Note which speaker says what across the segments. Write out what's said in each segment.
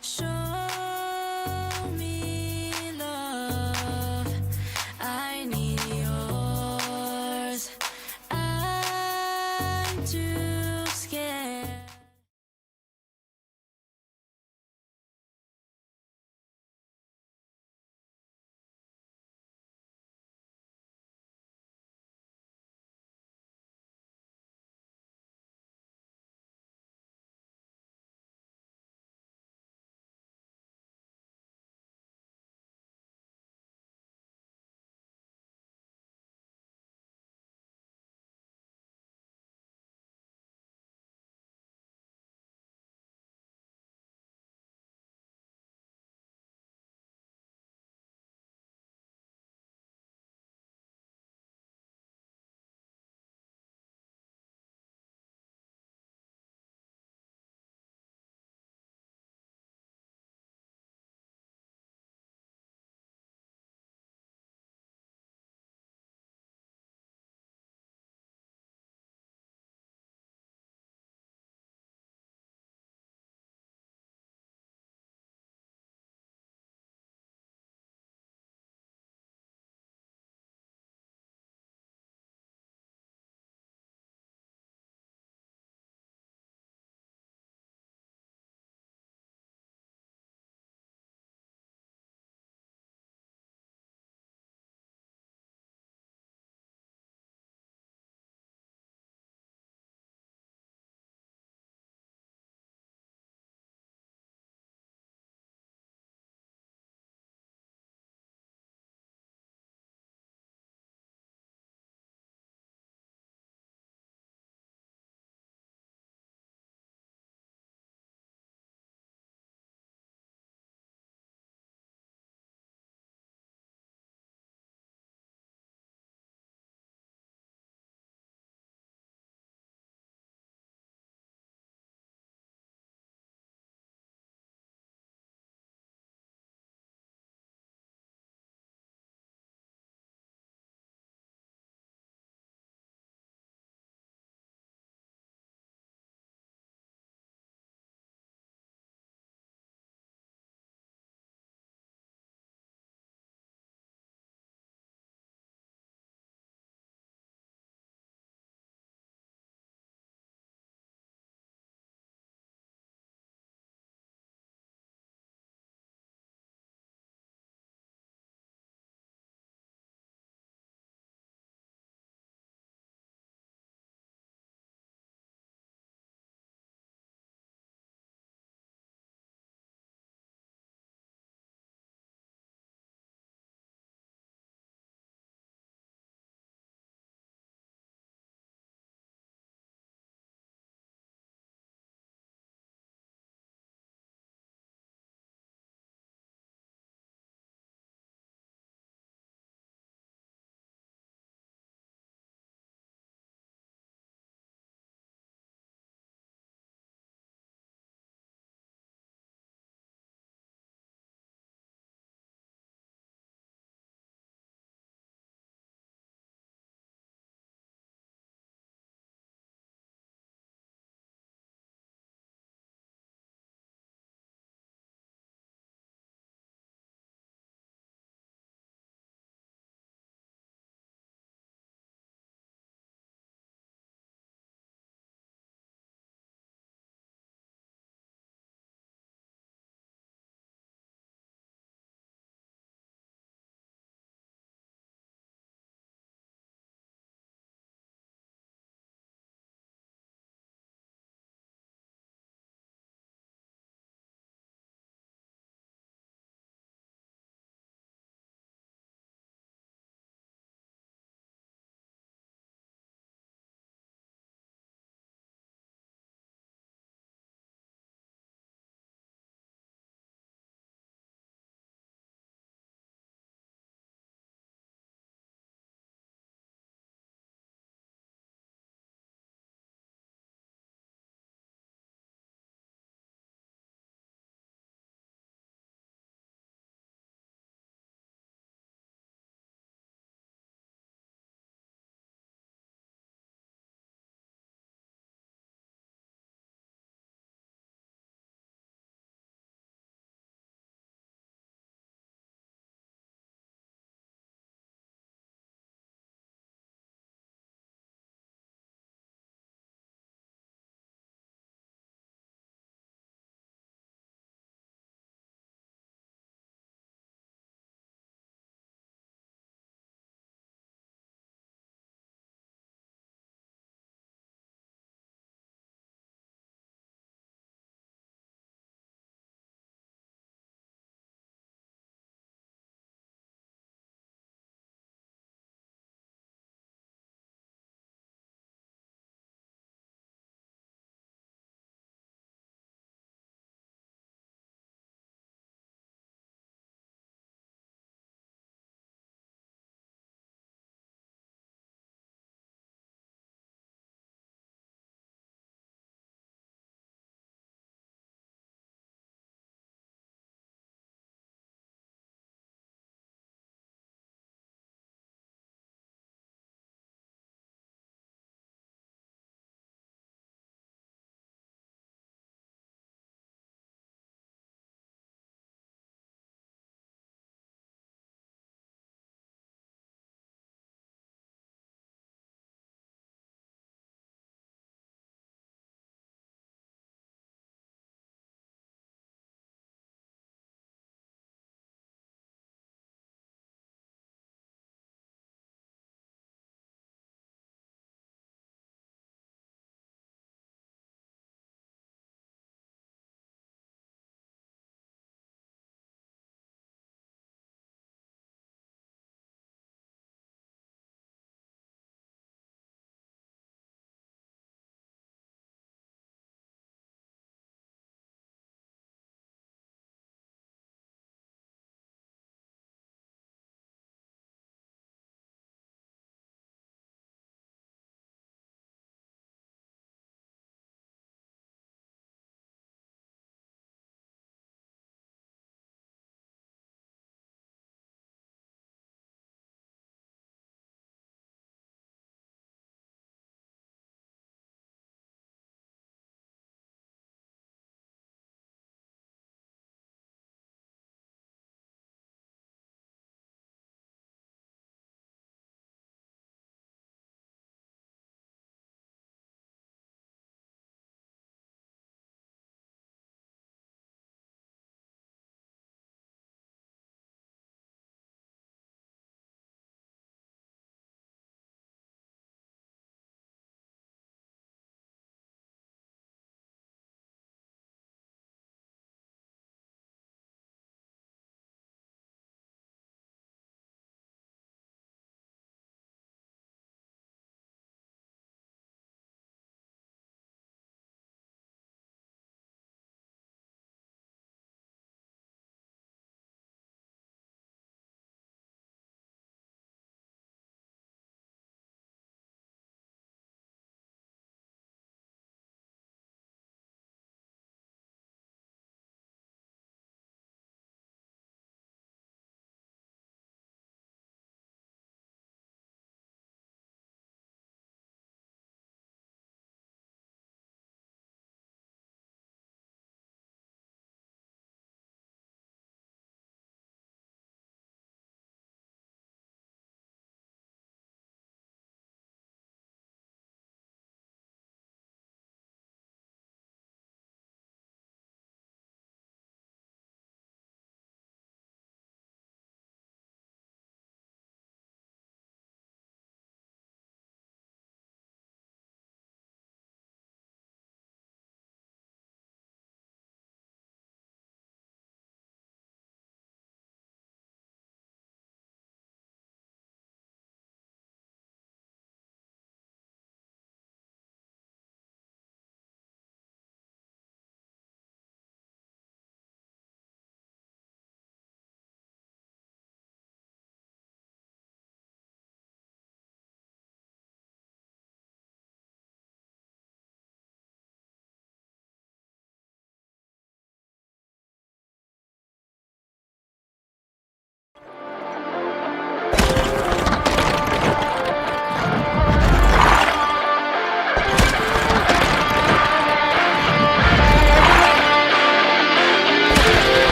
Speaker 1: Show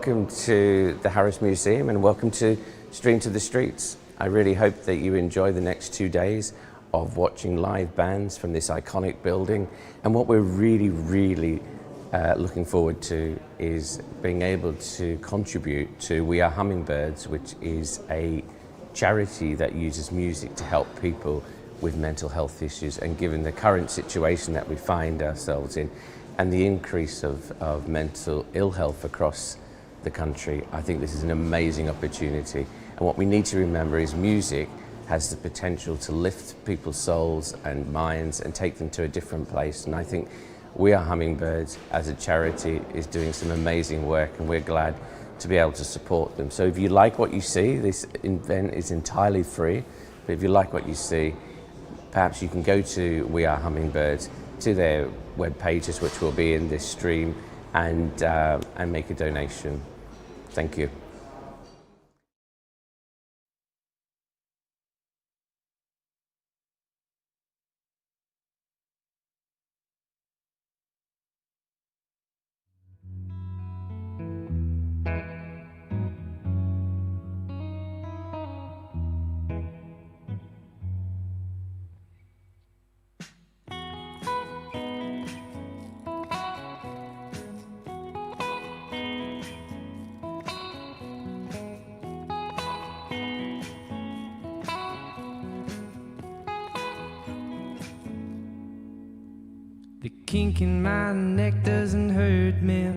Speaker 1: welcome to the Harris Museum and welcome to Stream to the Streets. I really hope that you enjoy the next 2 days of watching live bands from this iconic building. And what we're really looking forward to is being able to contribute to We Are Hummingbirds, which is a charity that uses music to help people with mental health issues. And given the current situation that we find ourselves in and the increase of mental ill health across the country, I think this is an amazing opportunity. And what we need to remember is music has the potential to lift people's souls and minds and take them to a different place. And I think We Are Hummingbirds as a charity is doing some amazing work, and we're glad to be able to support them. So if you like what you see, this event is entirely free, but if you like what you see, perhaps you can go to We Are Hummingbirds, to their web pages, which will be in this stream, and make a donation. Thank you.
Speaker 2: The kink in my neck doesn't hurt me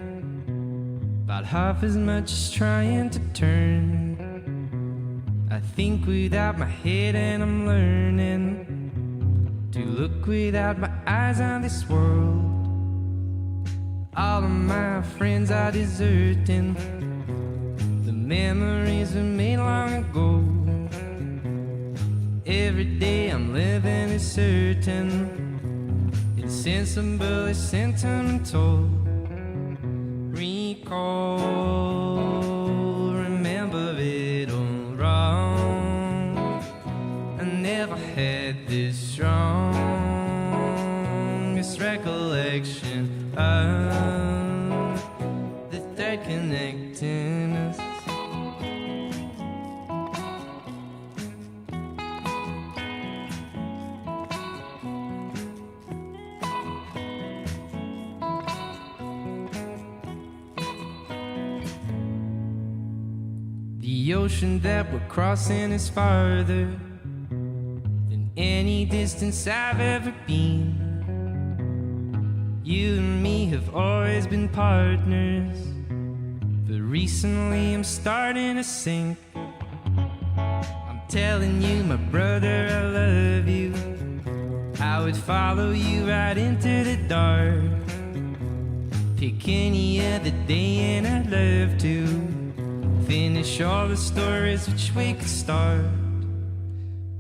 Speaker 2: about half as much as trying to turn. I think without my head, and I'm learning to look without my eyes on this world. All of my friends are deserting, the memories were made long ago. Every day I'm living is certain, insensible is sentimental. Recall, remember it all wrong. I never had this strongest recollection of the third connecting us. The ocean that we're crossing is farther than any distance I've ever been. You and me have always been partners, but recently I'm starting to sink. I'm telling you, my brother, I love you. I would follow you right into the dark, pick any other day, and I'd love to finish all the stories which we could start.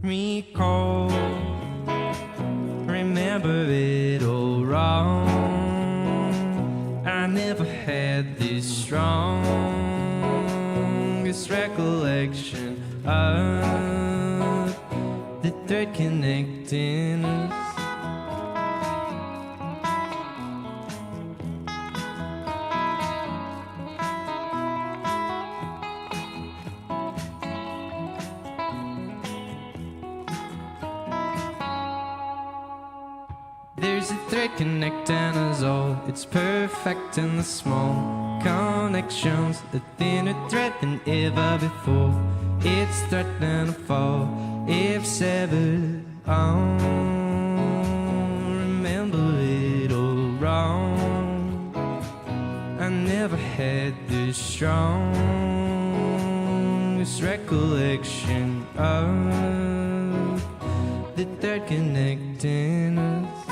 Speaker 2: Recall, remember it all wrong. I never had this strongest recollection of the thread connecting us. There's a thread connecting us all. It's perfect in the small connections, a thinner thread than ever before. It's threatening to fall if severed. Oh, remember it all wrong. I never had this strongest recollection of the thread connecting us.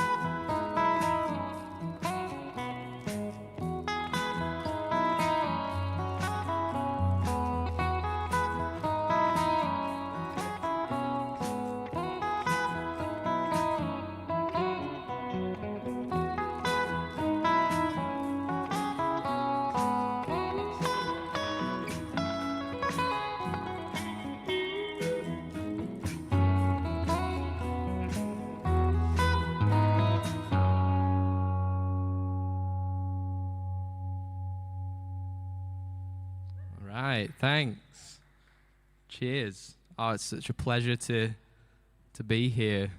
Speaker 2: right, thanks. Cheers. Oh, it's such a pleasure to be here.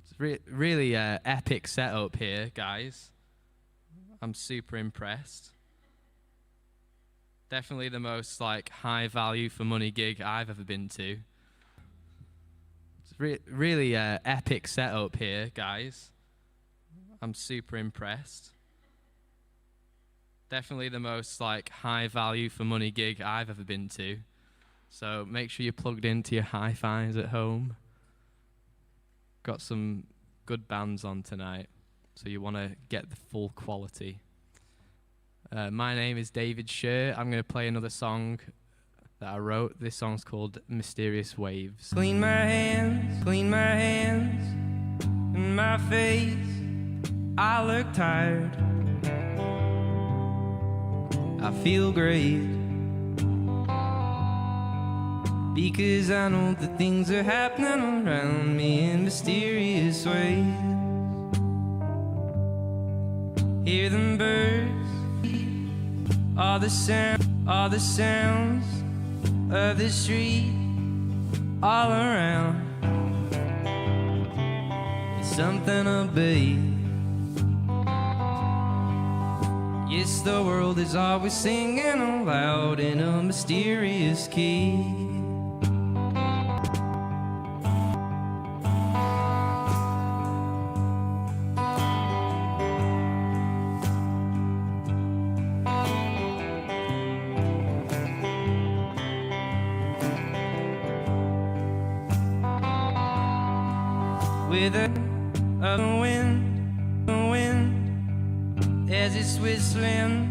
Speaker 2: It's really epic setup here, guys. I'm super impressed. Definitely the most like high value for money gig I've ever been to. It's really epic setup here, guys. I'm super impressed. Definitely the most like high value for money gig I've ever been to. So make sure you're plugged into your hi-fis at home. Got some good bands on tonight, so you want to get the full quality. My name is David Sher. I'm going to play another song that I wrote. This song's called Mysterious Waves. Clean my hands and my face. I look tired. I feel great, because I know that things are happening around me in mysterious ways. Hear them birds, all the sounds of the street all around. It's something to be. Yes, the world is always singing aloud in a mysterious key. With a wind as it's whistling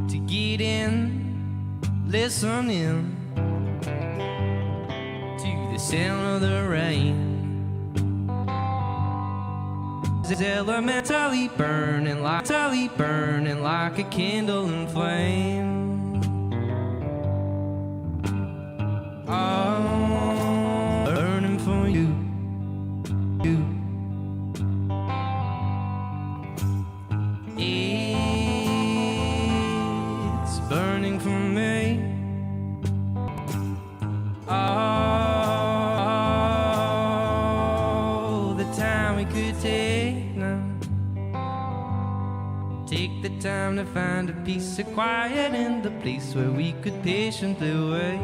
Speaker 2: to get in, listening to the sound of the rain. It's elementally burning like a candle in flame. Oh, burning for you. It's burning for me. Oh, the time we could take now. Take the time to find a piece of quiet in the place where we could patiently wait.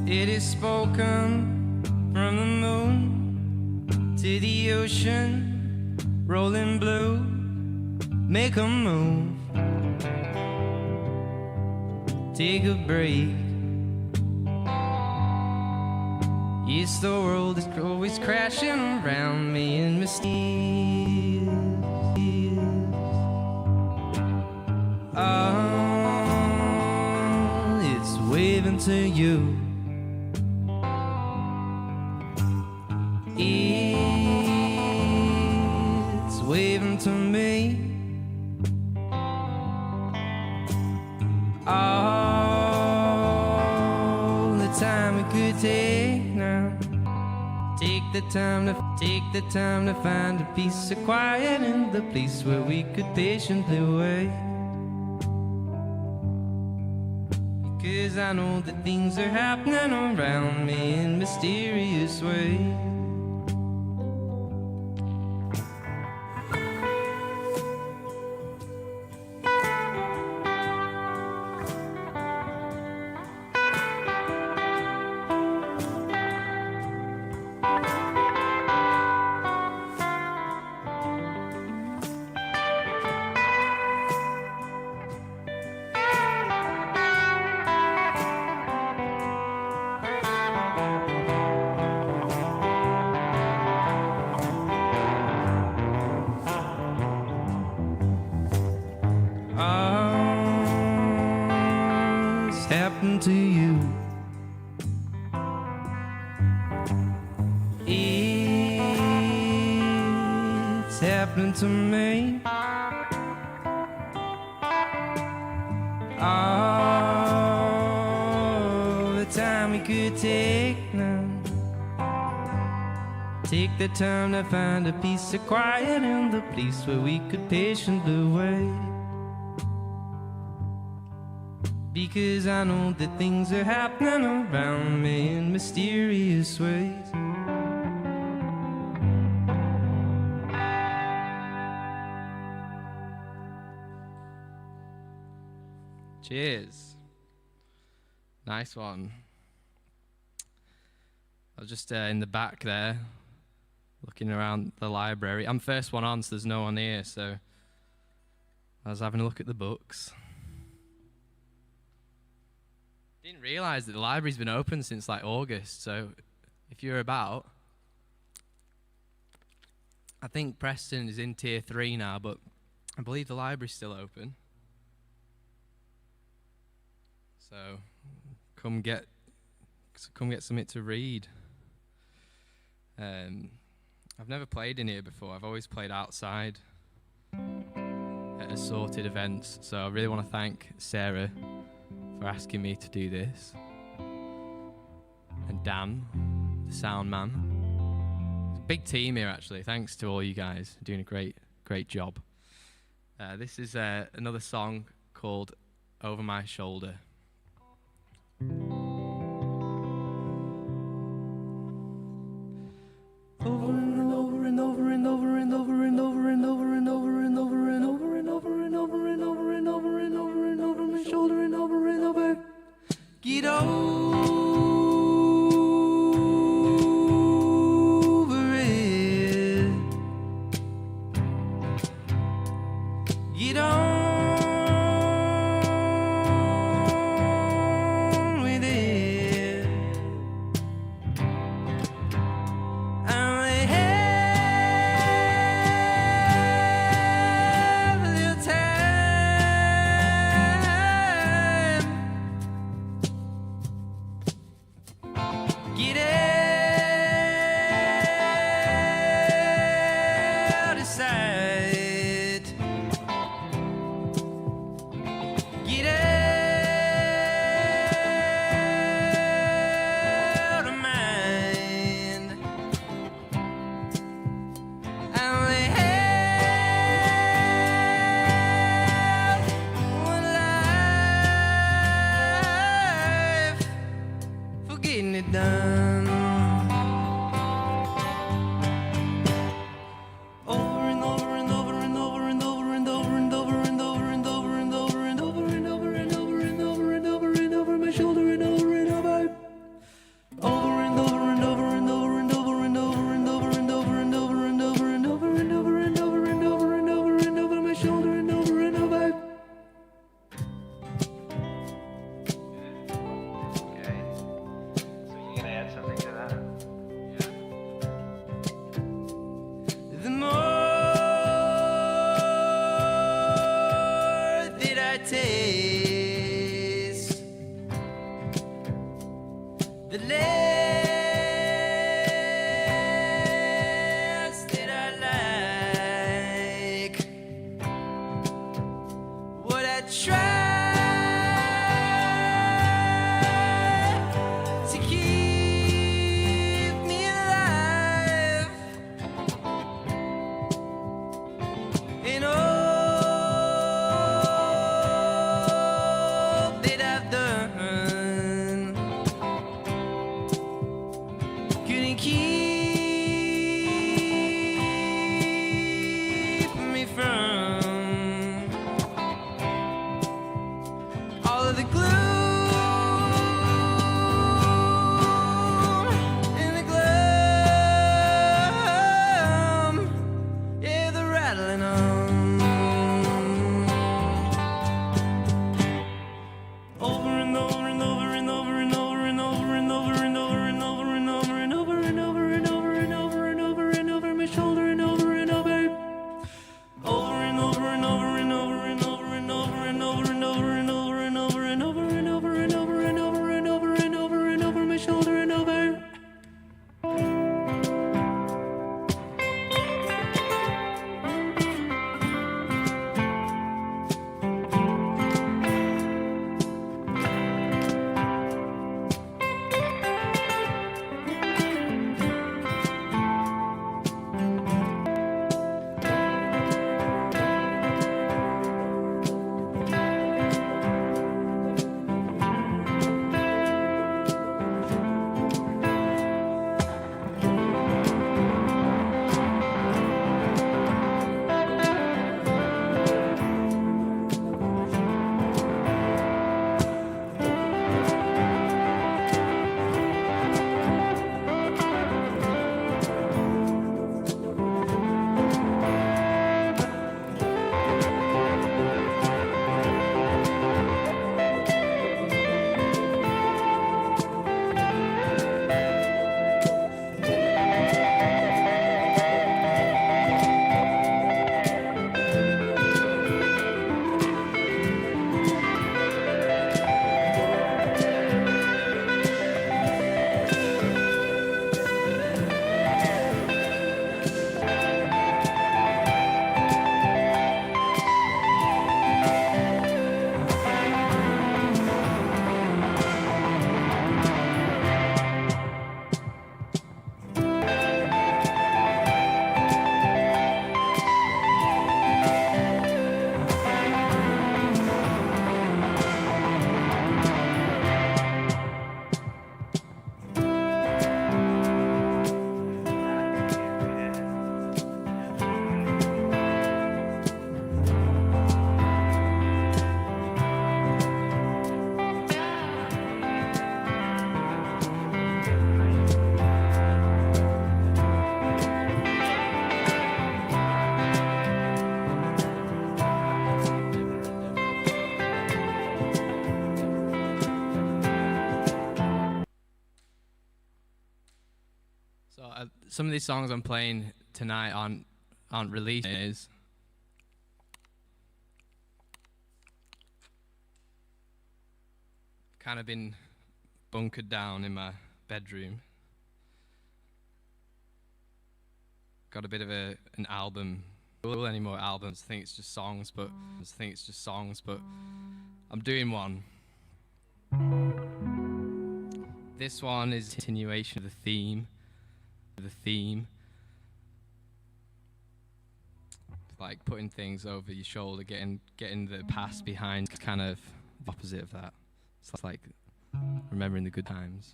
Speaker 2: It is spoken from the moon to the ocean, rolling blue, make a move, take a break. Yes, the world is always crashing around me in mysterious. Oh, it's waving to you. It's waving to me. All the time we could take now. Take the time to find a piece of quiet in the place where we could patiently wait. Because I know that things are happening around me in mysterious ways. happened to you. It's happening to me. All the time we could take now. Take the time to find a piece of quiet in the place where we could patiently wait. Because I know that things are happening around me in mysterious ways. Cheers. Nice one. I was just in the back there, looking around the library. I'm first one on, so there's no one here, so I was having a look at the books. Didn't realise that the library's been open since like August, so if you're about, I think Preston is in tier 3 now, but I believe the library's still open. So come get something to read. I've never played in here before. I've always played outside at assorted events. So I really want to thank Sarah for asking me to do this, and Dan, the sound man. It's a big team here, actually. Thanks to all you guys. You're doing a great job. This is another song called Over My Shoulder. Over and over and over and over and over and over and over and over and over and over and over and over and over and over and over and over my shoulder and over and over. Get over it. Get on. Over and over and over and over and over and over and over and over and over and over and over some of these songs I'm playing tonight aren't released. Kind of been bunkered down in my bedroom. Got a bit of an album. I don't any more albums. I think it's just songs, but I'm doing one. This one is a continuation of the theme. Like putting things over your shoulder, getting the past behind, kind of the opposite of that. It's like remembering the good times.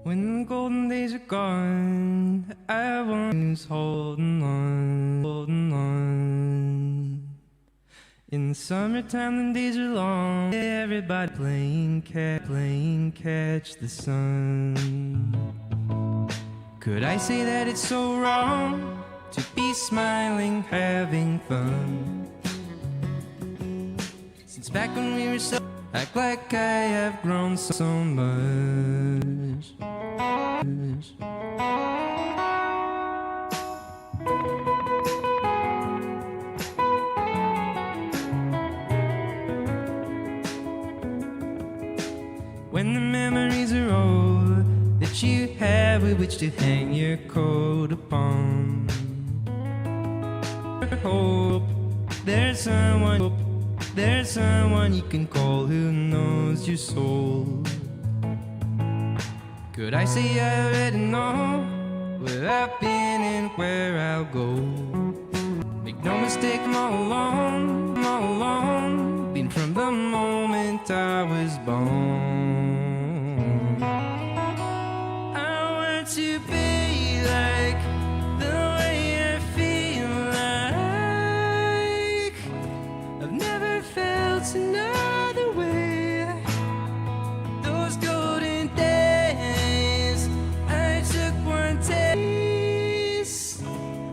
Speaker 2: When the golden days are gone, I was holding on. In the summertime, the days are long. Everybody playing catch the sun. Could I say that it's so wrong to be smiling, having fun? Since back when we were so, act like I have grown so much. When the memories are old that you have with which to hang your coat upon, hope there's someone you can call who knows your soul. Could I say I already know where I've been and where I'll go? Make no mistake, I'm all alone, been from the moment I was born. I want to be like the way I feel like I've never felt another way. Those golden days I took one taste,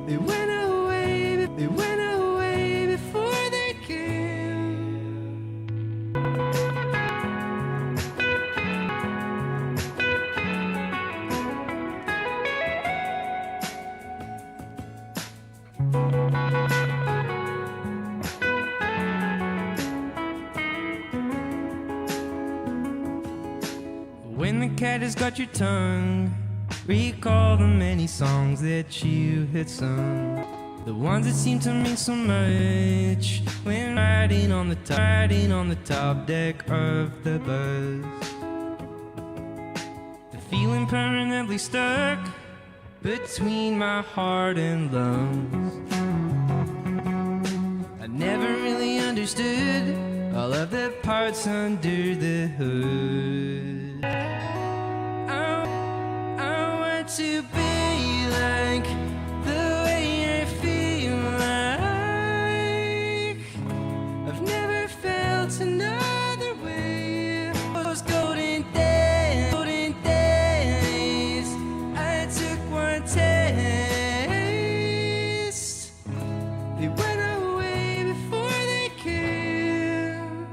Speaker 2: they went away before they came. When the cat has got your tongue, recall the many songs that you had sung, the ones that seem to mean so much when riding on the top deck of the bus. The feeling permanently stuck between my heart and lungs. I never really understood all of the parts under the hood. I want to be like the way I feel like I've never felt another way. Those golden days I took one taste, they went away before they came.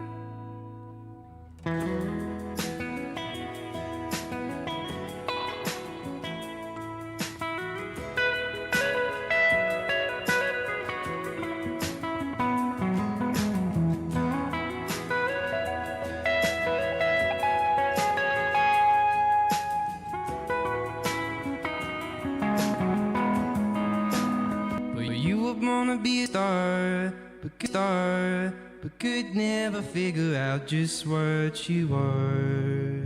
Speaker 2: But you would wanna be a star, but could never figure out just what you are.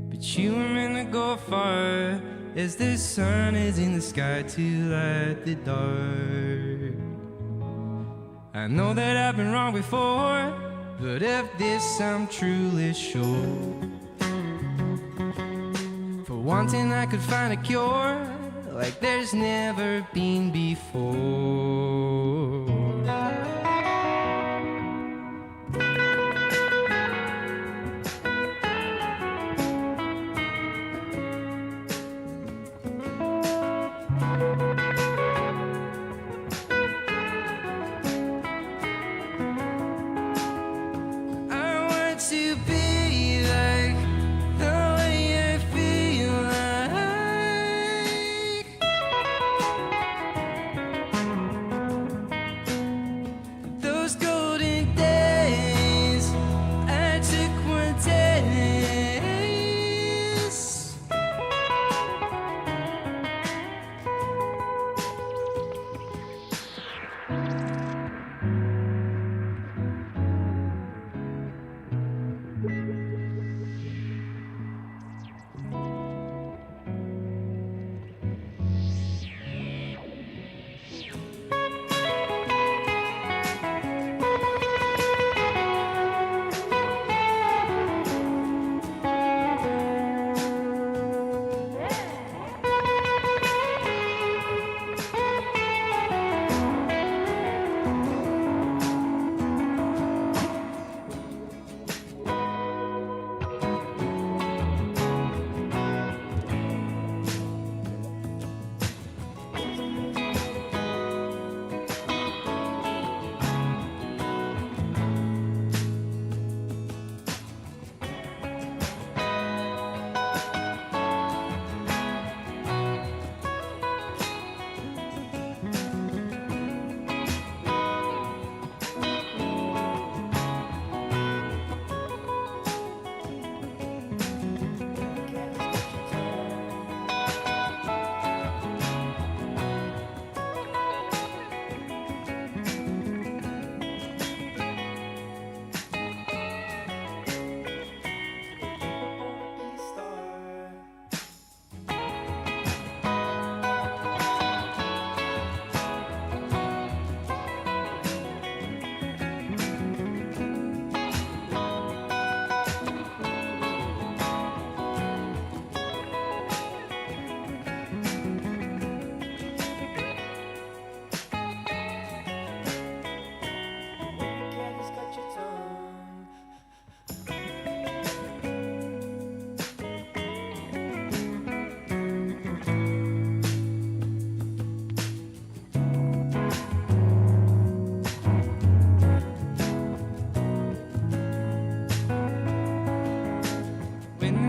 Speaker 2: But you were meant to go far, as the sun is in the sky to light the dark. I know that I've been wrong before, but of this I'm truly sure. For one thing I could find a cure like there's never been before. To be like the way I feel like. Those golden days I took one taste.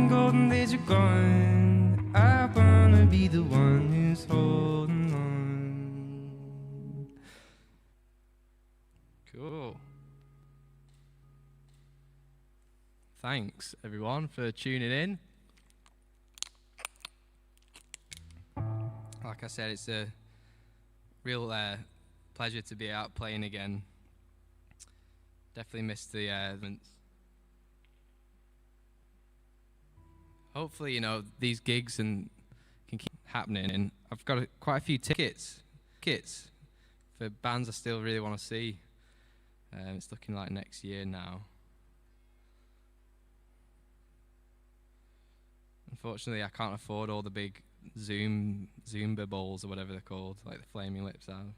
Speaker 2: Golden days are gone, I wanna be the one who's holding on. Cool. Thanks everyone for tuning in. Like I said, it's a real pleasure to be out playing again. Definitely missed the events. Hopefully, you know, these gigs can keep happening, and I've got quite a few tickets for bands I still really want to see. It's looking like next year now. Unfortunately, I can't afford all the big Zumba balls or whatever they're called, like the Flaming Lips are.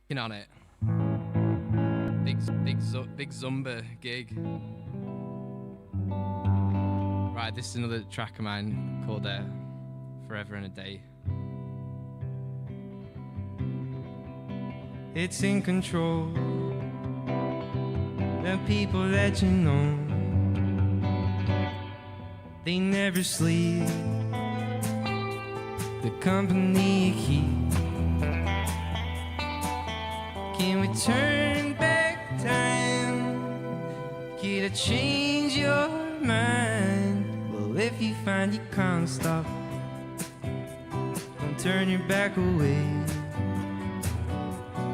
Speaker 2: Working on it. Big Zumba gig. Right, this is another track of mine called Forever and a Day. It's in control, the people that you know, they never sleep, the company you keep. Can we turn back time? Can I change your mind? If you find you can't stop, don't turn your back away.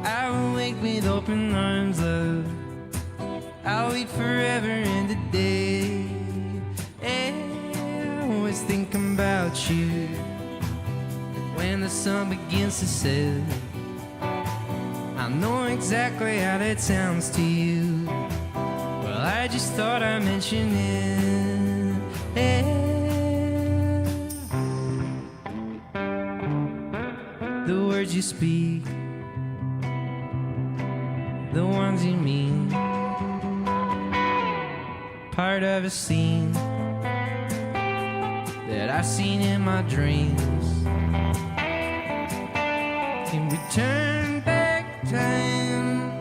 Speaker 2: I will wait with open arms, love. I'll wait forever and a day. And I was thinking about you when the sun begins to set. I know exactly how that sounds to you. Well, I just thought I'd mention it. The words you speak, the ones you mean, part of a scene that I've seen in my dreams. Can we turn back time?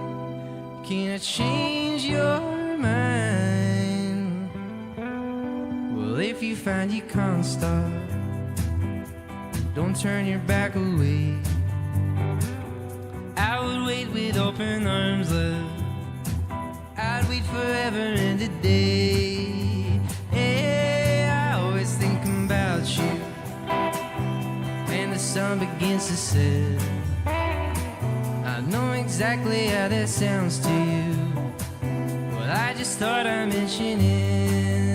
Speaker 2: Can I change your mind? Well, if you find you can't stop, don't turn your back away. I would wait with open arms, love. I'd wait forever and a day. Yeah, I always think about you when the sun begins to set. I know exactly how that sounds to you. Well, I just thought I'd mention it.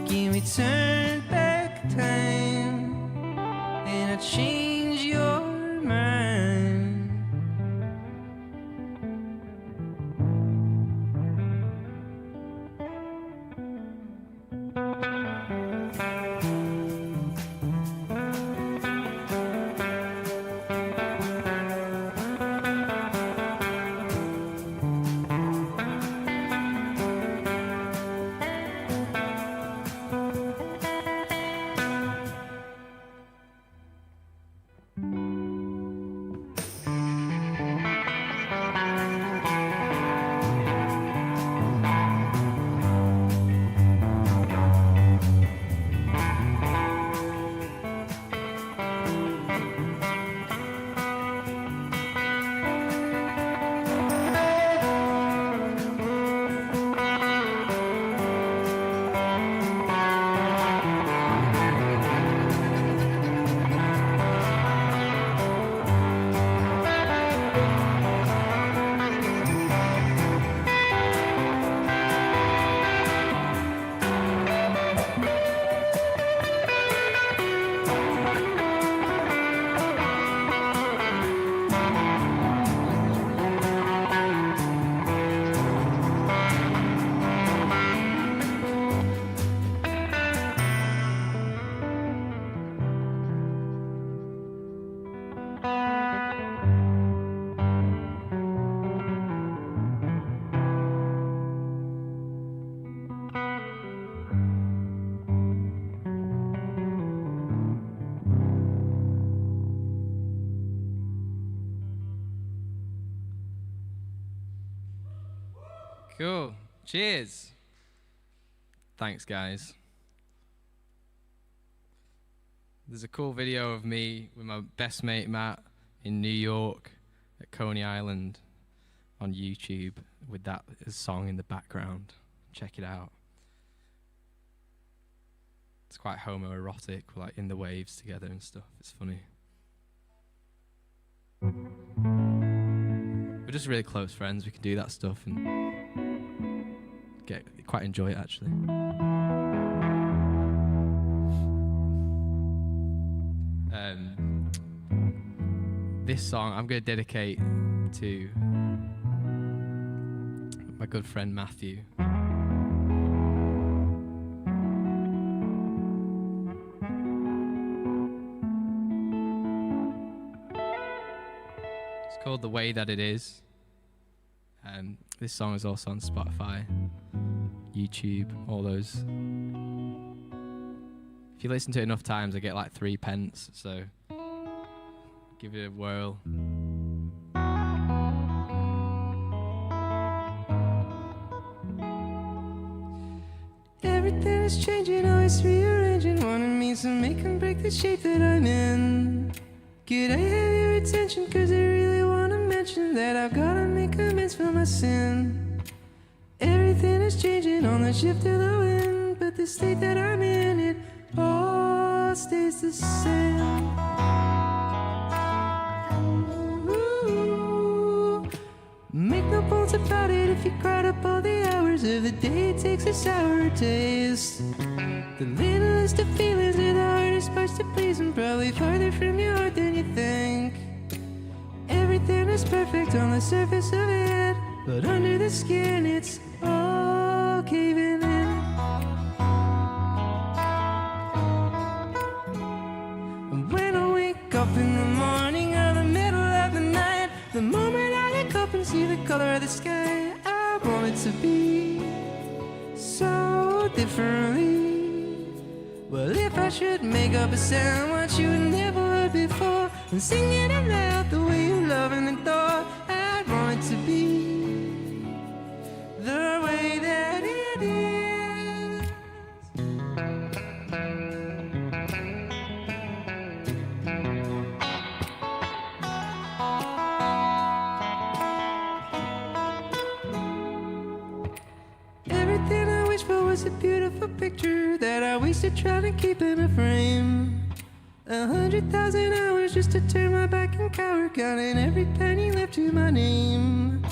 Speaker 2: Can we turn back time and I change your mind? Cool. Cheers. Thanks, guys. There's a cool video of me with my best mate Matt in New York at Coney Island on YouTube with that song in the background. Check it out. It's quite homoerotic. We're like in the waves together and stuff. It's funny. We're just really close friends. We can do that stuff and quite enjoy it, actually. This song I'm going to dedicate to my good friend Matthew. It's called The Way That It Is. This song is also on Spotify, YouTube, all those. If you listen to it enough times, I get like 3 pence, so give it a whirl. Everything is changing, always rearranging, wanting me to make and break the shape that I'm in. Could I have your attention, cause I really wanna mention that I've gotta make amends for my sin. Everything is changing on the shift of the wind, but the state that I'm in, it all stays the same. Ooh, Make no bones about it, if you cried up all the hours of the day, it takes a sour taste. The littlest of feelings are the hardest parts to please, and probably farther from your heart than you think. Everything is perfect on the surface of it, but under the skin it's all caving in. And when I wake up in the morning or the middle of the night, the moment I look up and see the color of the sky, I want it to be so differently. Well, if I should make up a sound what you never heard before, and sing it aloud the way you love and adore, I'd want it to be the way that it is. Everything I wish for was a beautiful picture that I wasted trying to keep in a frame. 100,000 hours just to turn my back and cower, counting every penny left to my name.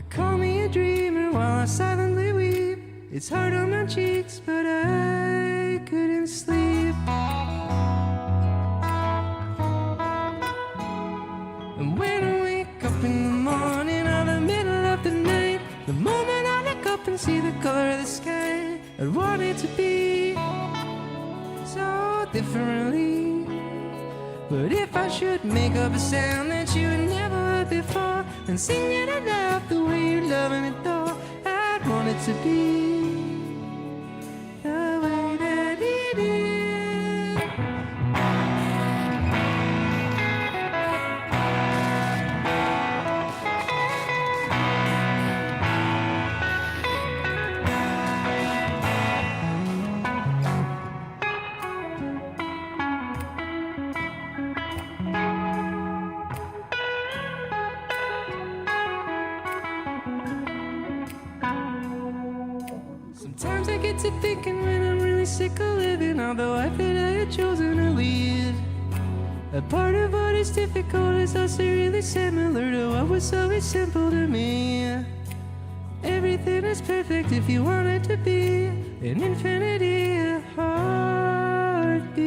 Speaker 2: Call me a dreamer while I silently weep. It's hard on my cheeks, but I couldn't sleep. And when I wake up in the morning or the middle of the night, the moment I look up and see the color of the sky, I'd want it to be so differently. But if I should make up a sound that you had never heard before, and sing it aloud the way you love and adore, I'd want it to be the way that it is. Sometimes I get to thinking when I'm really sick of living, all the life that I had chosen to lead. A part of what is difficult is also really similar to what was always simple to me. Everything is perfect if you want it to be, an infinity of heartbeats.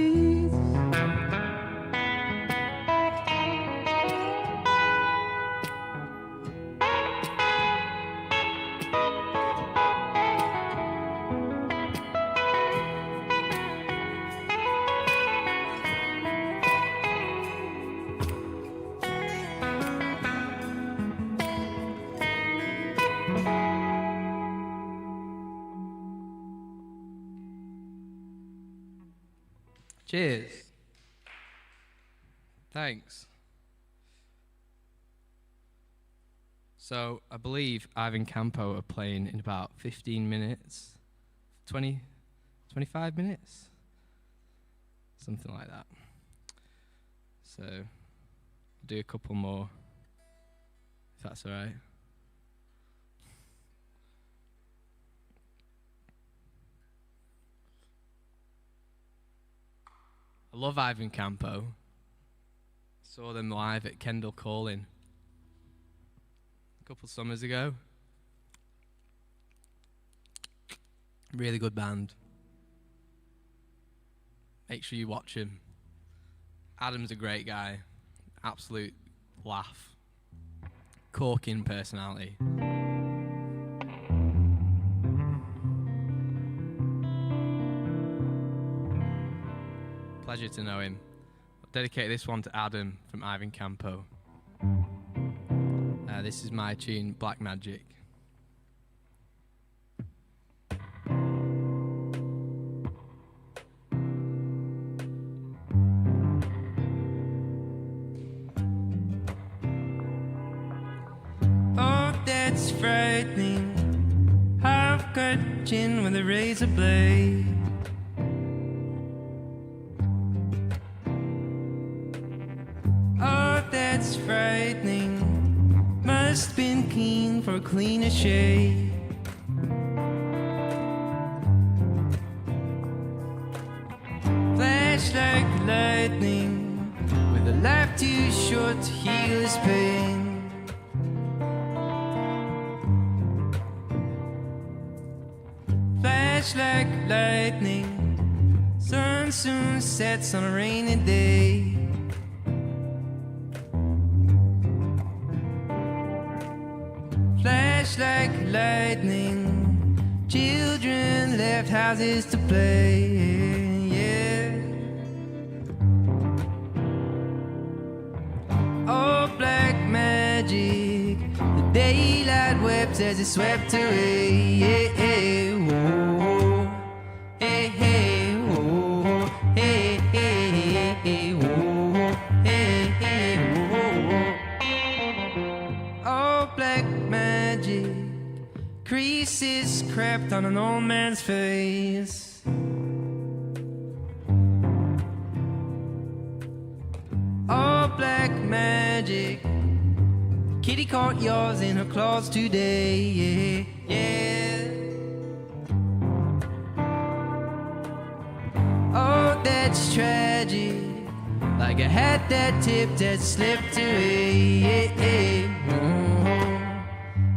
Speaker 2: Cheers. Thanks. So I believe Ivan Campo are playing in about 15 minutes, 25 minutes, something like that. So I'll do a couple more, if that's all right. I love Ivan Campo. Saw them live at Kendall Calling a couple summers ago. Really good band. Make sure you watch him. Adam's a great guy. Absolute laugh. Corking personality. Pleasure to know him. I'll dedicate this one to Adam from Ivan Campo. This is my tune, Black Magic. Oh, that's frightening. Half cut chin with a razor blade. That's frightening. Must been keen for a cleaner shade. Flash like lightning, with a life too short to heal his pain. flash like lightning. Sun soon sets on a rainy day. Flash like lightning. Children left houses to play. Yeah. Oh, black magic. The daylight wept as it swept away. Yeah, yeah, whoa. Hey, hey, whoa. Hey, hey, hey, whoa. Hey, hey, whoa. Oh, black magic. Creases crept on an old man's face. Oh, black magic. Kitty caught yours in her claws today. Yeah, yeah. Oh, that's tragic. Like a hat that tipped that slipped away. Yeah, yeah.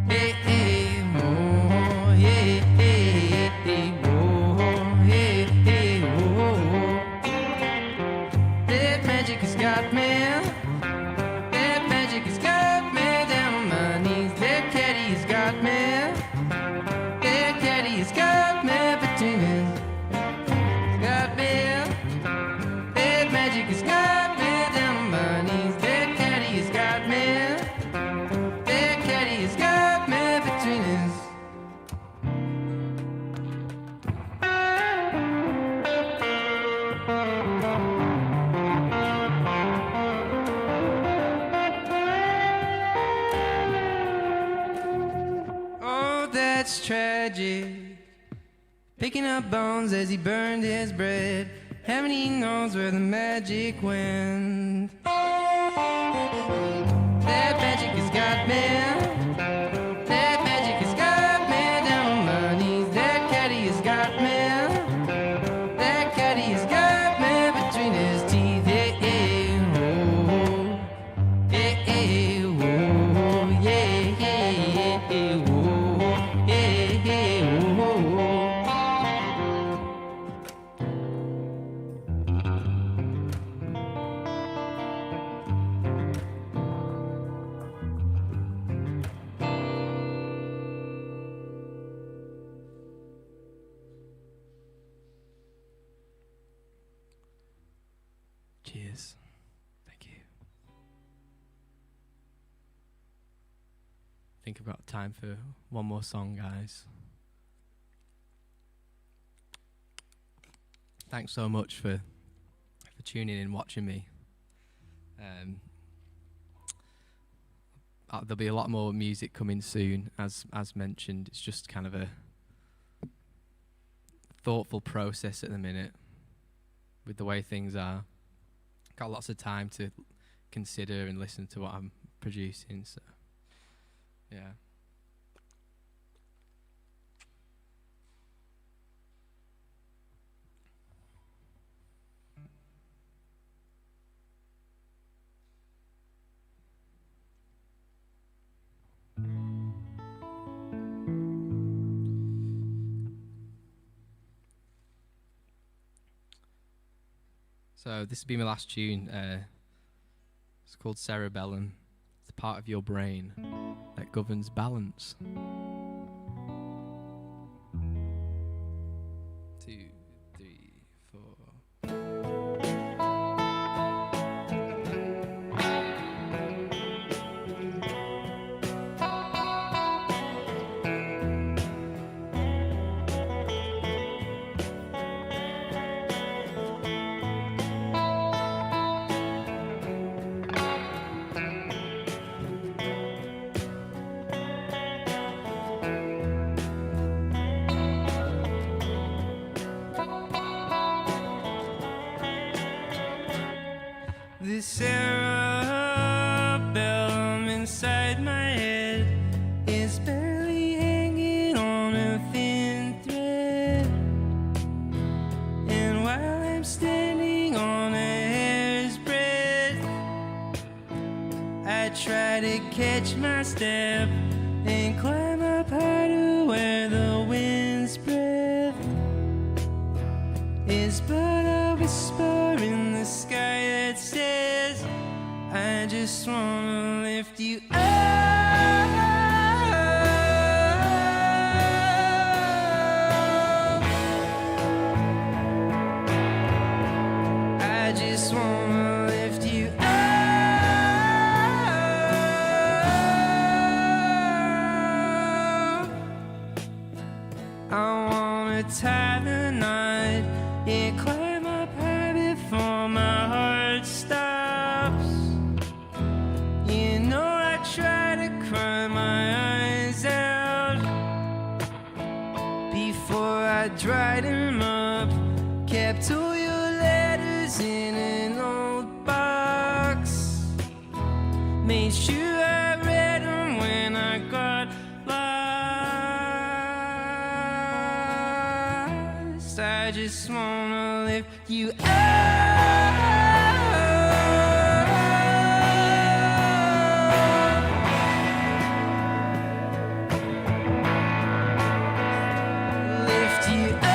Speaker 2: Hey, hey, oh, hey, hey, hey, oh, hey, hey, oh. That magic has got me. That magic has got me down on my knees. That caddy has got me. That caddy has got me between his. Got me. That magic has got me down on my knees. That caddy has got me. That caddy has got me between his. Oh, that's tragic. Picking up bones as he burned his bread. Haven't he knows where the magic went. That magic has got me. That magic has got me down on my knees. That caddy has got me. That caddy has got me between his teeth. Hey, hey, oh. Hey, hey, oh. Yeah, yeah, yeah, oh. Yeah, yeah, oh. Cheers. Thank you. I think I've got time for one more song, guys. Thanks so much for tuning in, watching me. There'll be a lot more music coming soon, as mentioned. It's just kind of a thoughtful process at the minute with the way things are. Got lots of time to consider and listen to what I'm producing, so yeah. So this will be my last tune. It's called Cerebellum. It's the part of your brain that governs balance. 2, 3, 4. The cerebellum inside my head is barely hanging on a thin thread. And while I'm standing on a hair's breadth, I try to catch my step and climb up higher where the wind's breath. is but a whisper in the sky that says, I just wanna lift you up. I just wanna lift you up. I wanna tie the knot, yeah, climb up high before my heart stops. You know I try to cry my eyes out before I dried them up. Kept all your letters in an old box. Made sure I read them when I got lost. I just wanna lift you up. Lift you up.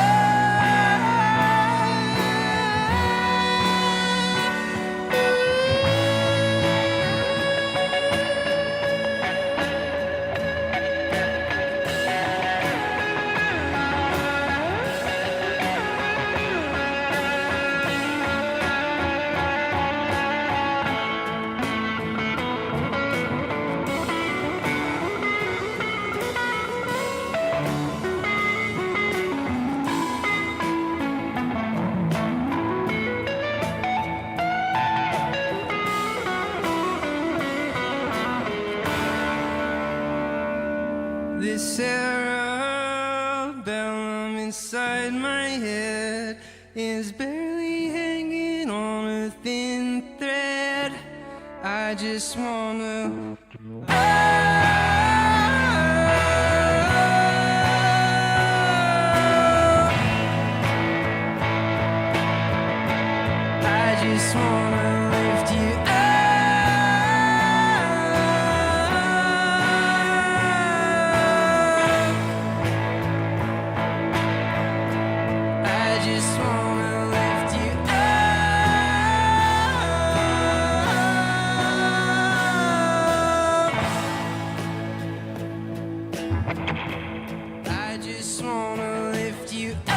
Speaker 2: This cerebellum inside my head is barely hanging on a thin thread. I just wanna I just wanna lift you up. I just wanna lift you up. I just wanna lift you up.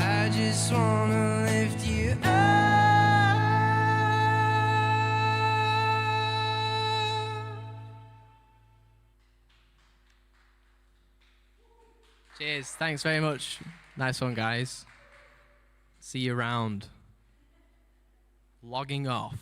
Speaker 2: I just wanna lift you up.
Speaker 3: Cheers. Thanks very much. Nice one, guys. See you around. Logging off.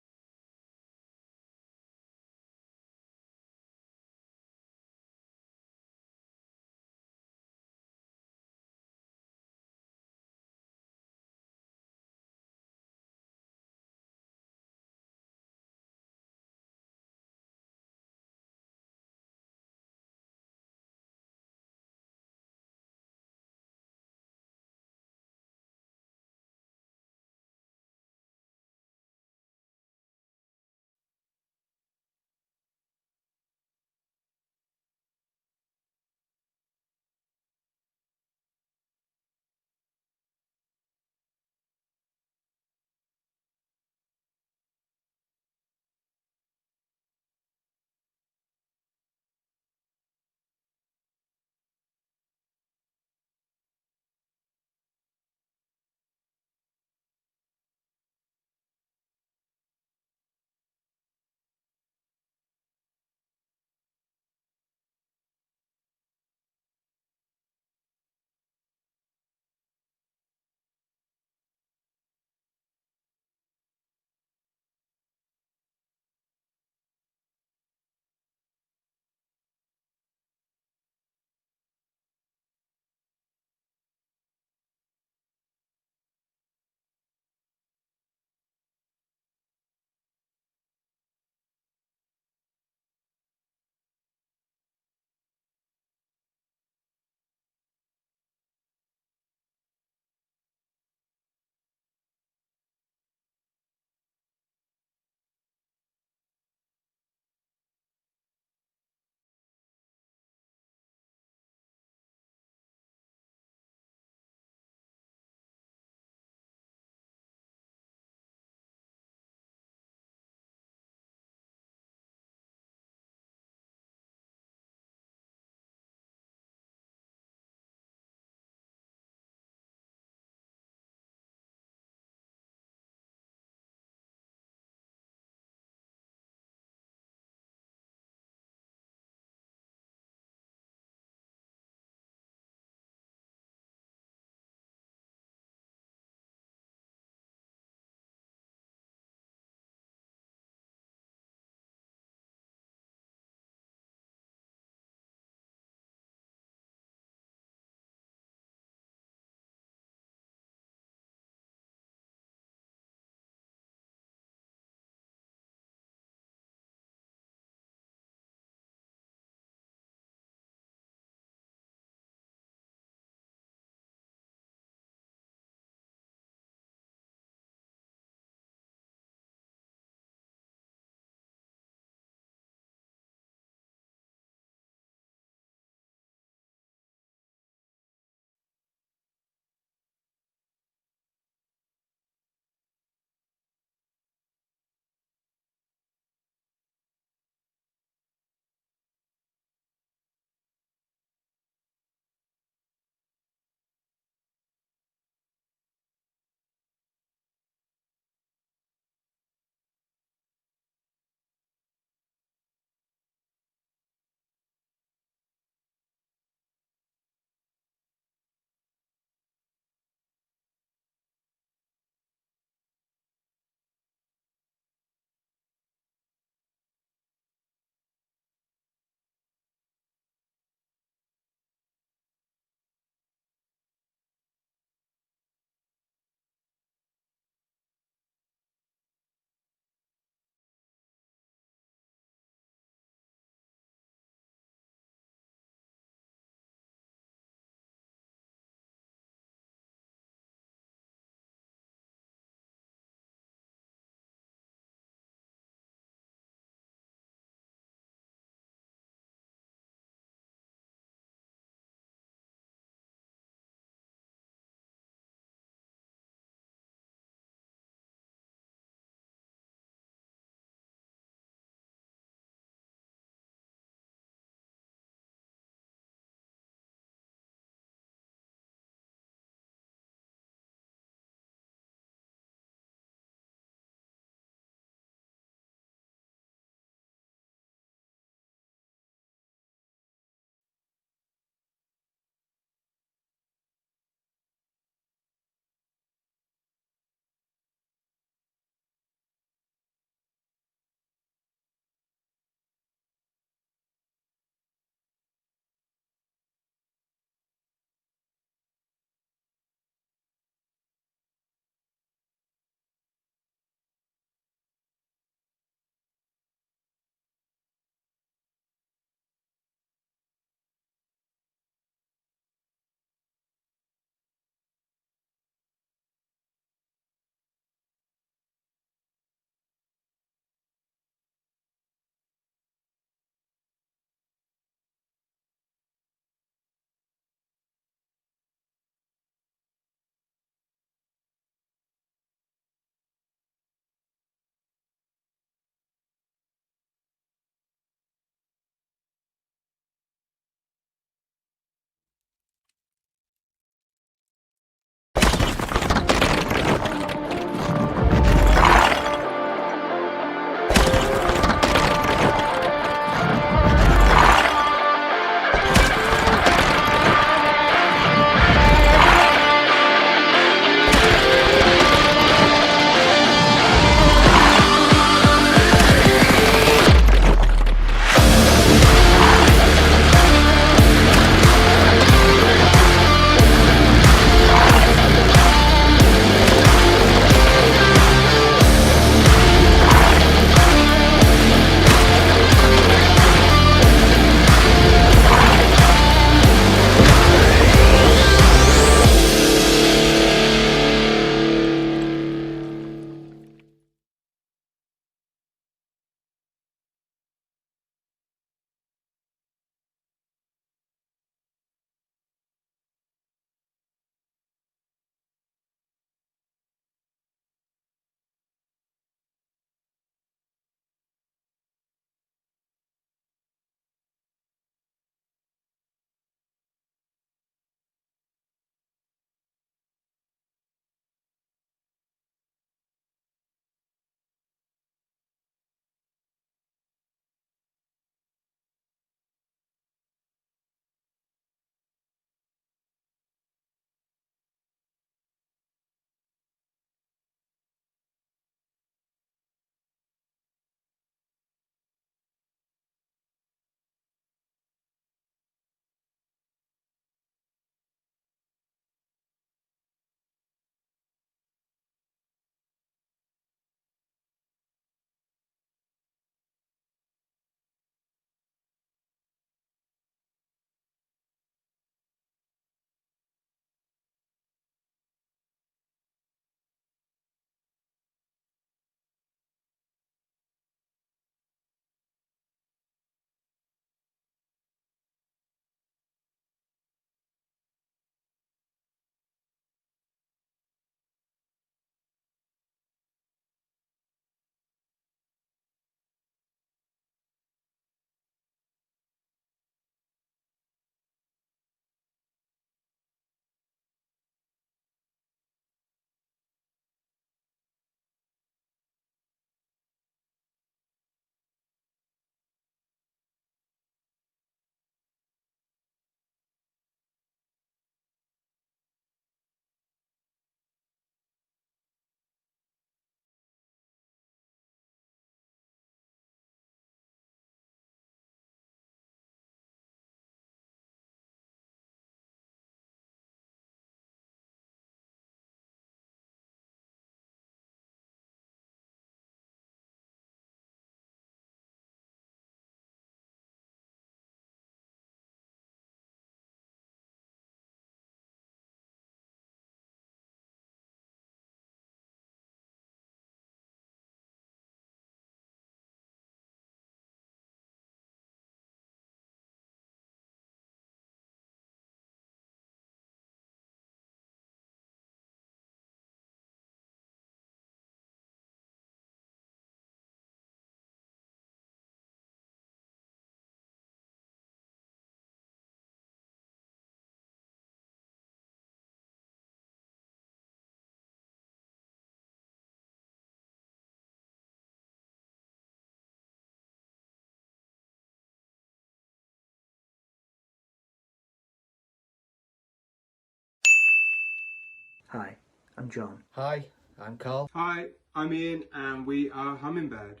Speaker 4: Hi, I'm John.
Speaker 5: Hi, I'm Carl.
Speaker 6: Hi, I'm Ian and we are Hummingbird.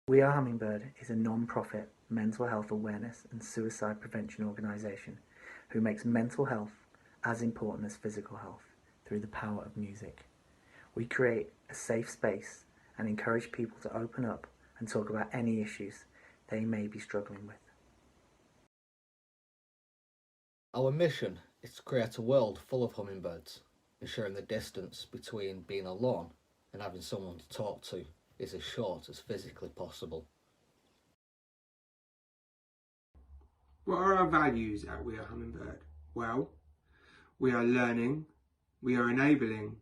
Speaker 4: We Are Hummingbird is a non-profit mental health awareness and suicide prevention organisation who makes mental health as important as physical health through the power of music. We create a safe space and encourage people to open up and talk about any issues they may be struggling with.
Speaker 5: Our mission is to create a world full of hummingbirds, ensuring the distance between being alone and having someone to talk to is as short as physically possible.
Speaker 6: What are our values at We Are Hummingbird? Well, we are learning, we are enabling,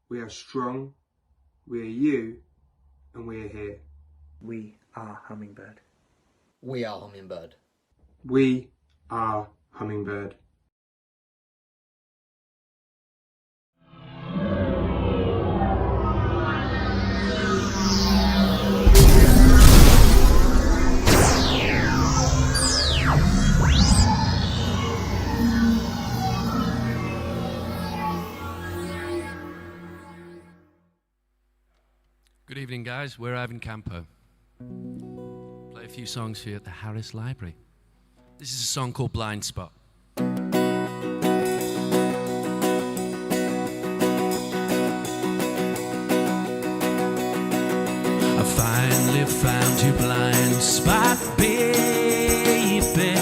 Speaker 6: we are strong, we are you, and we are here.
Speaker 4: We are Hummingbird.
Speaker 5: We are Hummingbird.
Speaker 6: We are Hummingbird.
Speaker 7: Good evening, guys. We're Ivan Campo. Play a few songs for you at the Harris Library. This is a song called Blind Spot. I finally found your blind spot, baby.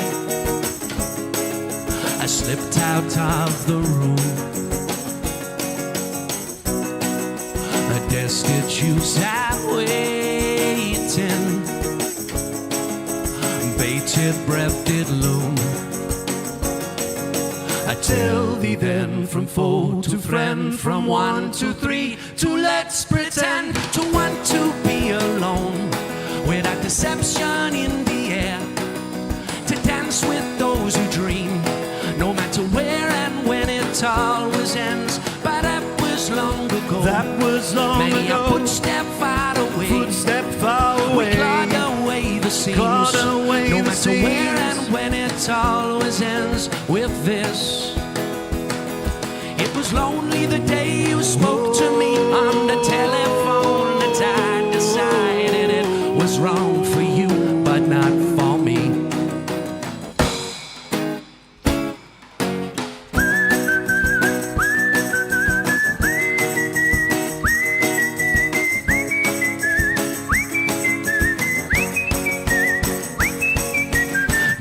Speaker 7: I slipped out of the room. A destitute sat waiting, bated breath did loom. I tell thee then, from foe to friend, from 1 to 3, to let's pretend to want to be alone, without deception in the air, to dance with those who dream, no matter where and when it always ends. But that was long ago.
Speaker 8: That was long
Speaker 7: Many
Speaker 8: ago.
Speaker 7: a footstep far away.
Speaker 8: Footstep far away.
Speaker 7: We clawed away the seams.
Speaker 8: Clawed away
Speaker 7: no
Speaker 8: the
Speaker 7: matter
Speaker 8: seams.
Speaker 7: where and when it always ends with this. It was lonely the day you spoke to me on the telephone, that I decided it was wrong for you, but not for me.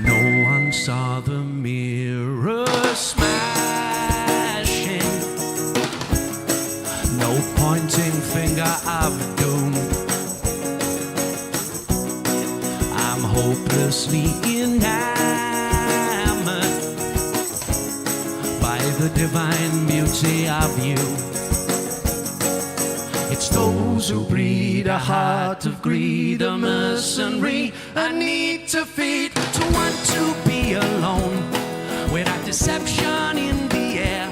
Speaker 7: No one saw the mirror smashing, no pointing finger of doom. I'm hopelessly enamored by the divine beauty of you. It's those who breed a heart of greed, a mercenary, a need to feed, to want to be alone, without deception in the air,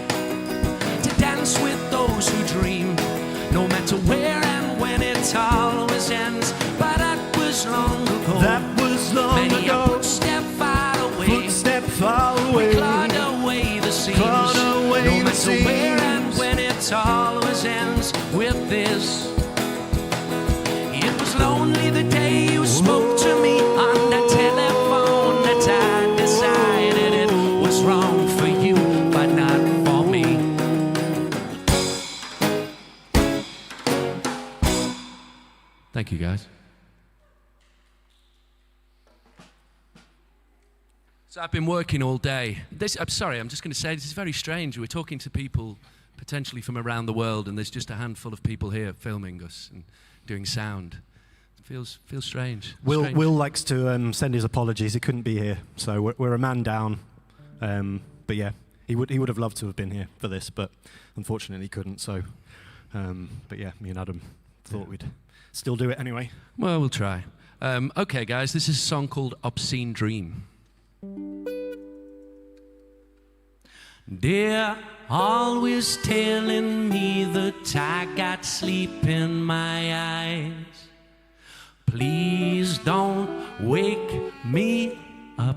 Speaker 7: to dance with those who dream, no matter where and when it always ends. But that was long ago.
Speaker 8: That was long
Speaker 7: Many
Speaker 8: ago.
Speaker 7: a footstep far away.
Speaker 8: Footstep far away.
Speaker 7: We clawed away the seams.
Speaker 8: Clawed away
Speaker 7: no
Speaker 8: the
Speaker 7: matter where
Speaker 8: seams.
Speaker 7: and when it always ends with this. It was lonely the day you spoke to me on the telephone, that I decided it was wrong for you, but not for me. Thank you, guys. So I've been working all day. I'm sorry, I'm just going to say this is very strange. We're talking to people potentially from around the world, and there's just a handful of people here filming us and doing sound. It feels strange. Strange.
Speaker 8: Will likes to send his apologies. He couldn't be here, so we're a man down. But yeah, he would have loved to have been here for this, but unfortunately he couldn't. So, but yeah, me and Adam thought we'd still do it anyway.
Speaker 7: Well, we'll try. Okay, guys, this is a song called Obscene Dream. They're always telling me that I got sleep in my eyes. Please don't wake me up.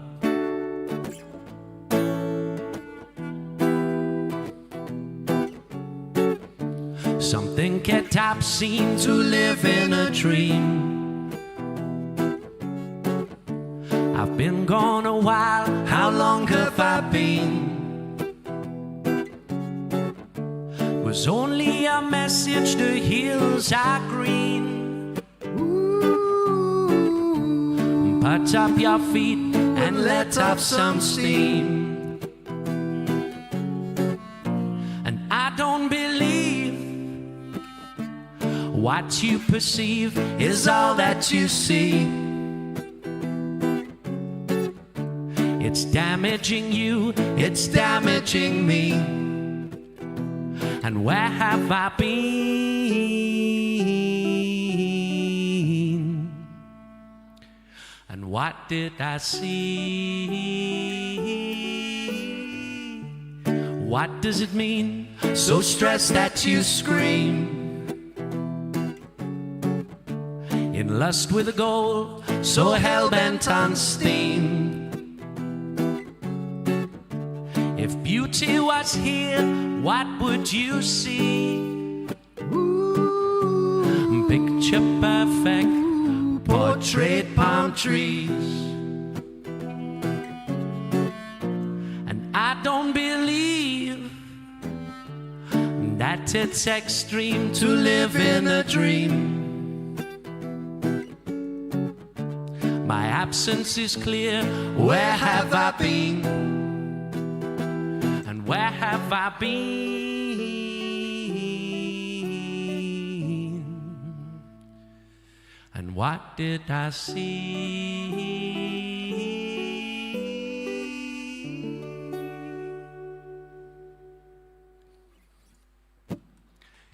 Speaker 7: Something kept up seemed to live in a dream. I've been gone a while, how long have I been? Was only a message, the hills are green. Put up your feet and let off some steam. And I don't believe what you perceive is all that you see. It's damaging you, it's damaging me. And where have I been? And what did I see? What does it mean? So stressed that you scream. In lust with a goal, so hell-bent on steam. If beauty was here, what would you see? Picture perfect, portrait palm trees. And I don't believe that it's extreme to live in a dream. My absence is clear, where have I been? And where have I been? And what did I see?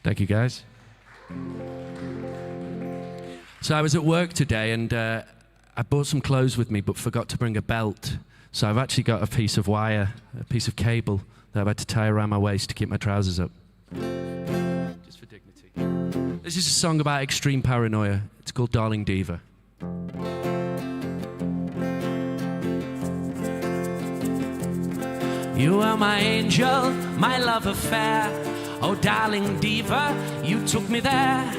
Speaker 7: Thank you, guys. So I was at work today and I bought some clothes with me but forgot to bring a belt. So I've actually got a piece of wire, a piece of cable that I've had to tie around my waist to keep my trousers up. Just for dignity. This is a song about extreme paranoia. It's called Darling Diva. You are my angel, my love affair. Oh, darling diva, you took me there.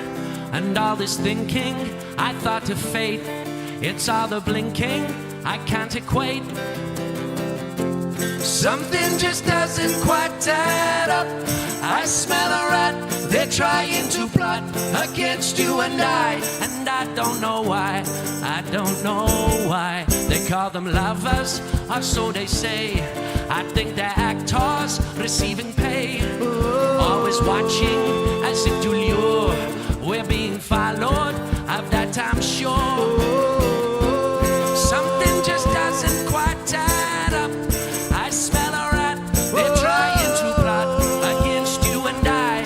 Speaker 7: And all this thinking, I thought of fate. It's all the blinking, I can't equate. Something just doesn't quite add up. I smell a rat, they're trying to plot against you and I don't know why, I don't know why. They call them lovers, or so they say. I think they're actors receiving pay. Always watching as if to lure. We're being followed, of that I'm sure. Something just doesn't quite add up. I smell a rat, they're trying to plot against you and I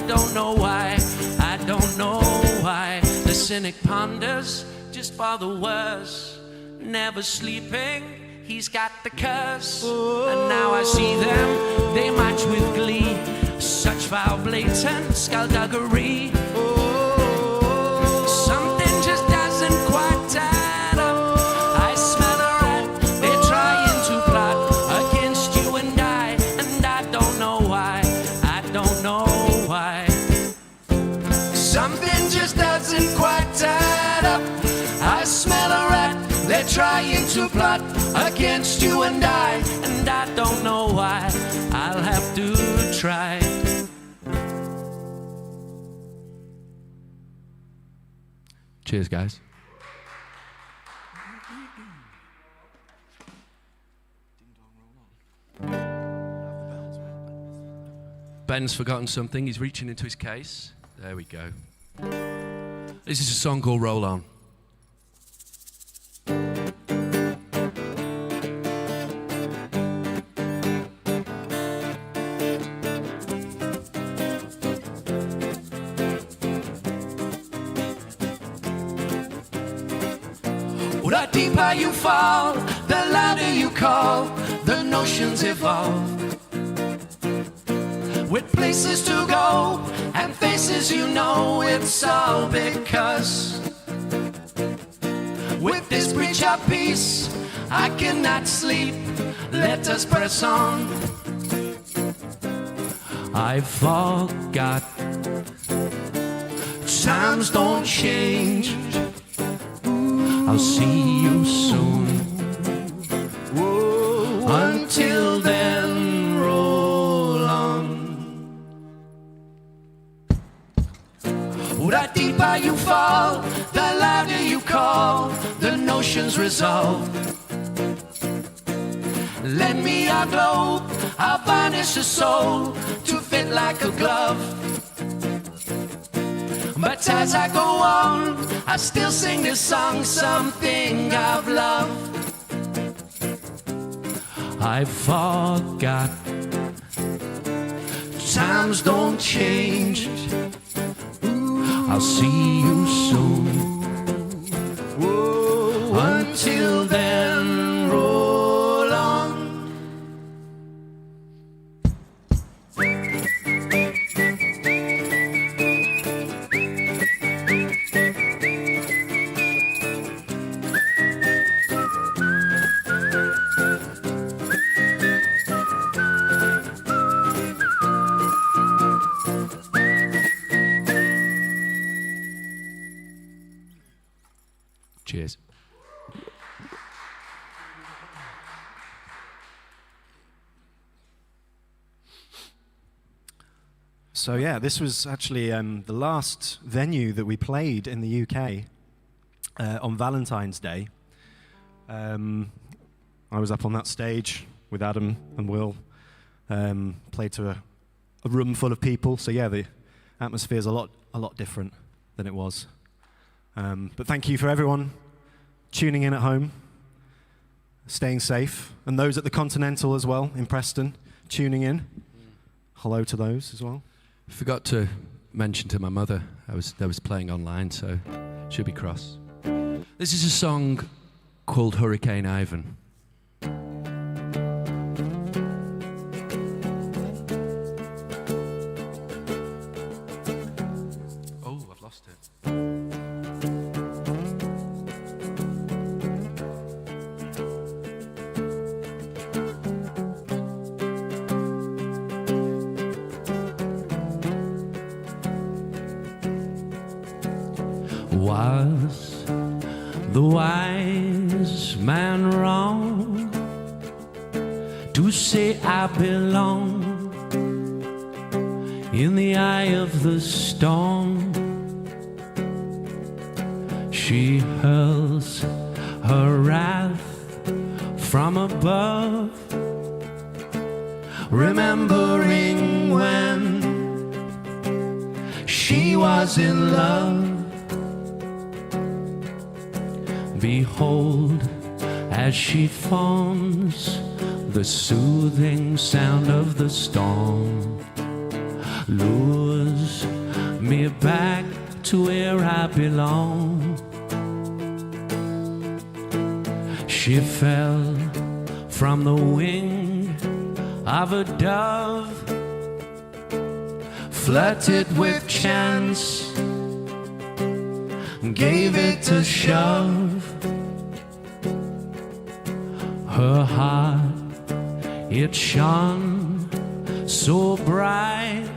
Speaker 7: don't know why, I don't know why. The cynic ponders just for the worse, never sleeping, he's got the curse. And now I see them, they match with glee. Such foul blatant skullduggery. Something just doesn't quite add up. I smell a rat, they're trying to plot against you and I don't know why, I don't know why. Something just doesn't quite add up. I smell a rat, they're trying to plot against you and I don't know why, I'll have to try. Cheers, guys. Ben's forgotten something. He's reaching into his case. There we go. This is a song called Roll On. The deeper you fall, the louder you call, the notions evolve. With places to go and faces you know, it's all because with this breach of peace, I cannot sleep, let us press on. I forgot Times don't change. I'll see you soon. Until then, roll on. The deeper you fall, the louder you call, the notion's resolved. Lend me a globe, I'll varnish a soul to fit like a glove. But as I go on, I still sing this song, something I've loved. I forgot. Times don't change. I'll see you soon. Until then, roll on. Cheers.
Speaker 8: So yeah, this was actually the last venue that we played in the UK on Valentine's Day. I was up on that stage with Adam and Will, played to a room full of people. So yeah, the atmosphere is a lot different than it was. But thank you for everyone tuning in at home, staying safe, and those at the Continental as well in Preston tuning in. Hello to those as well.
Speaker 7: Forgot to mention to my mother I was playing online, so she'll be cross. This is a song called Hurricane Ivan. Oh, I've lost it. Was the wise man wrong to say I belong in the eye of the storm? She hurls her wrath from above, remembering when she was in love. Behold, as she forms the soothing sound of the storm, lures me back to where I belong. She fell from the wing of a dove, flirted with chance, gave it a shove. Her heart, it shone so bright,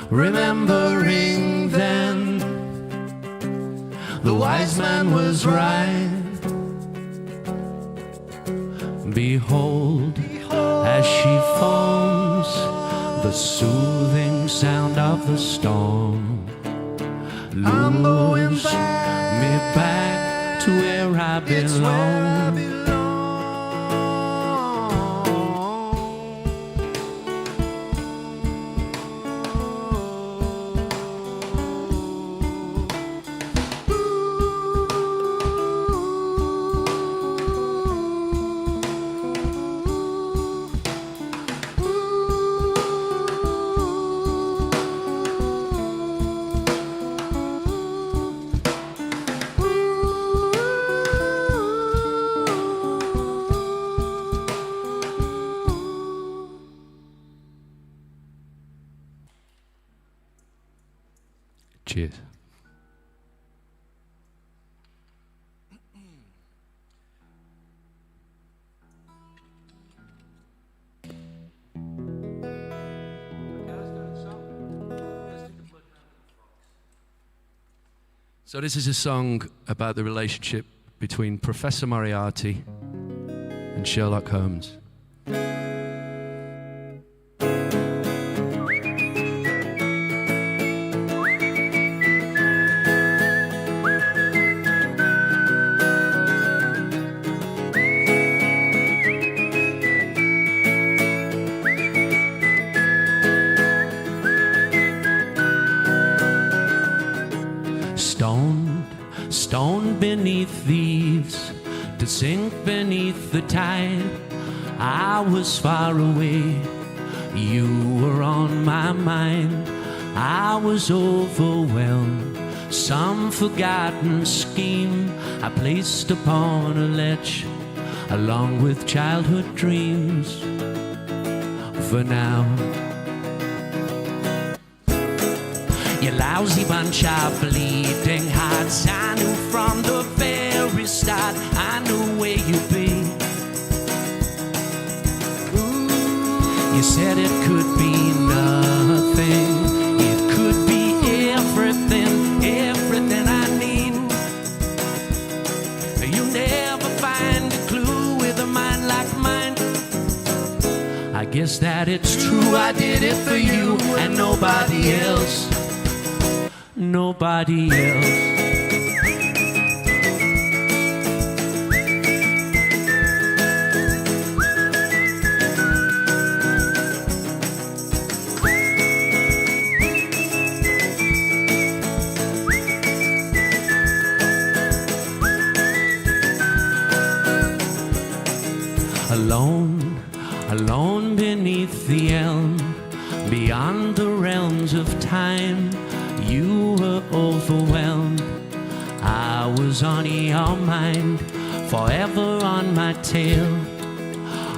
Speaker 7: remembering then the wise man was right. Behold, as she forms the soothing sound of the storm, lures me back to where I belong. Cheers. So this is a song about the relationship between Professor Moriarty and Sherlock Holmes. Stoned beneath the eaves, to sink beneath the tide. I was far away, you were on my mind. I was overwhelmed, some forgotten scheme I placed upon a ledge, along with childhood dreams. For now, you lousy bunch of bleeding hearts, I knew from the very start, I knew where you'd be. You said it could be nothing, it could be everything, everything I need. You never find a clue with a mind like mine. I guess that it's true, I did it for you and nobody else. Nobody else. Alone, alone beneath the elm, beyond the realms of time. You were overwhelmed, I was on your mind, forever on my tail,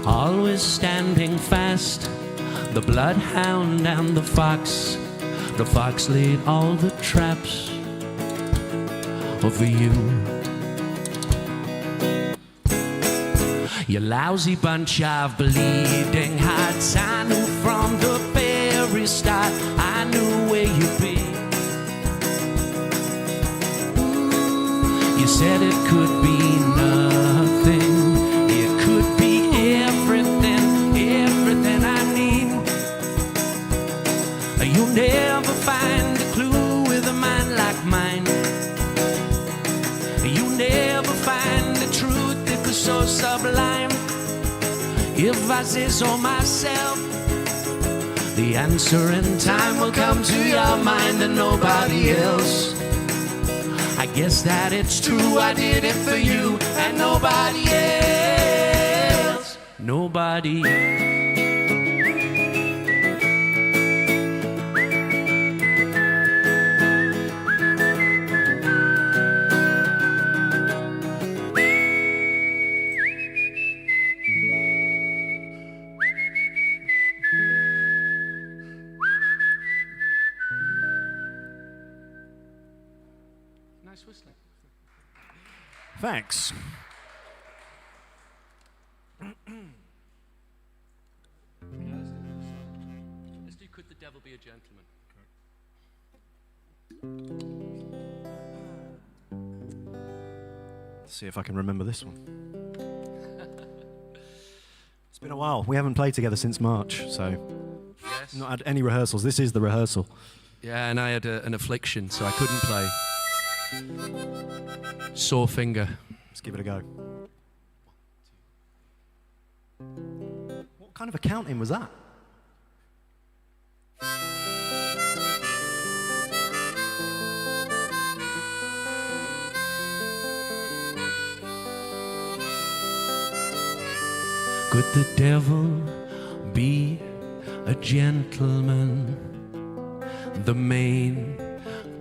Speaker 7: always standing fast. The bloodhound and the fox laid all the traps over you. You lousy bunch of bleeding hearts, I knew from the very start, I knew where you'd be. You said it could be nothing, it could be everything, everything I need. You'll never find a clue with a mind like mine. You'll never find the truth that was so sublime. If I say so myself, the answer in time will come to your mind and nobody else. I guess that it's true, I did it for you and nobody else. Nobody else. Nice whistling.
Speaker 8: Thanks.
Speaker 7: Let's do Could the Devil Be a Gentleman?
Speaker 8: Let's see if I can remember this one. It's been a while. We haven't played together since March, so
Speaker 7: Yes.
Speaker 8: not had any rehearsals. This is the rehearsal.
Speaker 7: Yeah, and I had an affliction, so I couldn't play. Sore finger.
Speaker 8: Let's give it a go. What kind of accounting was that?
Speaker 7: Could the devil be a gentleman? The Maine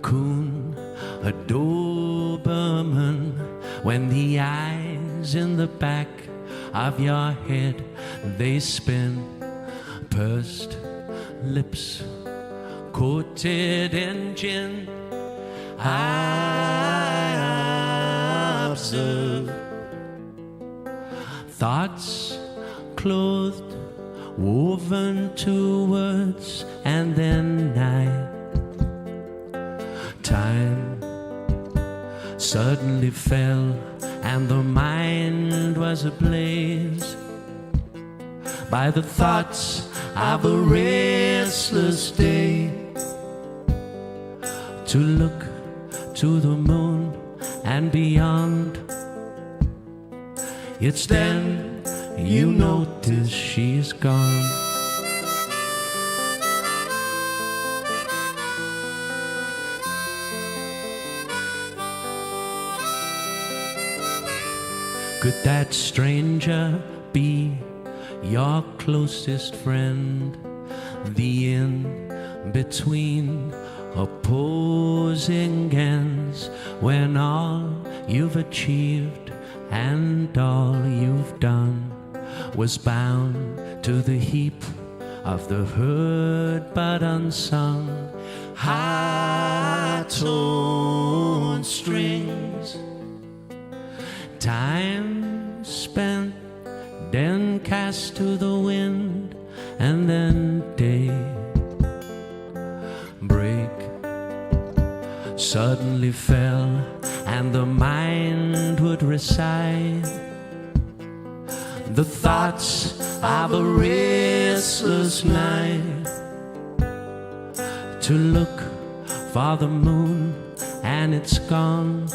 Speaker 7: Coon, a Doberman. When the eyes in the back of your head, they spin, pursed lips coated in gin. I observe thoughts clothed, woven to words, and then night time suddenly fell, and the mind was ablaze by the thoughts of a restless day. To look to the moon and beyond, it's then you notice she's gone. Could that stranger be your closest friend? The in-between opposing ends, when all you've achieved and all you've done was bound to the heap of the heard but unsung high-toned strings. Time spent, then cast to the wind, and then day break suddenly fell, and the mind would recite the thoughts of a restless night. To look for the moon and it's gone,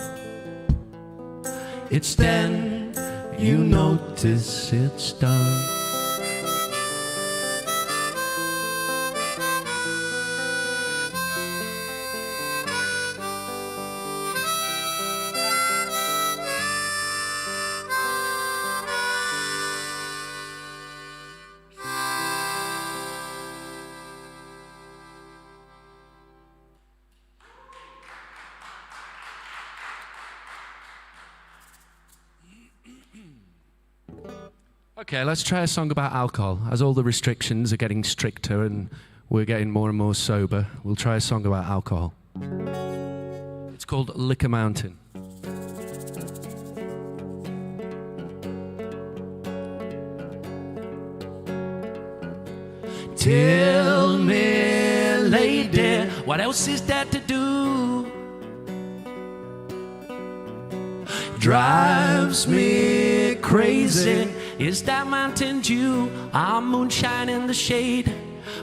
Speaker 7: it's then you notice it's done. Okay, let's try a song about alcohol. As all the restrictions are getting stricter and we're getting more and more sober, we'll try a song about alcohol. It's called Liquor Mountain. Tell me, lady, what else is there to do? Drives me crazy is that Mountain Dew, our moonshine in the shade.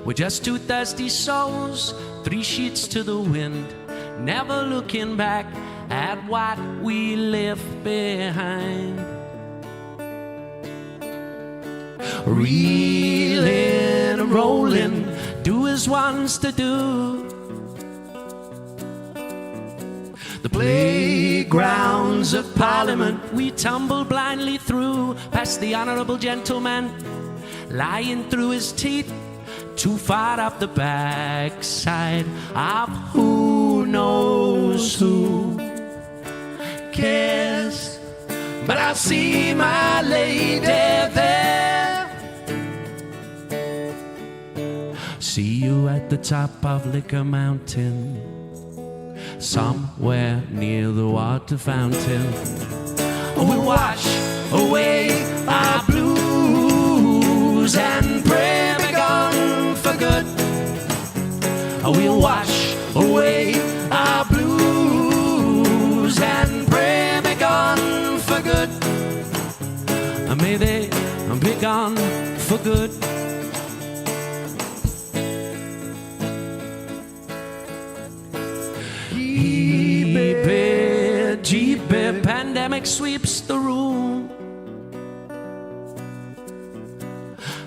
Speaker 7: We're just two thirsty souls, 3 sheets to the wind, never looking back at what we left behind. Reeling and rolling, do as one's to do. The playgrounds of Parliament we tumble blindly through, past the honourable gentleman lying through his teeth, too far up the backside of who knows who cares. But I see my lady there. See you at the top of Liquor Mountain, somewhere near the water fountain. We'll wash away our blues and pray be gone for good. We'll wash away our blues and pray be gone for good. May they be gone for good. Jeepy, pandemic sweeps the room.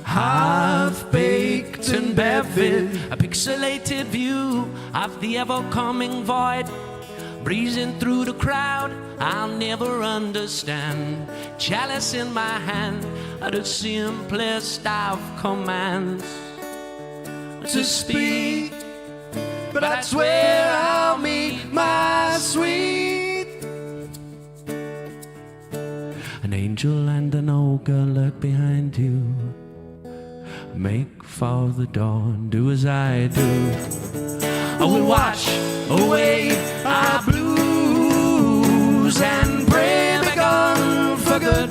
Speaker 7: Half-baked and bevied, a pixelated view of the ever-coming void. Breezing through the crowd, I'll never understand. Chalice in my hand, the simplest of commands. To speak, but that's where I'll meet my sweet. An angel and an ogre lurk behind you. Make for the dawn, do as I do. I will wash away our blues and pray be gone for good.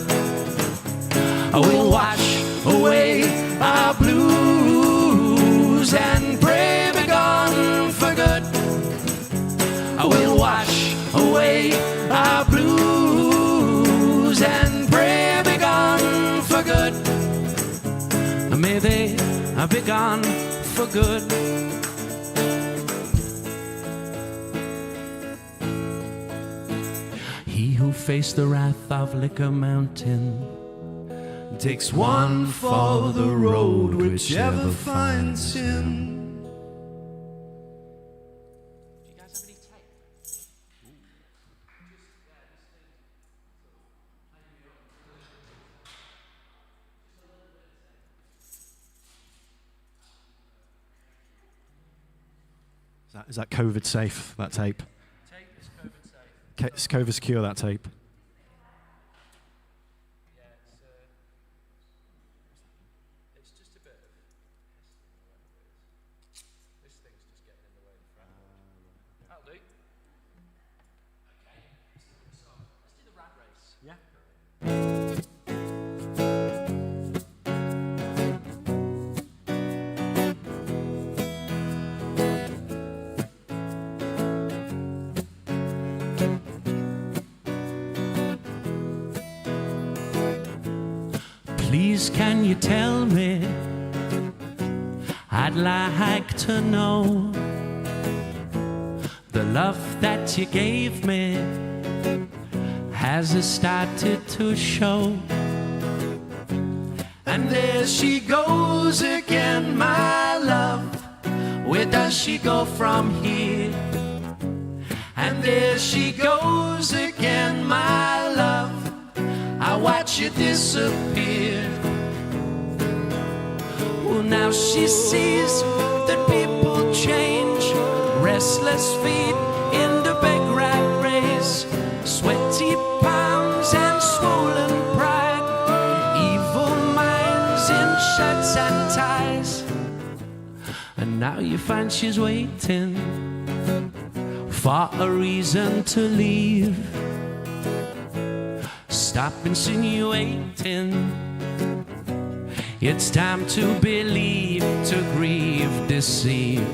Speaker 7: I will wash away our blues and pray be gone for good. I will wash away our I'll be gone for good. He who faced the wrath of Liquor Mountain takes one for the road whichever finds him.
Speaker 8: Is that COVID safe, that tape?
Speaker 3: Tape is COVID safe.
Speaker 8: It's COVID secure, that tape.
Speaker 3: Yeah, it's just a bit of this thing's just getting in the way of the front. That'll do. Okay, so let's do the rat race.
Speaker 8: Yeah.
Speaker 7: Please, can you tell me? I'd like to know the love that you gave me, has it started to show? And there she goes again, my love. Where does she go from here? And there she goes again, my love. I watch you disappear. Well, now she sees that people change. Restless feet in the big rat race, sweaty palms and swollen pride, evil minds in shirts and ties. And now you find she's waiting for a reason to leave. Stop insinuating. It's time to believe, to grieve, deceive.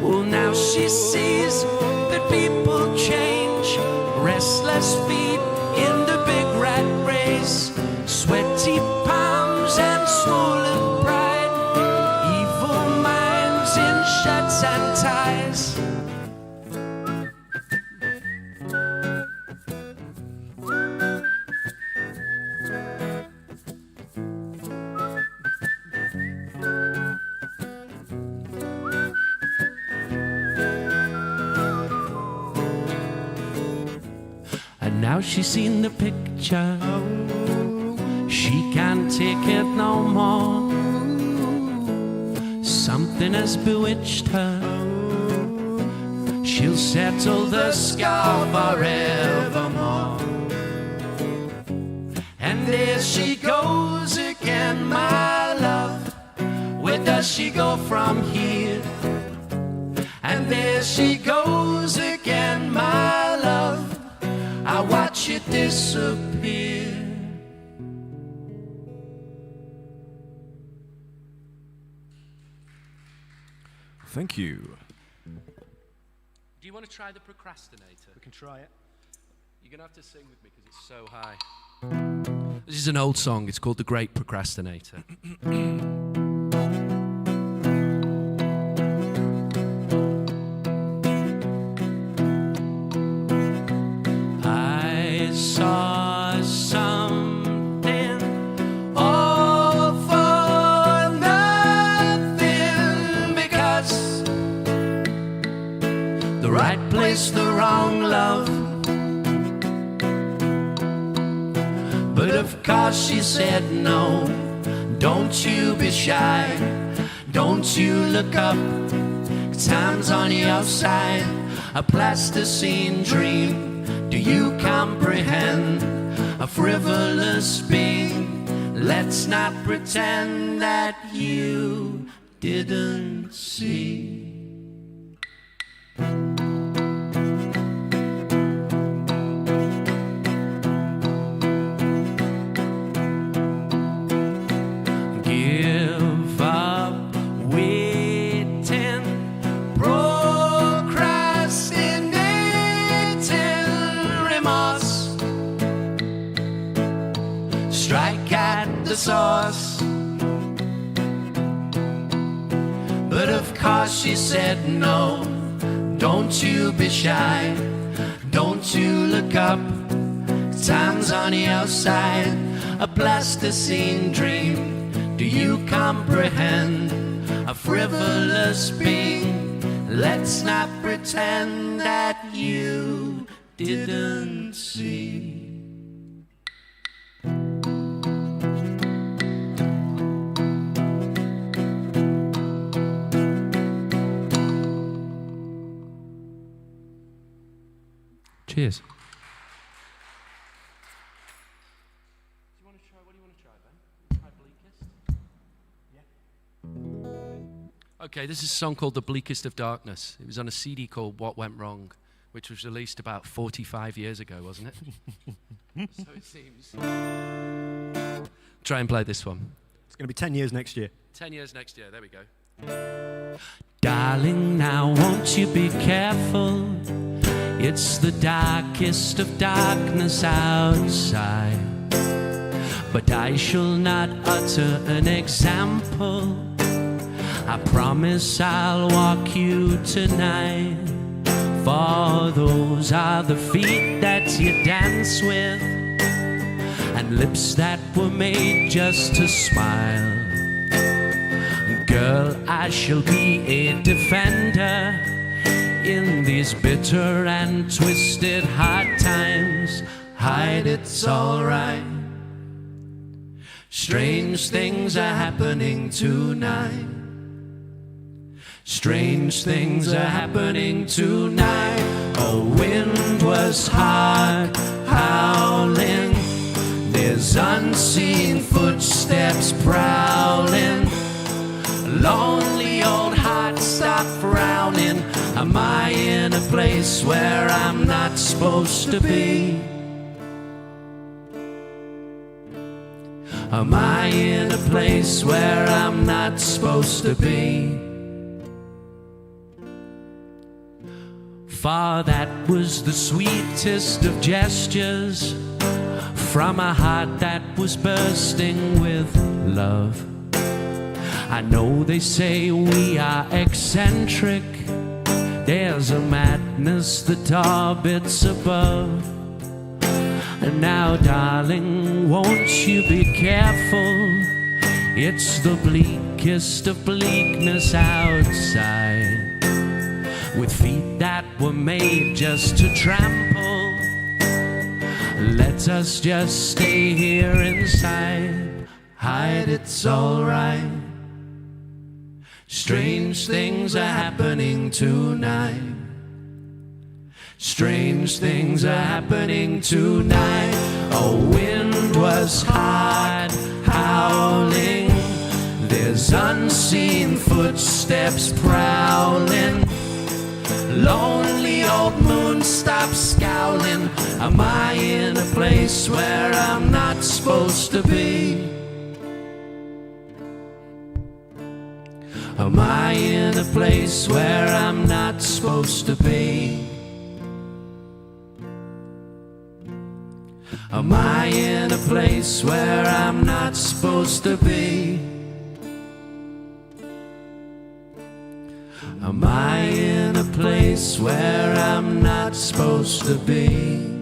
Speaker 7: Well, now she sees that people change. Restless feet in the big rat race, sweaty palms and swollen pride, evil minds in shirts and ties. Now she's seen the picture, she can't take it no more. Something has bewitched her, she'll settle the scar forevermore. And there she goes again, my love. Where does she go from here? And there she goes again, my love. I watch it disappear.
Speaker 8: Thank you.
Speaker 3: Do you want to try the Procrastinator?
Speaker 8: We can try it.
Speaker 3: You're going to have to sing with me because it's so high. This is an old song. It's called The Great Procrastinator. I saw something all for nothing, because the right place, the wrong love. But of course she said no. Don't you be shy, don't you look up, time's on your side. A plasticine dream, do you comprehend? A frivolous being, let's not pretend that you didn't see. Give up waiting, procrastinating, remorse. Strike at the source.
Speaker 7: she said no. Don't you be shy, don't you look up. Time's on your side, a plasticine dream. Do you comprehend a frivolous being? Let's not pretend that you didn't see.
Speaker 3: Cheers. Okay, this is a song called The Bleakest of Darkness. It was on a CD called What Went Wrong, which was released about 45 years ago, wasn't it? So it seems. Try and play this one.
Speaker 8: It's going to be 10 years next year.
Speaker 3: 10 years next year, there we go.
Speaker 7: Darling, now won't you be careful? It's the darkest of darkness outside. But I shall not utter an example. I promise I'll walk you tonight. For those are the feet that you dance with, and lips that were made just to smile. Girl, I shall be a defender in these bitter and twisted hard times. Hide, it's alright. Strange things are happening tonight. Strange things are happening tonight. A wind was hard howling. There's unseen footsteps prowling. Lonely old heart stop frowning. Am I in a place where I'm not supposed to be? Am I in a place where I'm not supposed to be? For that was the sweetest of gestures from a heart that was bursting with love. I know they say we are eccentric. There's a madness that orbits above. And now, darling, won't you be careful? It's the bleakest of bleakness outside, with feet that were made just to trample. Let us just stay here inside. Hide, it's alright. Strange things are happening tonight. Strange things are happening tonight. A wind was hard howling. There's unseen footsteps prowling. Lonely old moon stops scowling. Am I in a place where I'm not supposed to be? Am I in a place where I'm not supposed to be? Am I in a place where I'm not supposed to be? Am I in a place where I'm not supposed to be?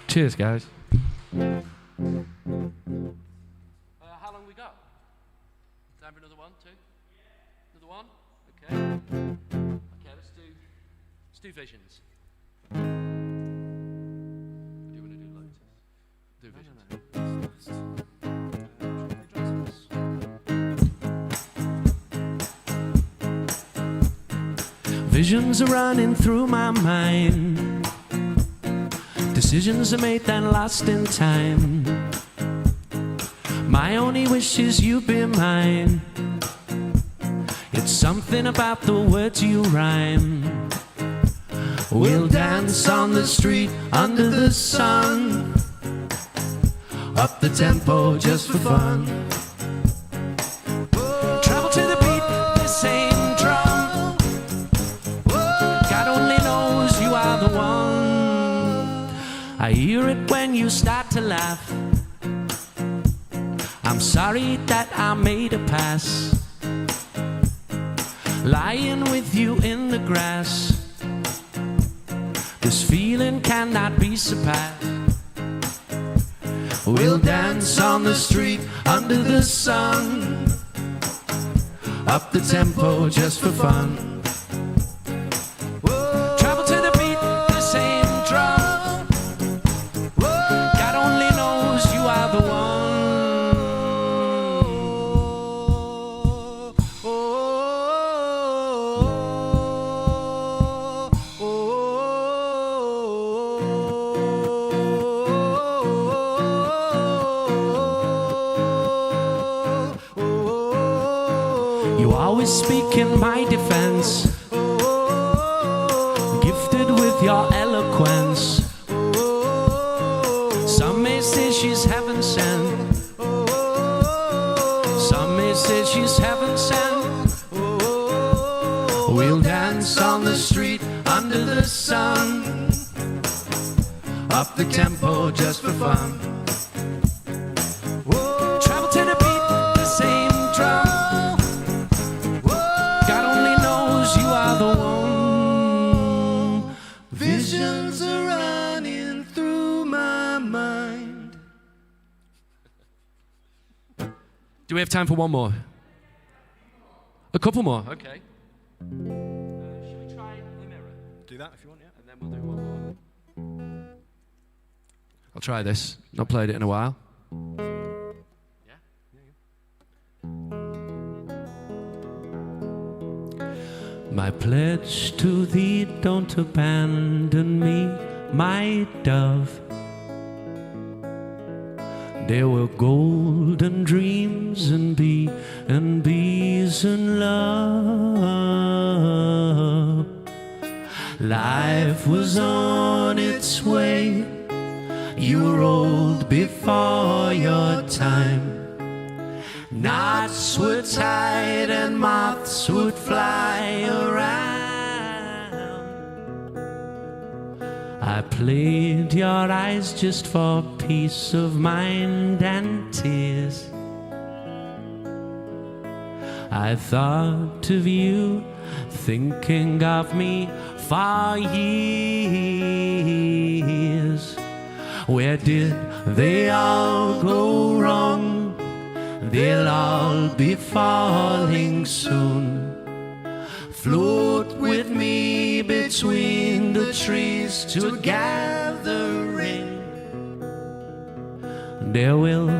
Speaker 3: Cheers, guys. How long we got? Time for another one, two? Another one? Okay. Okay, let's do Visions. Or do you want to do Lotus? Do Visions.
Speaker 7: Visions are running through my mind. Decisions are made then lost in time. My only wish is you be mine. It's something about the words you rhyme. We'll dance on the street under the sun, up the tempo just for fun. Travel to the beat, the same drum. God only knows you are the one. I hear it when you start to laugh. I'm sorry that I made a pass, lying with you in the grass. This feeling cannot be surpassed. We'll dance on the street under the sun, up the tempo just for fun. Travel to the beat, the same drum. God only knows you are the one. You always speak in my defense, gifted with your eloquence. Some may say she's heaven sent, some may say she's heaven sent. We'll dance on the street under the sun, up the tempo just for fun. Travel to the beat, the same drum. God only knows you are the one. Visions are running through my mind.
Speaker 3: Do we have time for one more? A couple more, okay. Should we try the mirror?
Speaker 8: Do that if you want, yeah.
Speaker 3: And then we'll do one more. I'll try this. Not played it in a while. Yeah?
Speaker 7: My pledge to thee, don't abandon me, my dove. There were golden dreams and bees and love. Life was on its way. You were old before your time. Knots were tied and moths would fly around. I played your eyes just for peace of mind and tears. I thought of you, thinking of me for years. Where did they all go wrong? They'll all be falling soon. Float with me between the trees to gathering. There will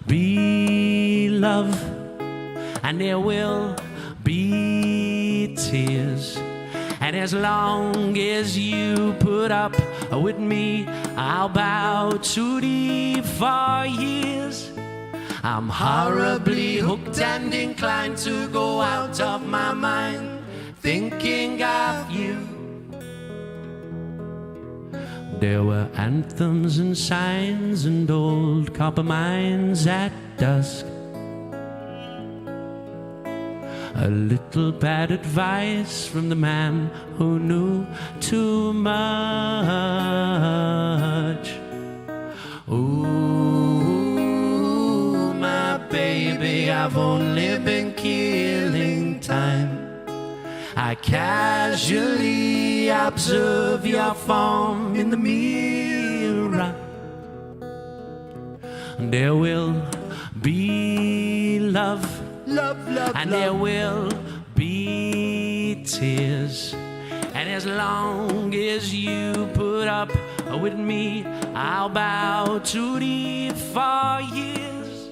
Speaker 7: be love and there will be tears. And as long as you put up with me, I'll bow to thee for years. I'm horribly hooked and inclined to go out of my mind, thinking of you. There were anthems and signs and old copper mines at dusk. A little bad advice from the man who knew too much. Ooh, my baby, I've only been killing time. I casually observe your form in the mirror. There will be love, and there will be tears. And as long as you put up with me, I'll bow to thee for years.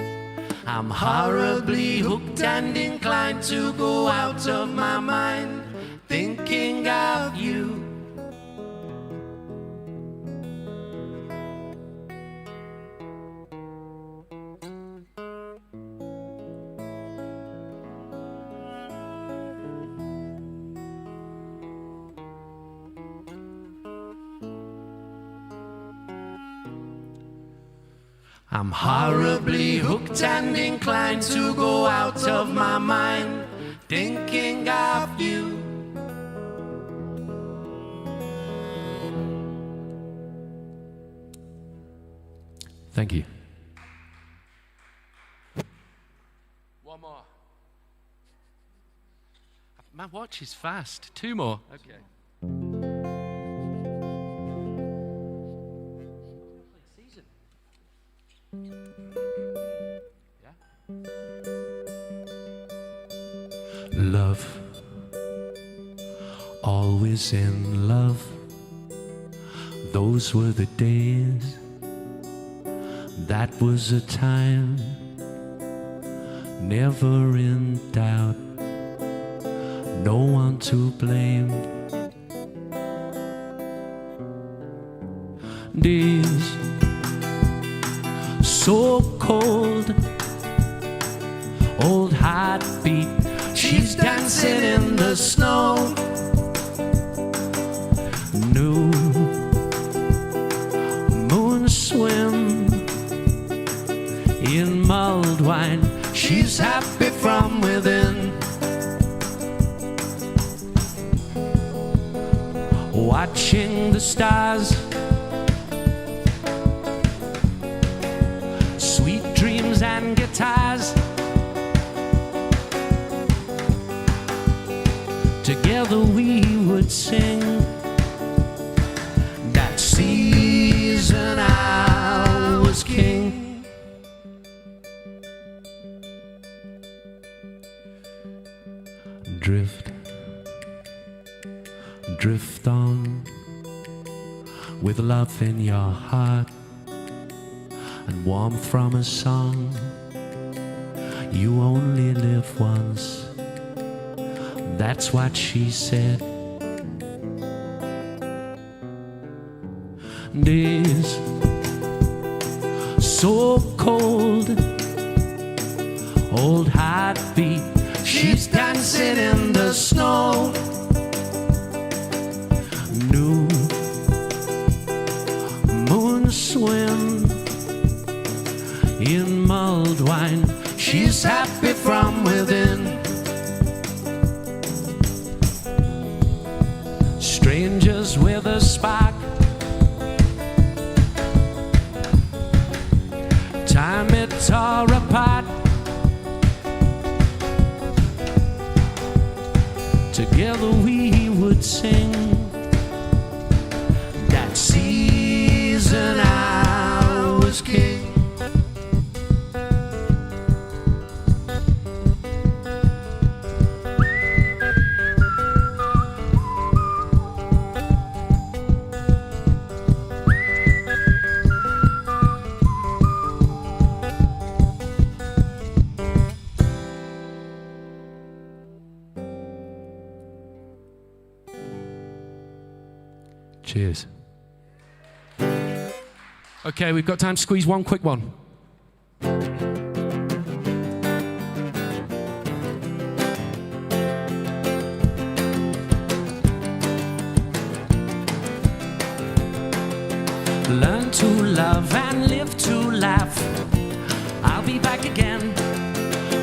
Speaker 7: I'm horribly hooked and inclined to go out of my mind, thinking of you. I'm horribly hooked and inclined to go out of my mind, thinking of you.
Speaker 3: Thank you. One more. My watch is fast. Two more. Okay. Season. Yeah.
Speaker 7: Love, always in love. Those were the days. That was a time, never in doubt. No one to blame. Days so cold, old heartbeat. She's dancing in the snow. New moon swim in mulled wine. She's happy from within. Watching the stars, sweet dreams and guitars. Together we would sing. That season I was king. Drift, drift on with love in your heart and warmth from a song. You only live once, that's what she said. Days so cold, old heartbeat. She's dancing in the snow. New moon swim in mulled wine. She's happy from within. Strangers with a spark, time it tore apart. Together we would sing. That season I was king. Cheers. Okay, we've got time to squeeze one quick one. Learn to love and live to laugh. I'll be back again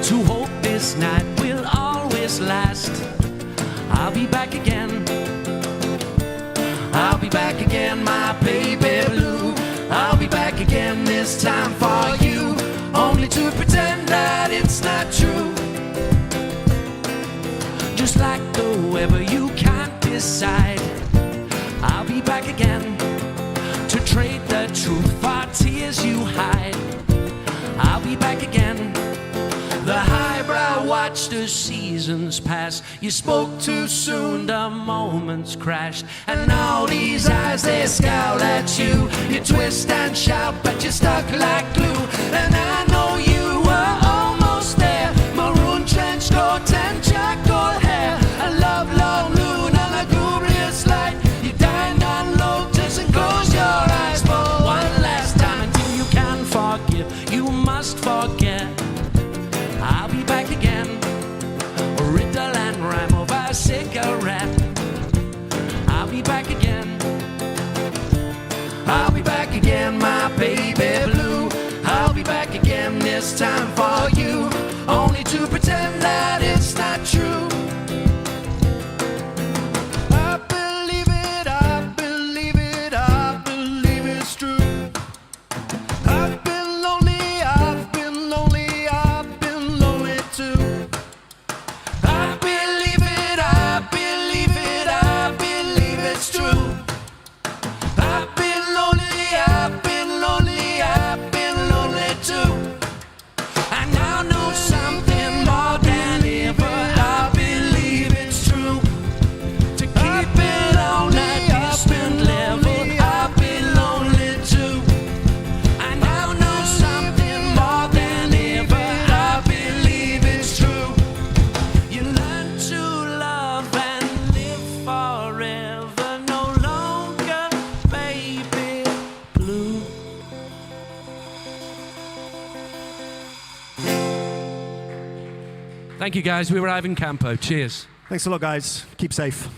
Speaker 7: to hope this night will always last. I'll be back again. I'll be back again, my baby blue. I'll be back again this time for you, only to pretend that it's not true. Just like the weather you can't decide, I'll be back again to trade the truth for tears you hide. I'll be back again. The highbrow watched the seasons pass. You spoke too soon, the moments crashed. And now these eyes, they scowl at you. You twist and shout, but you're stuck like glue. And I know you were almost there. Maroon trench coat and charcoal hair. A love long noon, a lugubrious light. You dined on lotus and closed your eyes for one last time. Until you can forgive, you must forget. I'll be back again, riddle and rhyme over a cigarette. I'll be back again. I'll be back again, my baby blue. I'll be back again this time for you, only to pretend that it's not true. I believe it, I believe it, I believe it's true. I
Speaker 3: Thank you, guys. We arrive in Campo. Cheers.
Speaker 8: Thanks a lot, guys. Keep safe.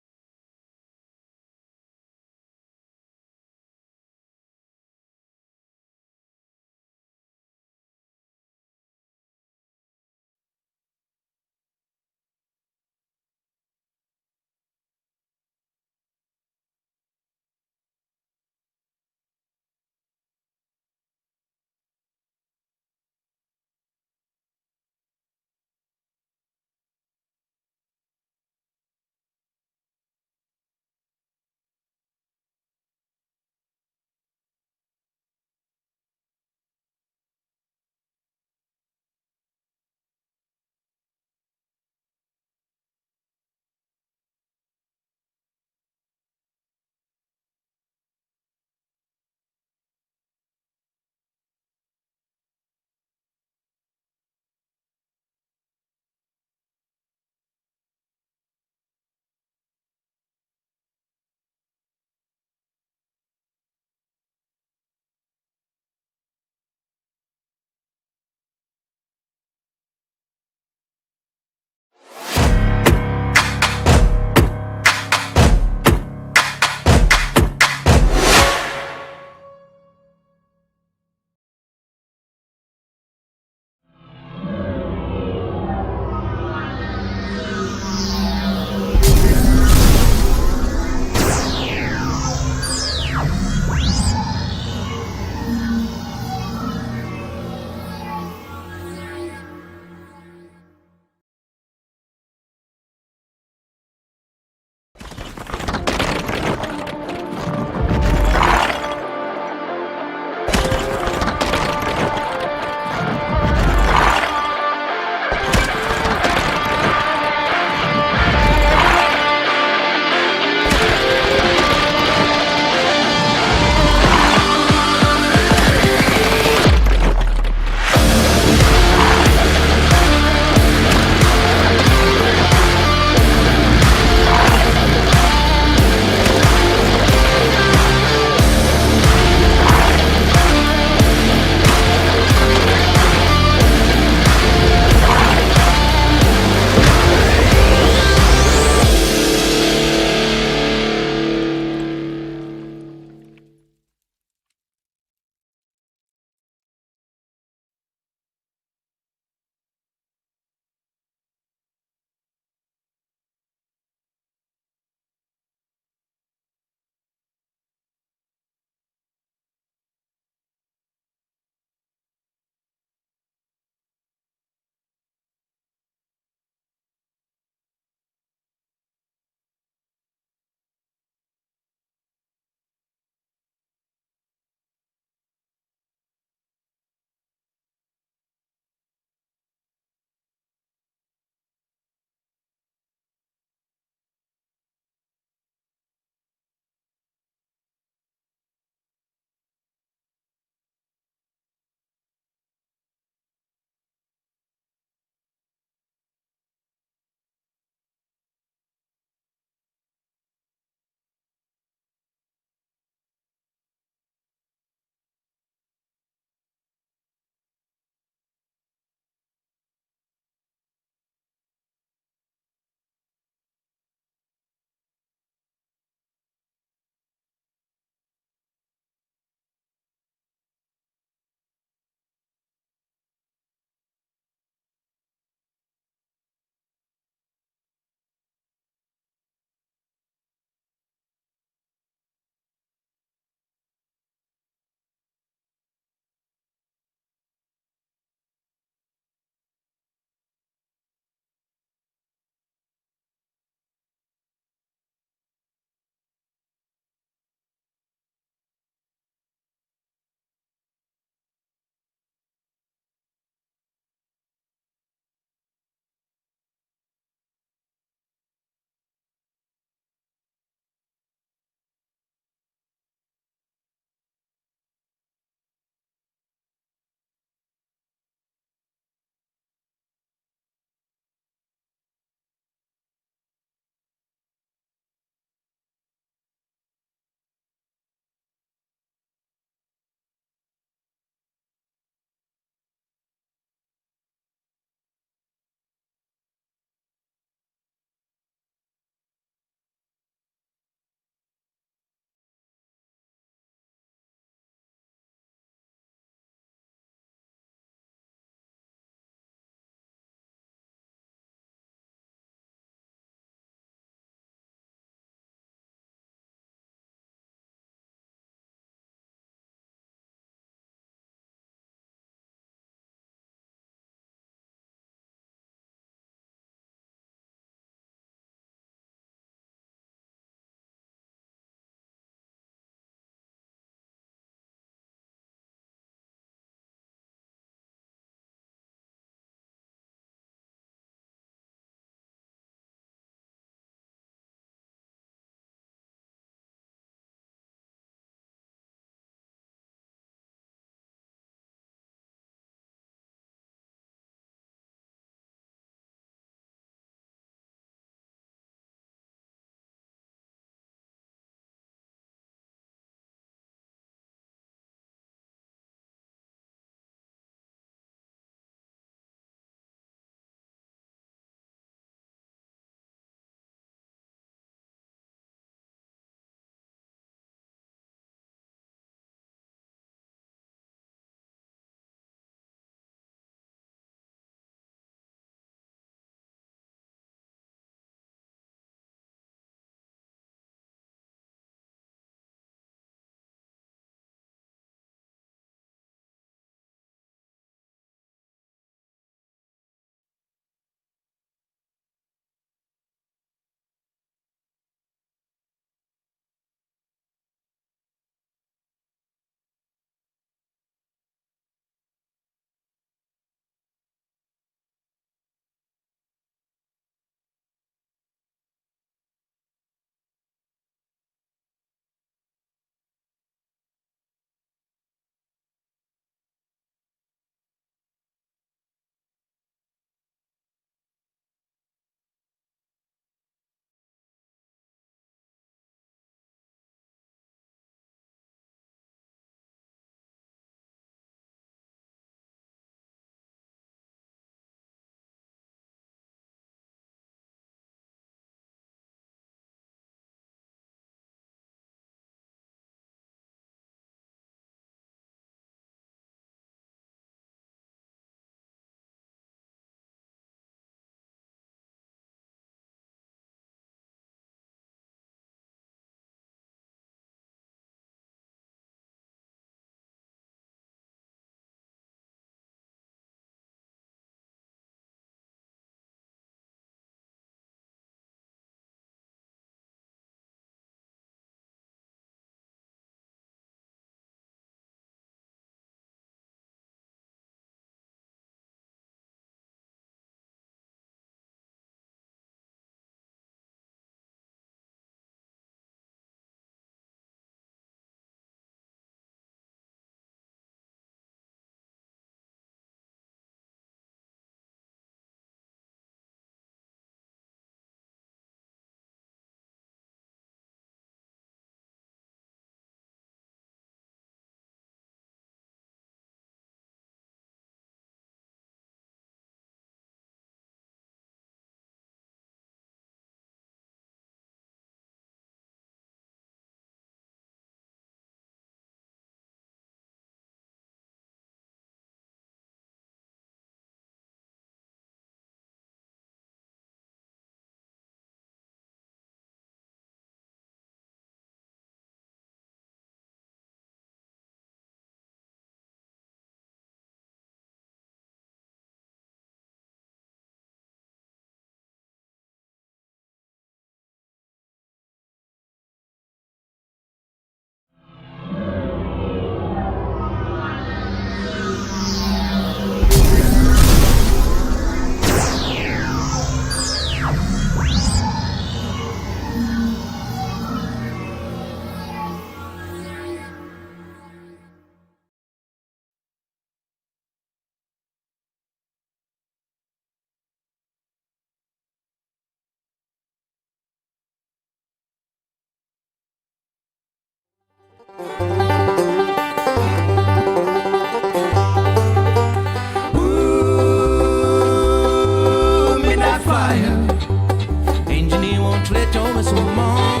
Speaker 7: won't you let your whistle moan?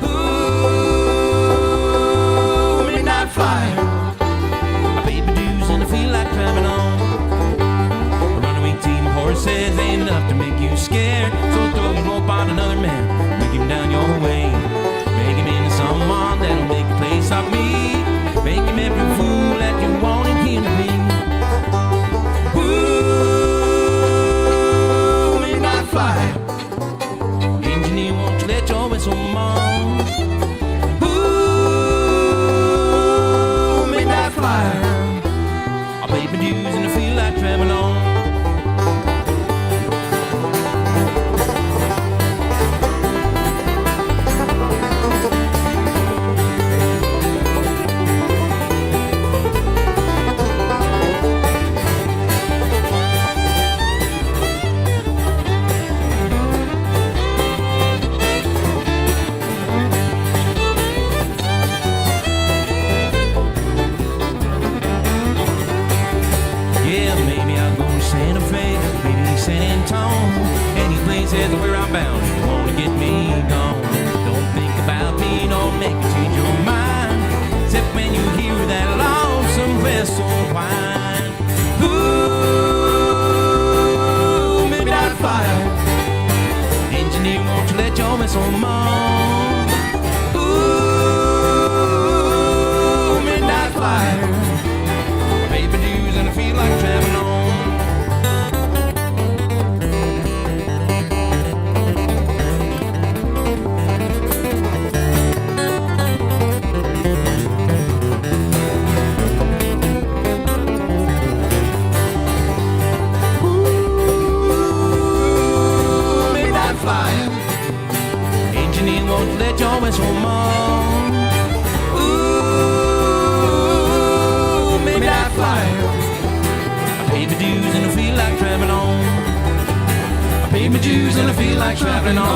Speaker 7: Ooh, midnight flyer, my baby dues and I feel like driving on. A runaway team of horses ain't enough to make you scared, so throw your rope on another man, make him down your way, make him into someone that'll make a place of me, make him every fool that you wanted him to be. Ooh, midnight flyer, engineer, won't you let your whistle moan? Ooh, midnight flyer, I'll pay my dues and I feel like traveling on. Where I'm bound, you wanna get me gone. Don't think about me, don't make me change your mind, except when you hear that lonesome whistle whine. Ooh, midnight flyer, engineer, won't you let your whistle moan? Ooh, midnight flyer, baby dues and I feel like traveling on. Won't let your whistle moan. Ooh, midnight flyer, I paid my dues and I feel like traveling on. I paid my dues and I feel like traveling on.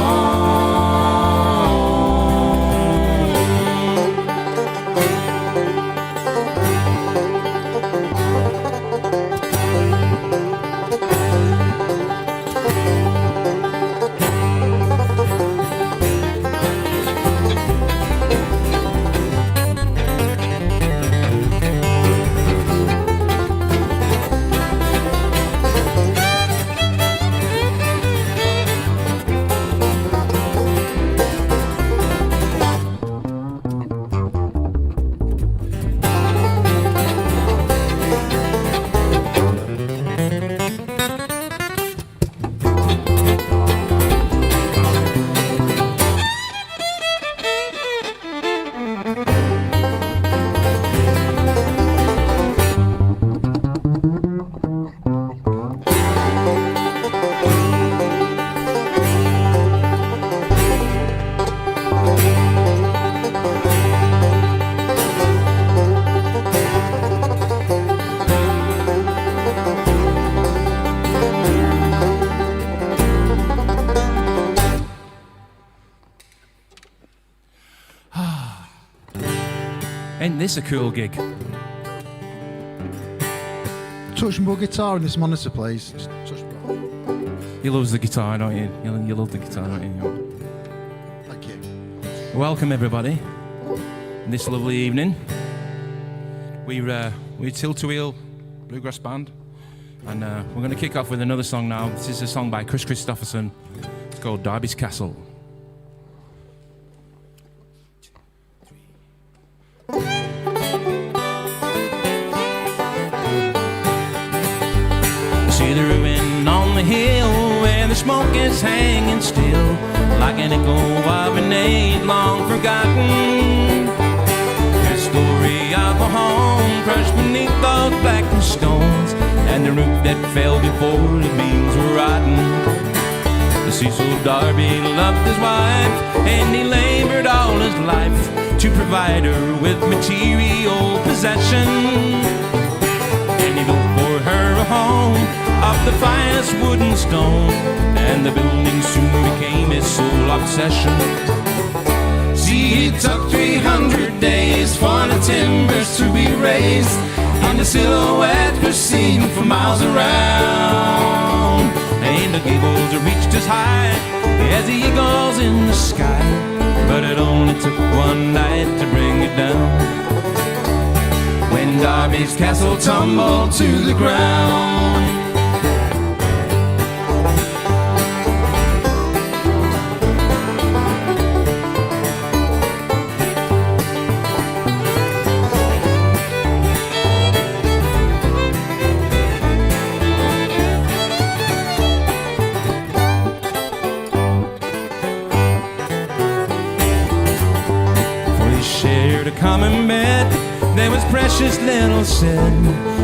Speaker 7: Ain't this a cool gig?
Speaker 9: Touch more guitar in this monitor, please. Just touch more.
Speaker 7: He loves the guitar, don't you? You love the guitar, don't you?
Speaker 9: Thank you.
Speaker 7: Welcome, everybody, this lovely evening. We're Tilt a Wheel Bluegrass Band, and we're going to kick off with another song now. This is a song by Chris Christopherson. It's called Darby's Castle. See the ruin on the hill where the smoke is hanging still, like an echo of an age long forgotten. The story of a home crushed beneath those blackened stones, and the roof that fell before the beams were rotten. The Cecil Darby loved his wife, and he labored all his life to provide her with material possession. And he built for her a home of the finest wood and stone, and the building soon became his sole obsession. See, it took 300 days for the timbers to be raised, and the silhouette was seen for miles around. And the gables reached as high as the eagles in the sky. But it only took one night to bring it down. When Derby's castle tumbled to the ground. Common bed, there was precious little said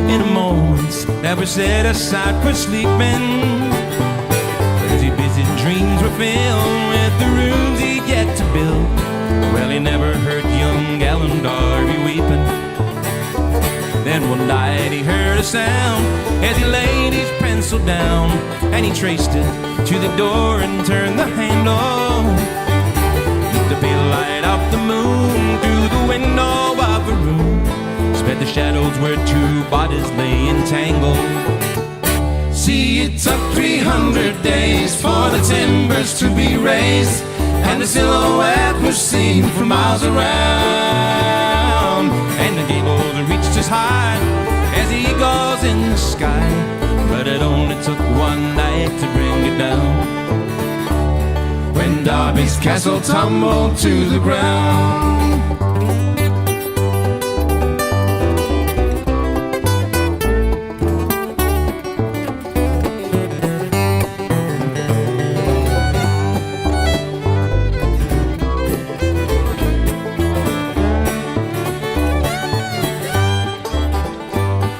Speaker 7: in the moments that were set aside for sleeping. As his busy dreams were filled with the rooms he'd yet to build, well, he never heard young Alan Darby weeping. Then one night he heard a sound as he laid his pencil down, and he traced it to the door and turned the handle. The pale light of the moon through the window of a room spread the shadows where two bodies lay entangled. See, it took 300 days for the timbers to be raised, and the silhouette was seen for miles around. And the gables reached as high as the eagles in the sky, but it only took one night to bring it down. When Derby's castle tumbled to the ground.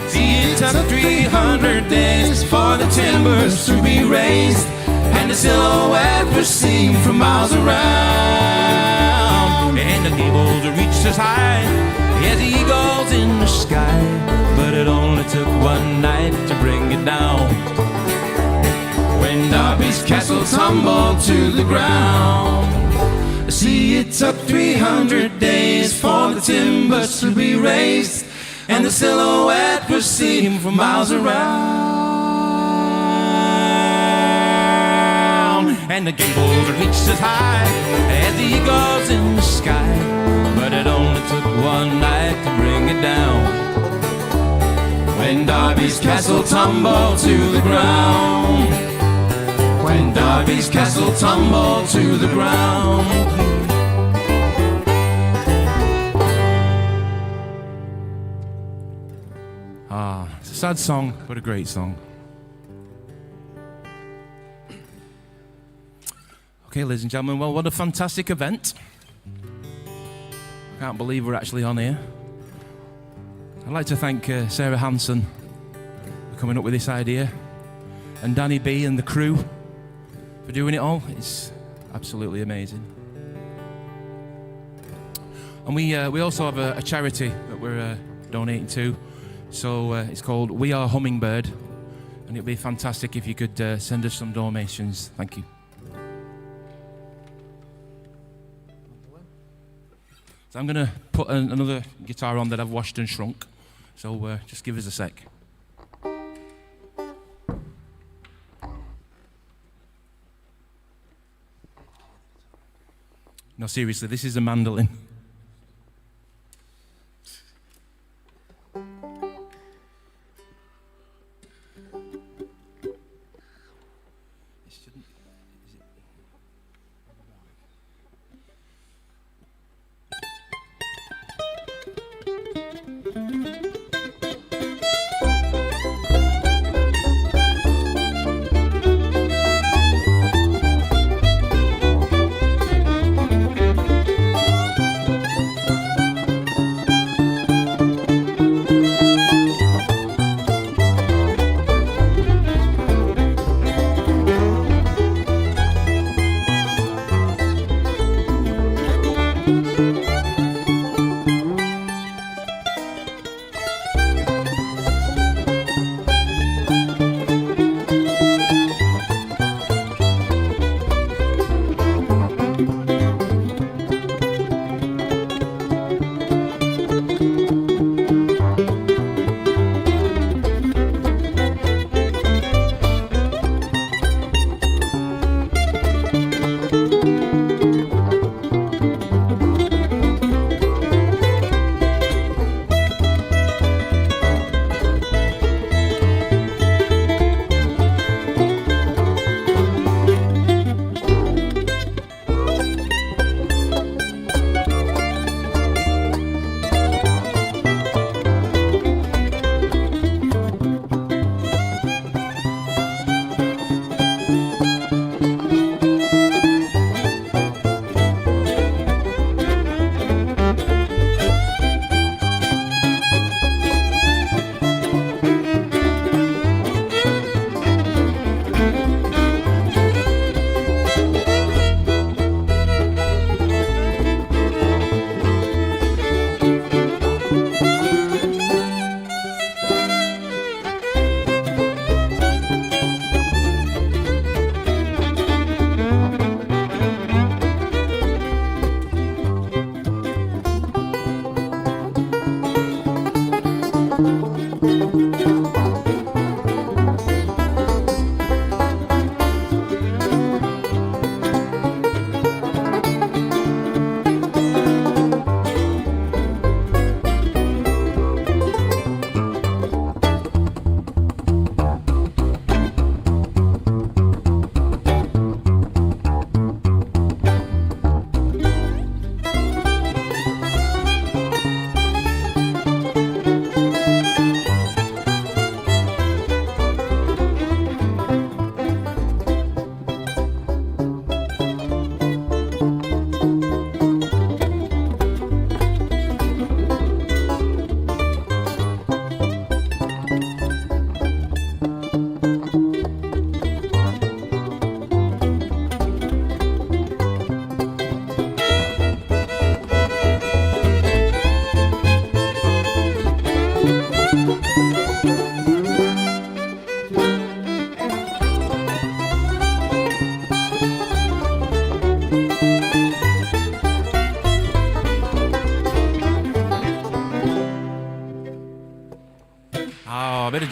Speaker 7: See, it took 300 days for the timbers to be raised, and the silhouette was seen from miles around. And the gables reached as high as the eagles in the sky, but it only took one night to bring it down. When Derby's castle tumbled to the ground. See, it took 300 days for the timbers to be raised, and the silhouette was seen from miles around. And the gables reached as high as the eagles in the sky, but it only took one night to bring it down. When Derby's castle tumbled to the ground. When Derby's castle tumbled to the ground. It's a sad song, but a great song. Okay, ladies and gentlemen, well, what a fantastic event. I can't believe we're actually on here. I'd like to thank Sarah Hanson for coming up with this idea, and Danny B and the crew for doing it all. It's absolutely amazing. And we also have a charity that we're donating to. So it's called We Are Hummingbird, and it'd be fantastic if you could send us some donations. Thank you. So I'm going to put another guitar on that I've washed and shrunk. So just give us a sec. No, seriously, this is a mandolin.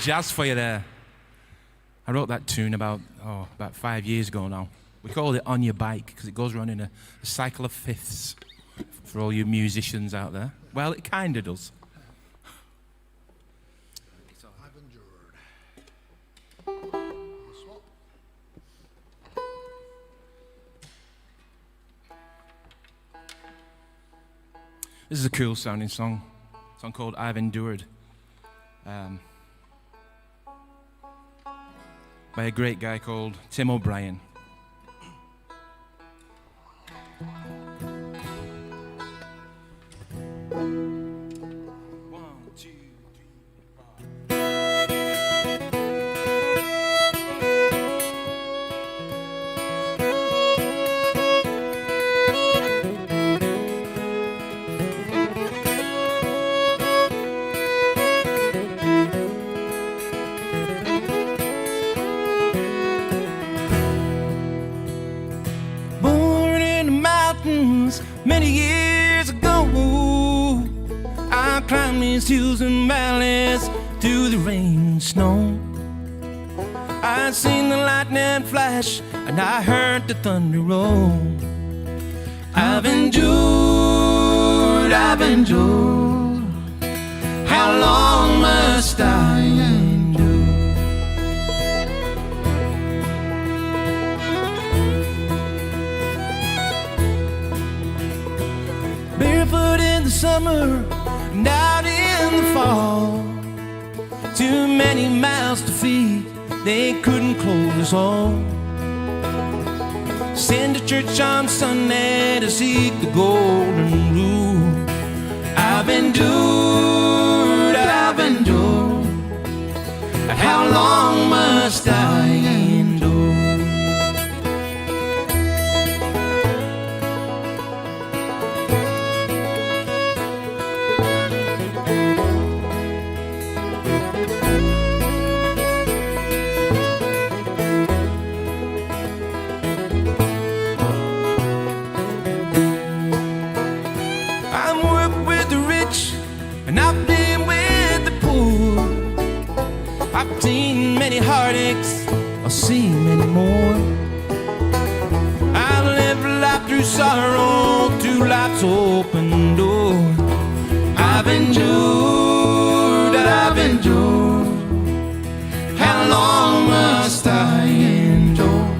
Speaker 10: jazz for you there. I wrote that tune about 5 years ago now. We called it On Your Bike because it goes around in a cycle of fifths for all you musicians out there. Well, it kind of does. This is a cool sounding song. A song called I've Endured. By a great guy called Tim O'Brien.
Speaker 7: Many years ago, I climbed these hills and valleys through the rain and snow. I seen the lightning flash and I heard the thunder roll. I've endured. How long must I endure? Barefoot in the summer and out in the fall. Too many mouths to feed, they couldn't clothe us all. Send to church on Sunday to seek the golden rule. I've endured. How long must I endure? I've seen many heartaches, I'll see many more. I've lived life through sorrow, through life's open door. I've endured. How long must I endure?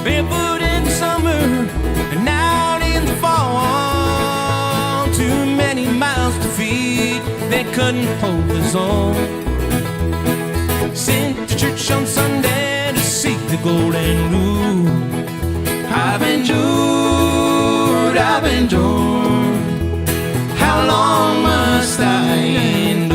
Speaker 7: Barefoot in the summer and out in the fall. Too many mouths to feed, they couldn't hold us all. Sent to church on Sunday to seek the golden rule. I've endured. How long must I endure?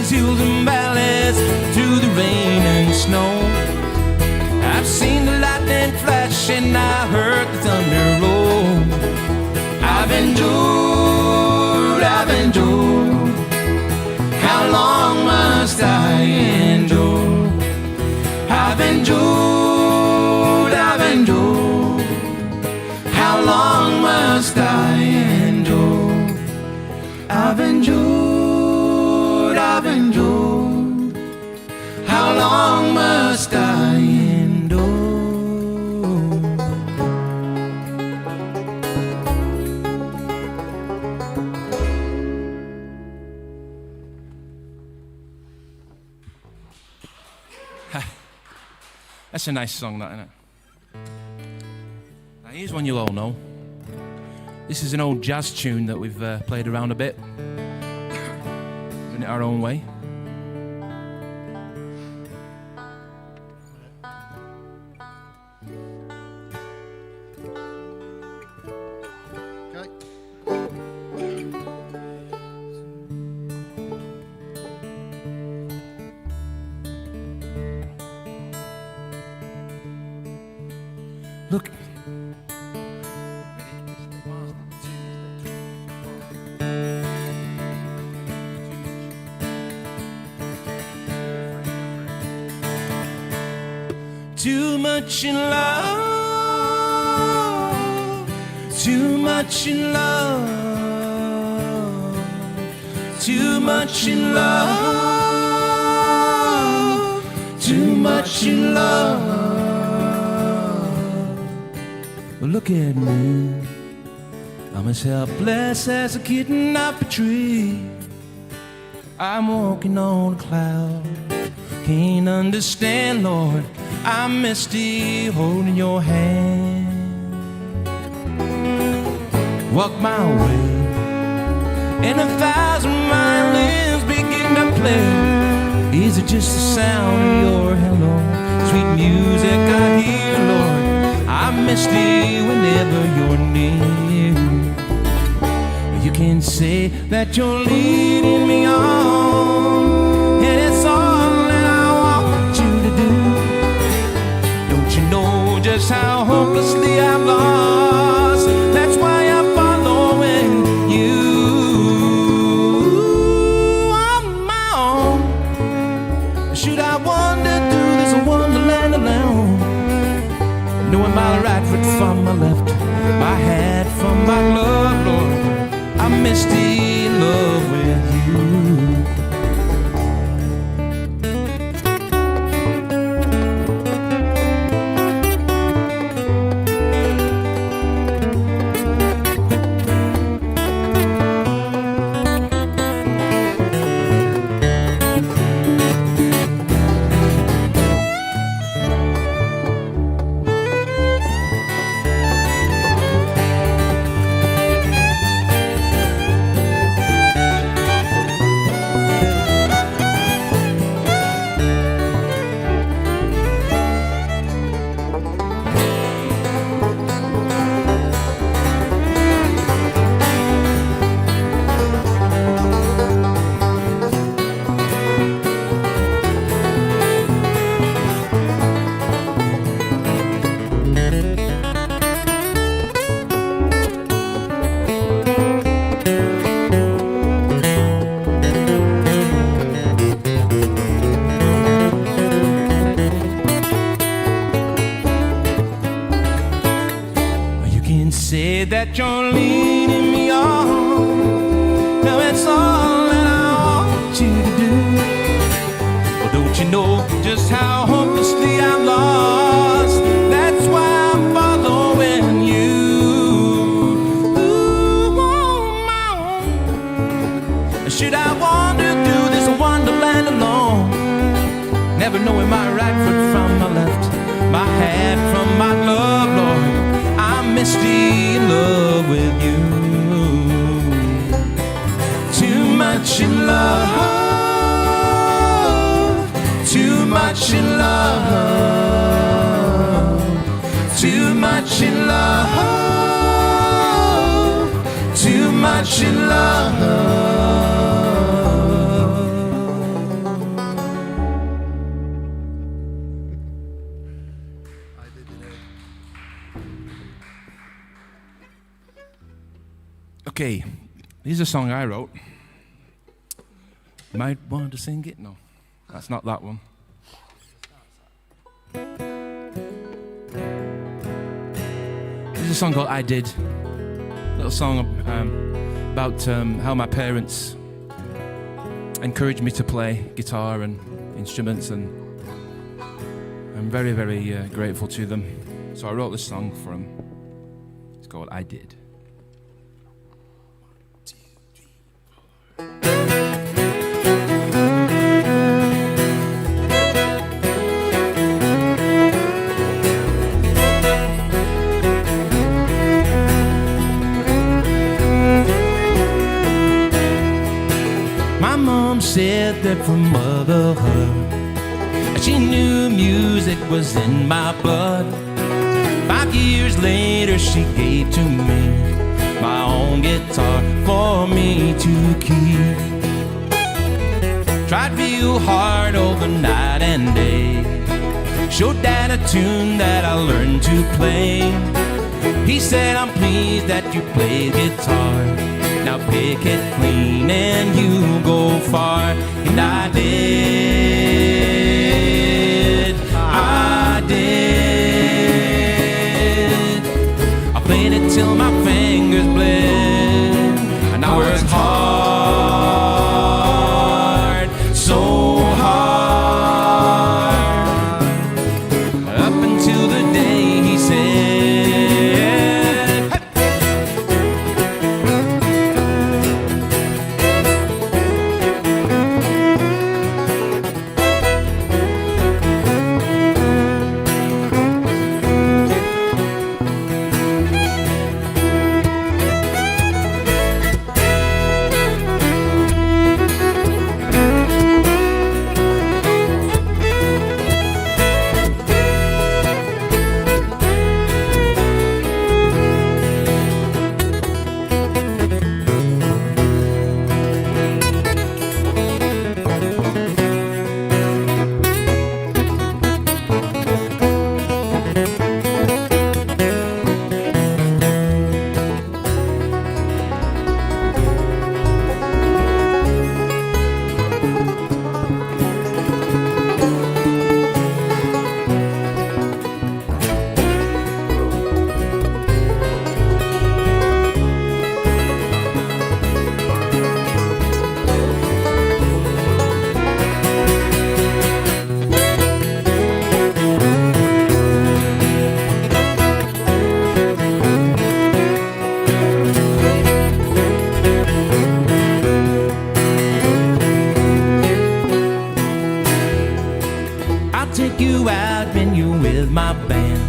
Speaker 7: Hills and valleys through the rain and snow. I've seen the lightning flash and I heard the thunder roll. I've endured. How long must I endure? I've endured. How long must I endure? I've endured. How long must I endure?
Speaker 10: That's a nice song, that, isn't it? Now, here's one you'll all know. This is an old jazz tune that we've played around a bit, doing it our own way. Look. Too much in love, too much in love, too much in love, too much in love. Well, look at me, I'm as helpless as a kitten up a tree. I'm walking on a cloud, can't understand, Lord, I'm misty holding your hand. Walk my way, and 1,000 violins begin to play. Is it just the sound of your hello? Sweet music I hear, Lord, I'm misty whenever you're near. You can say that you're leading me on, and it's all that I want you to do. Don't you know just how hopelessly I'm lost? That's why I'm following you on my own. Should I wander through this wonderland alone, knowing my right foot from my left, my hat from my glove, Lord, I'm misty in love with you. Say that you're leading me on, now it's all that I want you to do. Well, don't you know just how hopelessly I'm lost? That's why I'm following you. Ooh, on my own. Should I wander through this wonderland alone, never knowing my right foot from my left, my hat from my glove, Lord, I'm misty in love with you. Too much in love, too much in love, too much in love, too much in love. Okay, here's a song I wrote. Might want to sing it? No, that's not that one. There's a song called I Did. A little song about how my parents encouraged me to play guitar and instruments, and I'm very, very grateful to them. So I wrote this song for them. It's called I Did. mom said that from motherhood, she knew music was in my blood. 5 years later, she gave to me my own guitar for me to keep. Tried real hard overnight and day, showed Dad a tune that I learned to play. He said, I'm pleased that you play guitar. Now pick it clean and you'll go far. And I did, I did. I played it till my fingers bled, and I worked hard, so hard, up until the day he said, take you out when you're with my band.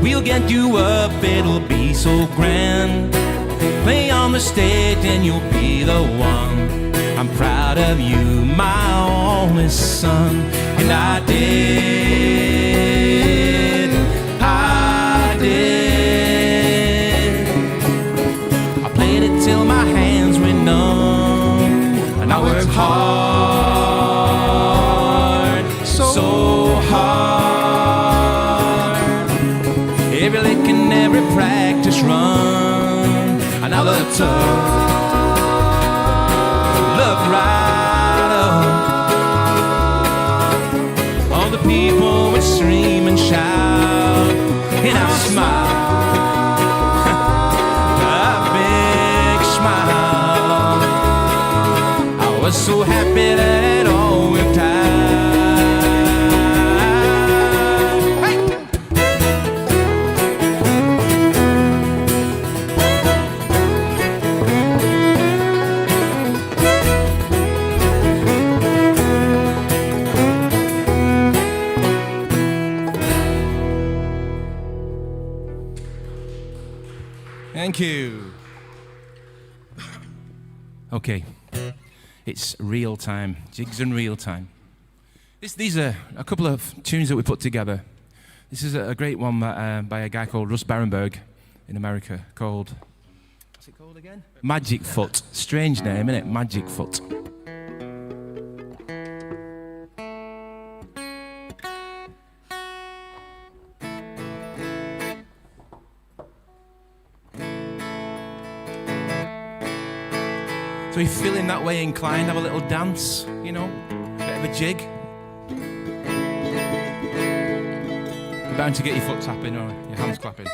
Speaker 10: We'll get you up, it'll be so grand. Play on the stage and you'll be the one. I'm proud of you, my only son. And I did, I did. I played it till my hands were numb, and I worked hard, so hard. Every lick and every practice run, and I looked up, looked right up. All the people would scream and shout, and I smiled, a big smile. I was so happy that it all worked out. Thank you. Okay, it's real time, jigs and real time. These are a couple of tunes that we put together. This is a great one by a guy called Russ Barenberg in America called, what's it called again? Magic Foot. Strange name, isn't it? Magic Foot. So if you're feeling that way inclined, have a little dance, you know, bit of a jig. You're bound to get your foot tapping or your hands clapping.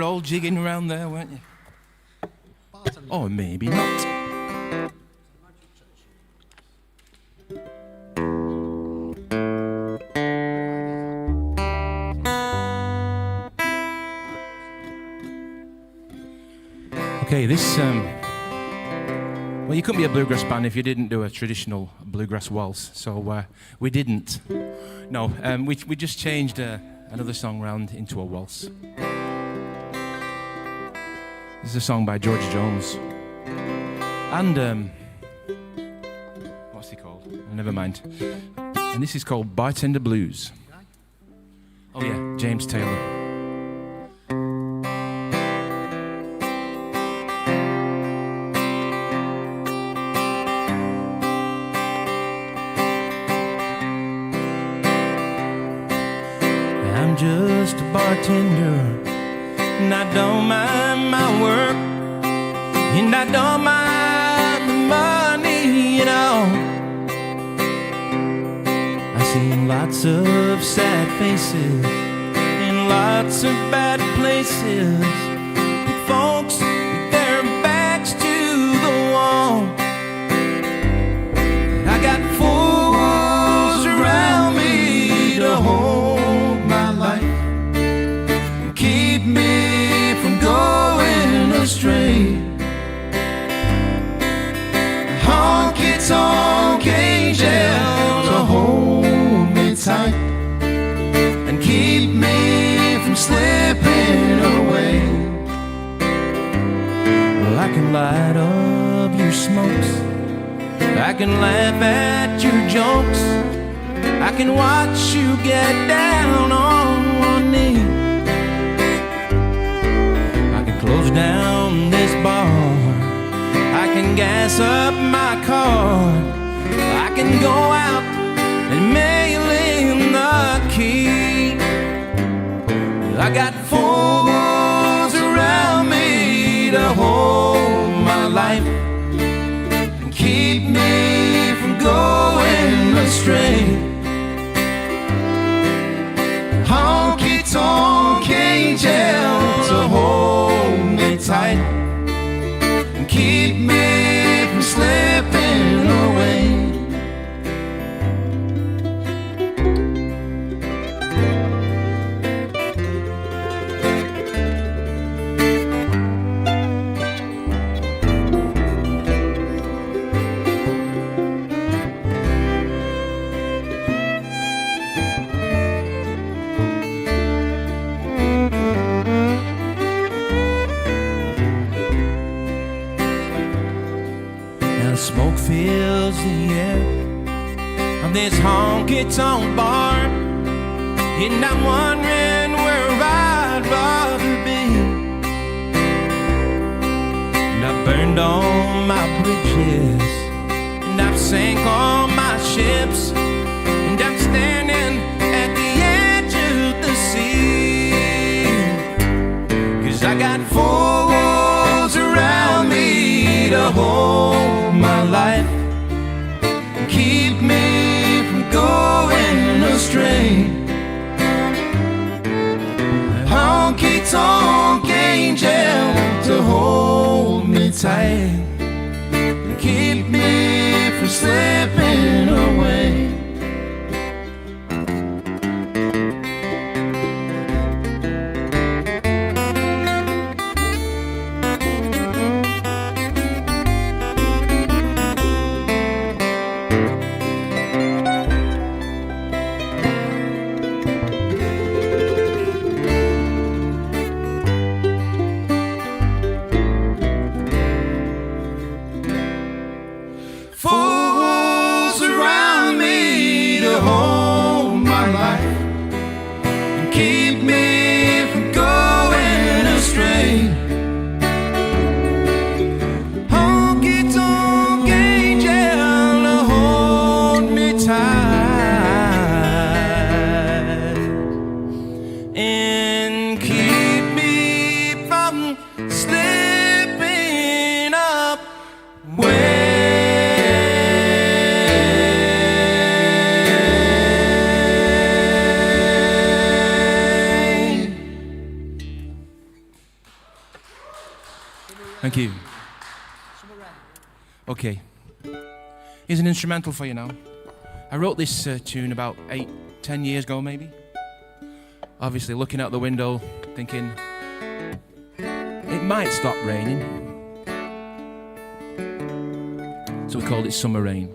Speaker 10: all jigging around there, weren't you? Or maybe not. Okay, this, well, you couldn't be a bluegrass band if you didn't do a traditional bluegrass waltz, so we didn't. No, we just changed another song round into a waltz. This is a song by George Jones. And, what's he called? Never mind. And this is called Bartender Blues. Oh yeah, James Taylor. I'm just a bartender, and I don't mind my work, and I don't mind the money, you know. I see lots of sad faces in lots of bad places, with folks with their backs to the wall. I got fools around me to hold my life, keep me from going astray. Honky-tonk angel to hold me tight and keep me from slipping away. Well, I can light up your smokes, I can laugh at your jokes, I can watch you get down on one knee. I can close down this bar, I can gas up my car, I can go out and mail in the key. I got fools around me to hold my life and keep me from going astray. Honky-tonk angel to hold me tight and keep me from slipping away. Smoke fills the air of this honky-tonk bar, and I'm wondering where I'd rather be. And I've burned all my bridges, and I've sank all my ships, and I'm standing at the edge of the sea. 'Cause I got fools around me to hold my life and keep me from going astray. Honky-tonk angel to hold me tight and keep me from slipping away. Fools Thank you. Okay. Here's an instrumental for you now. I wrote this tune about 8-10 years ago, maybe. Obviously, looking out the window, thinking, it might stop raining. So we called it Summer Rain.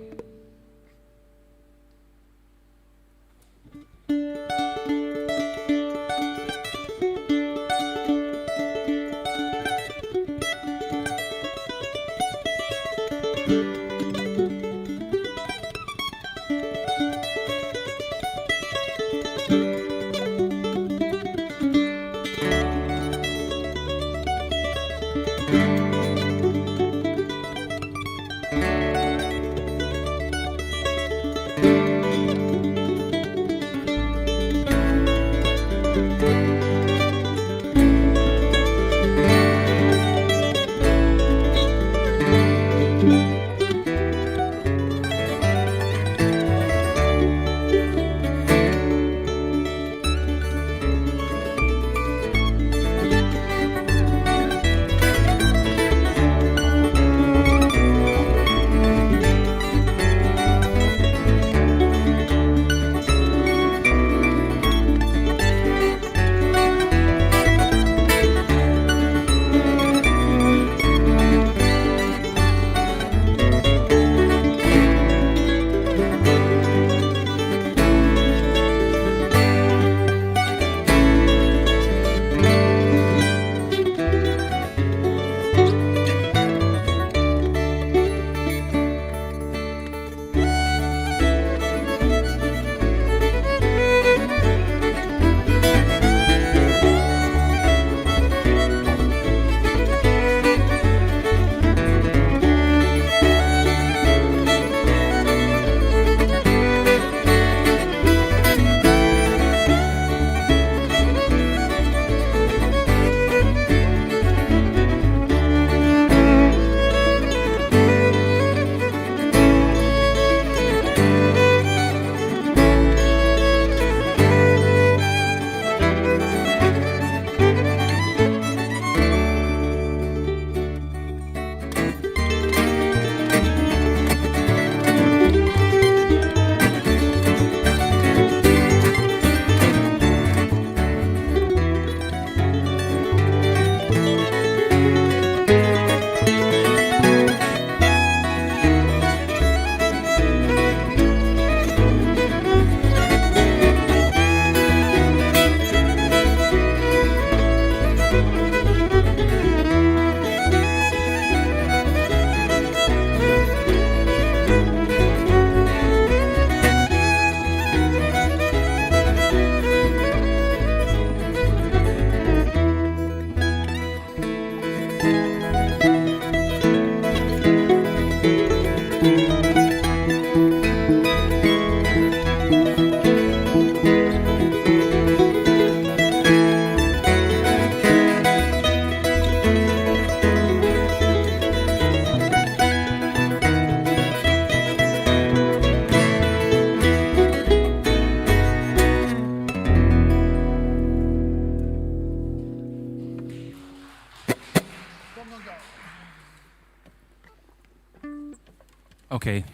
Speaker 10: Okay,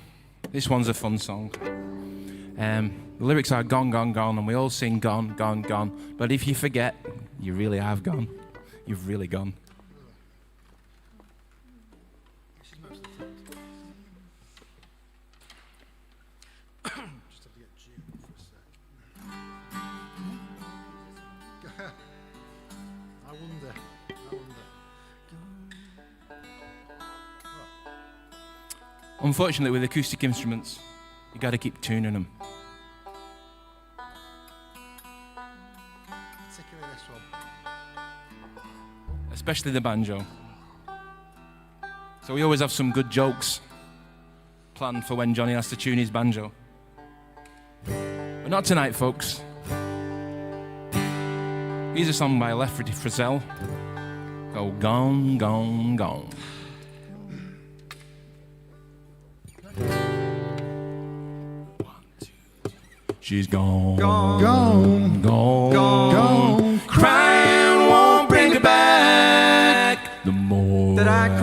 Speaker 10: this one's a fun song. The lyrics are gone, gone, gone, and we all sing gone, gone, gone. But if you forget, you really have gone. You've really gone. Unfortunately, with acoustic instruments, you got to keep tuning them.
Speaker 9: Particularly this one.
Speaker 10: Especially the banjo. So we always have some good jokes planned for when Johnny has to tune his banjo. But not tonight, folks. Here's a song by Lefty Frizzell called Gone, Gone, Gone. She's gone, gone, gone, gone, gone. Crying won't bring her back. The more that I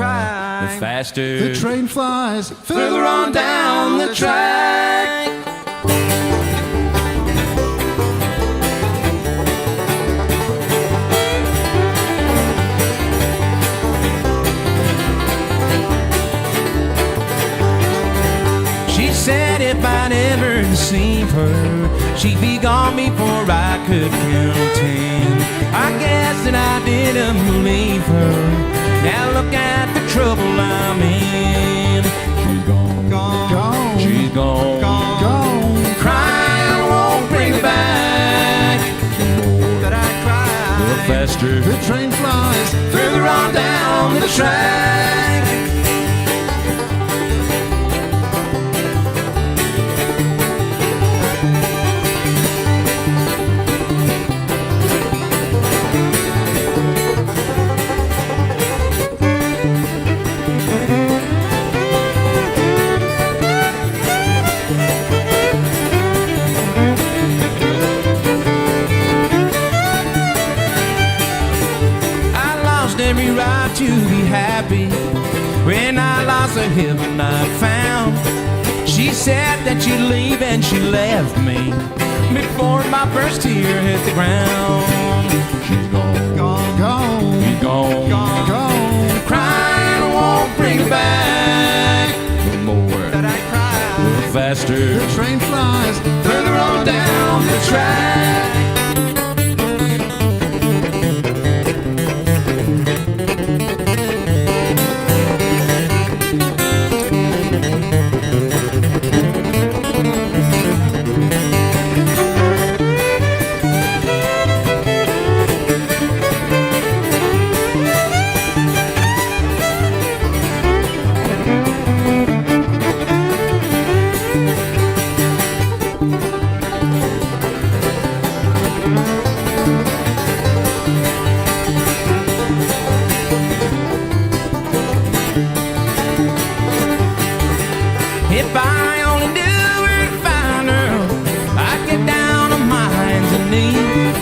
Speaker 10: faster
Speaker 9: The train flies
Speaker 10: further on down the track. She said if I'd ever deceive her, she'd be gone before I could count 10. I guess that I didn't believe her. Now look at the trouble I'm in. She's gone,
Speaker 9: gone,
Speaker 10: she's gone,
Speaker 9: gone.
Speaker 10: Crying won't bring her back. The more
Speaker 9: That I cry,
Speaker 10: the faster
Speaker 9: the train flies
Speaker 10: further on down the track. Every right to be happy. When I lost the heaven I found, she said that she'd leave and she left me before my first tear hit the ground. She's gone,
Speaker 9: gone, gone,
Speaker 10: she's gone,
Speaker 9: gone, gone.
Speaker 10: Crying won't bring her back. The more
Speaker 9: That I cry,
Speaker 10: the faster
Speaker 9: the train flies
Speaker 10: further on down the track. If I only knew where to find her, I'd get down on my hands and knees.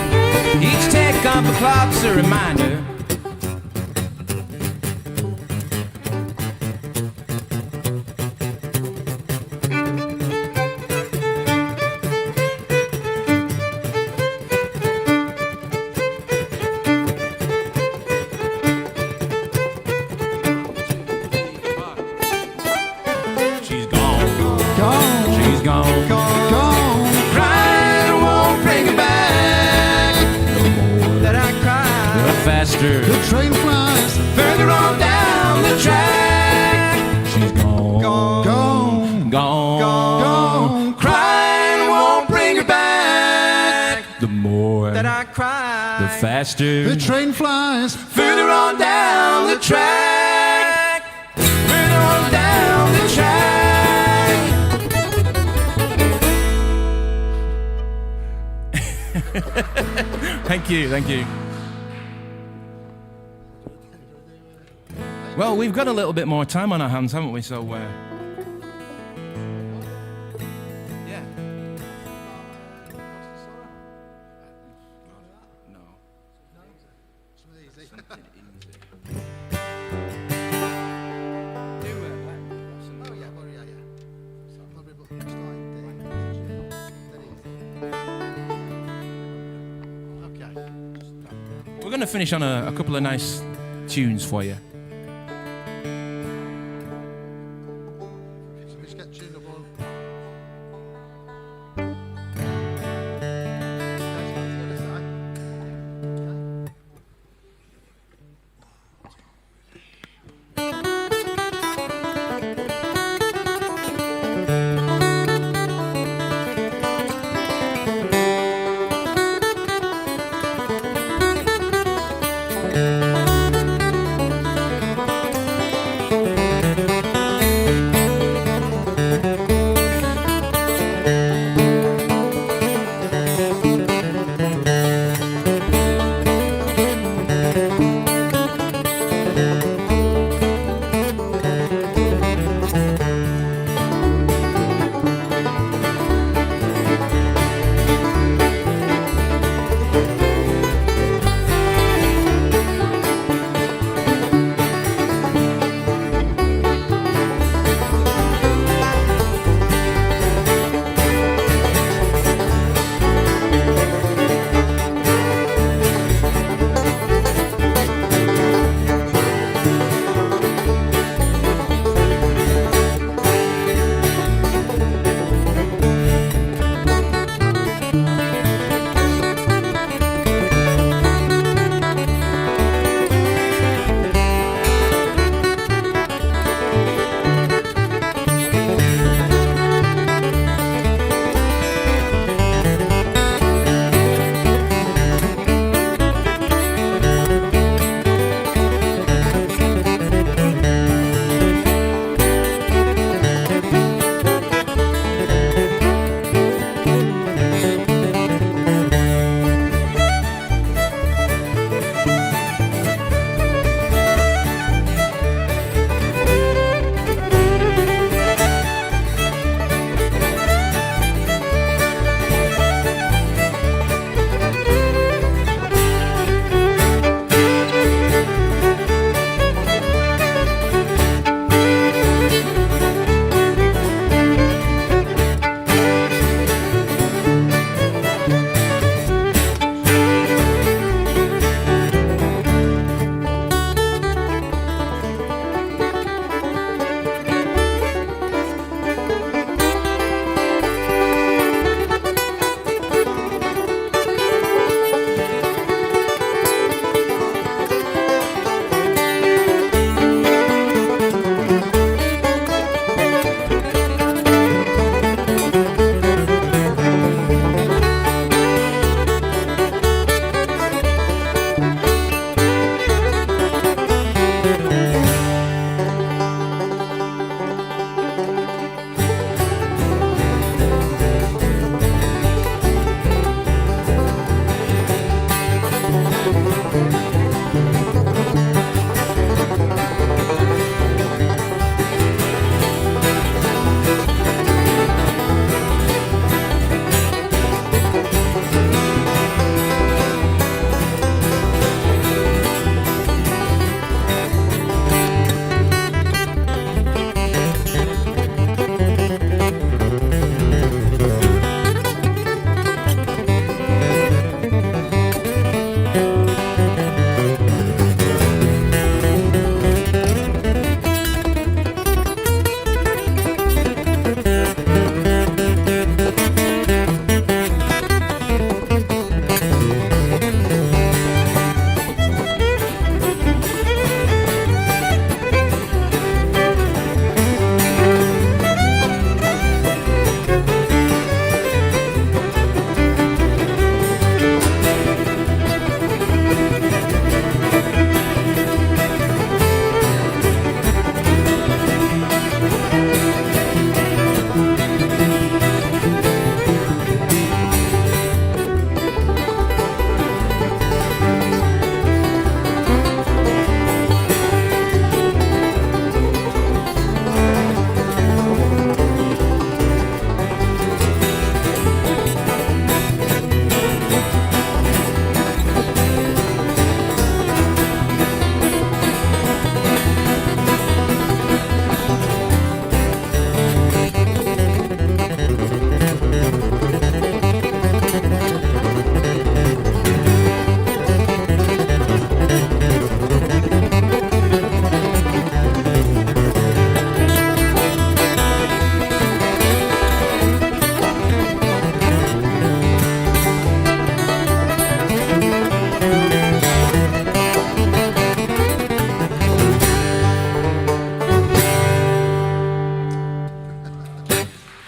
Speaker 10: Each tick of the clock's a reminder. She's gone,
Speaker 9: gone,
Speaker 10: she's gone,
Speaker 9: gone.
Speaker 10: Crying won't bring her back. The more
Speaker 9: That I cry,
Speaker 10: the faster
Speaker 9: the train flies
Speaker 10: further on down the track. She's gone,
Speaker 9: gone,
Speaker 10: gone,
Speaker 9: gone.
Speaker 10: Crying won't bring her back. The more
Speaker 9: That I cry,
Speaker 10: the faster
Speaker 9: the train flies
Speaker 10: further on down the track. Further on down the track. Thank you, thank you. Well, we've got a little bit more time on our hands, haven't we? So, yeah. No. We're going to finish on a couple of nice tunes for you.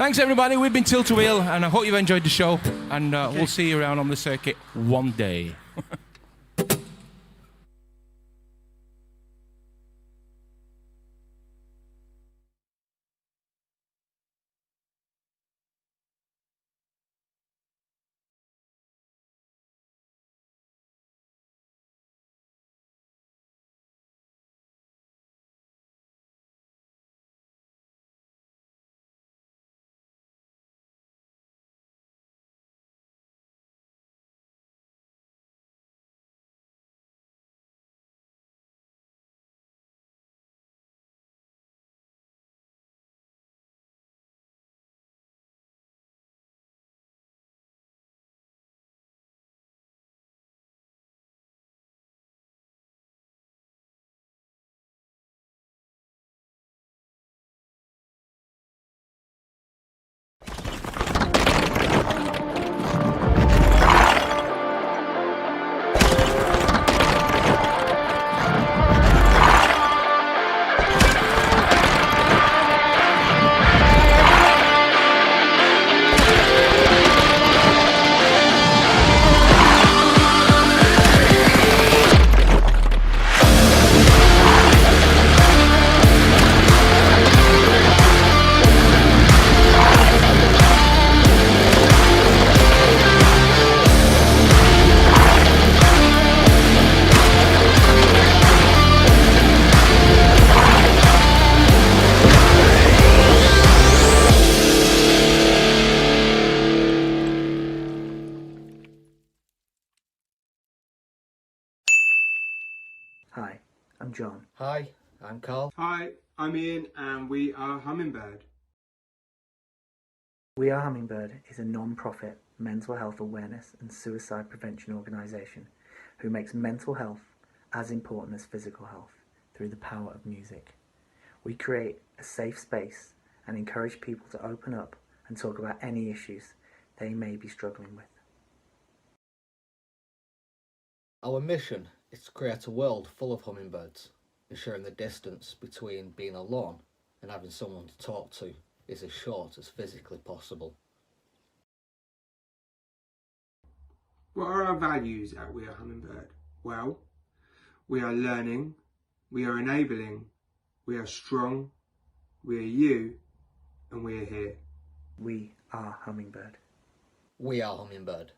Speaker 10: Thanks, everybody. We've been Tilt a Wheel, and I hope you've enjoyed the show. And we'll see you around on the circuit one day.
Speaker 4: Hi, I'm John.
Speaker 5: Hi, I'm Carl.
Speaker 6: Hi, I'm Ian, and we are Hummingbird.
Speaker 4: We Are Hummingbird is a non-profit mental health awareness and suicide prevention organisation who makes mental health as important as physical health through the power of music. We create a safe space and encourage people to open up and talk about any issues they may be struggling with.
Speaker 5: Our mission is to create a world full of hummingbirds, ensuring the distance between being alone and having someone to talk to is as short as physically possible.
Speaker 6: What are our values at We Are Hummingbird? Well, we are learning, we are enabling, we are strong, we are you, and we are here.
Speaker 4: We are Hummingbird.
Speaker 5: We are Hummingbird.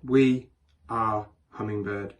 Speaker 6: We are Hummingbird.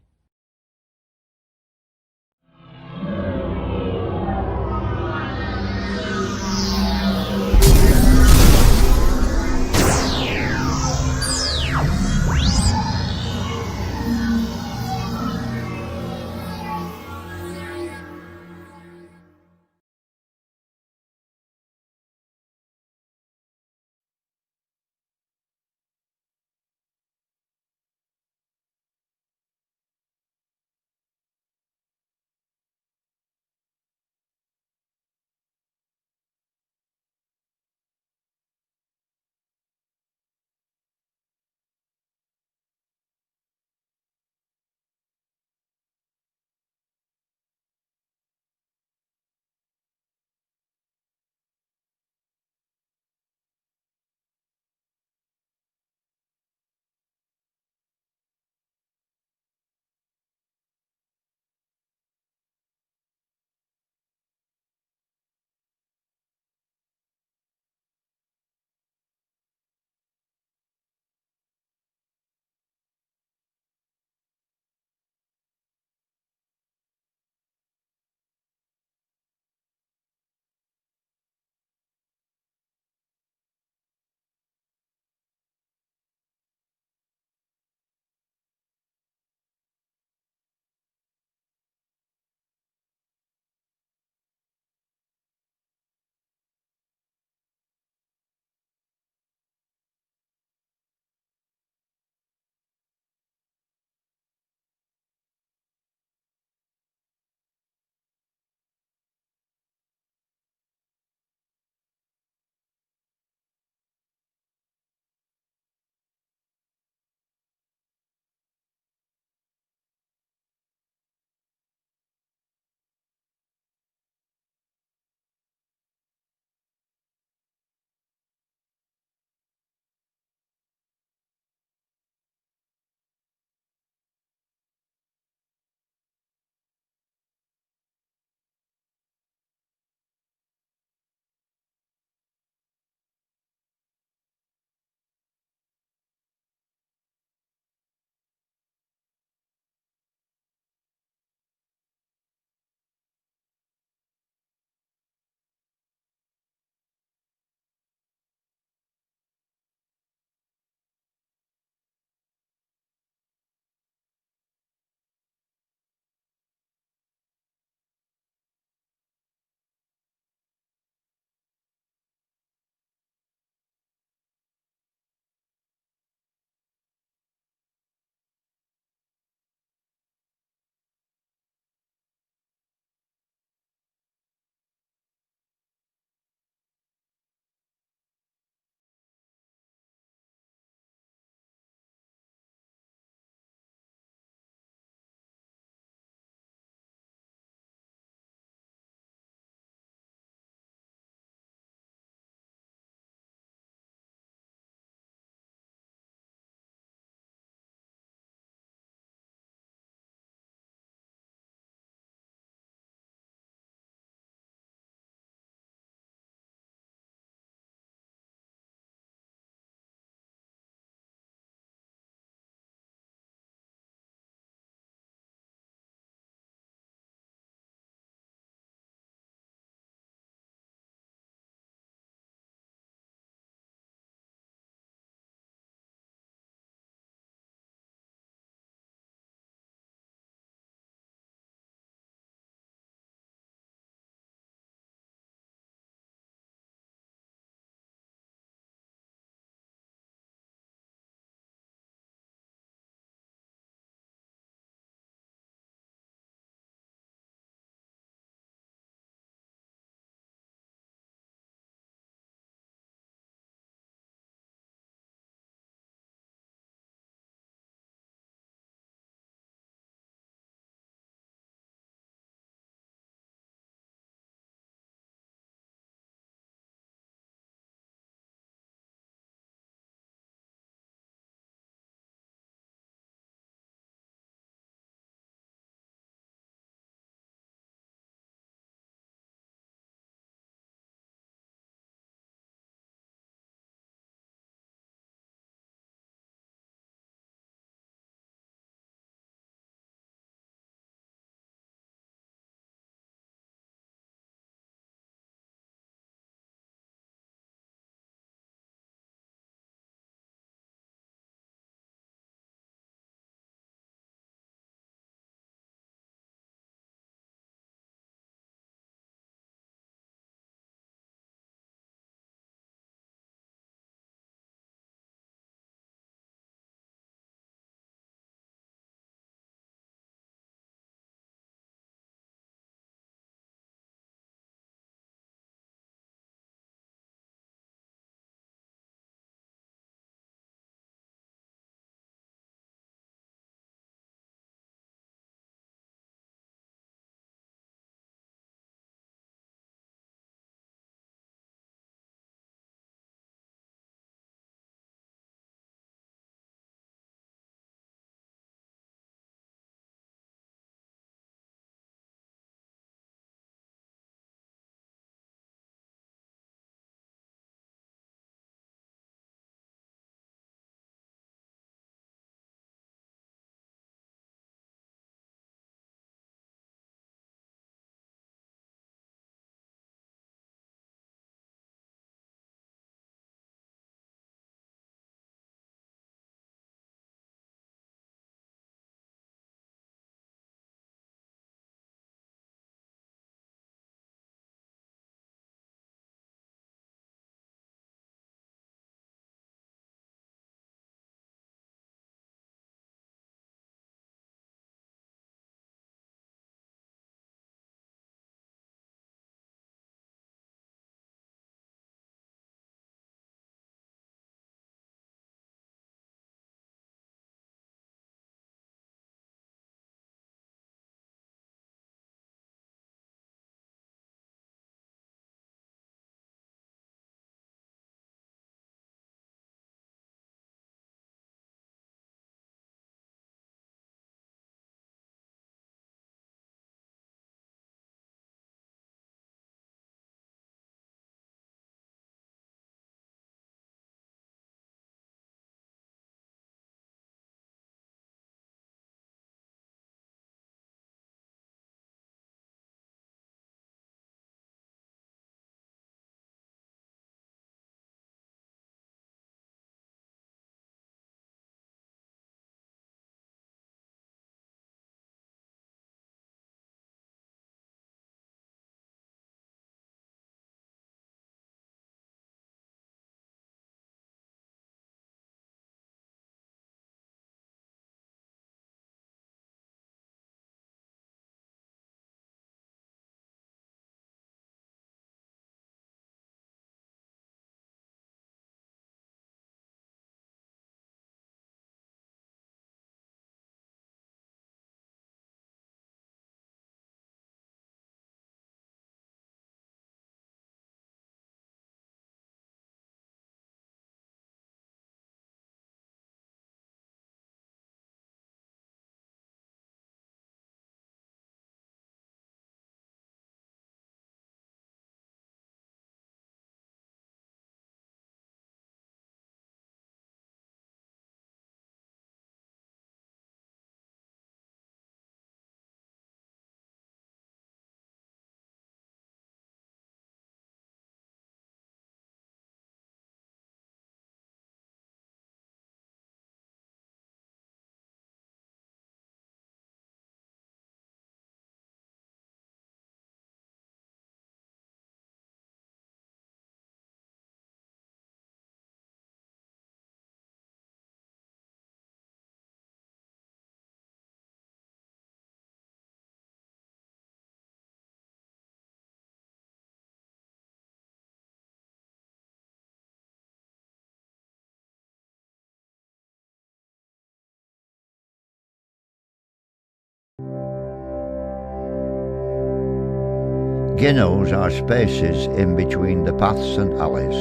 Speaker 11: Ginnels are spaces in between the paths and alleys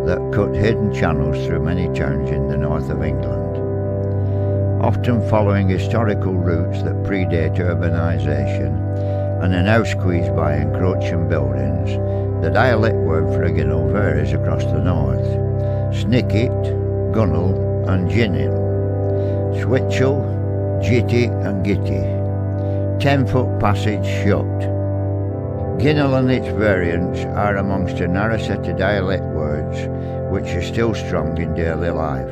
Speaker 11: that cut hidden channels through many towns in the north of England. Often following historical routes that predate urbanisation and are now squeezed by encroaching buildings, the dialect word for a ginnel varies across the north. Snicket, gunnel and ginnin. Switchel, jitty and gitty. 10-foot passage shut. Ginnel and its variants are amongst a narrow set of dialect words which are still strong in daily life.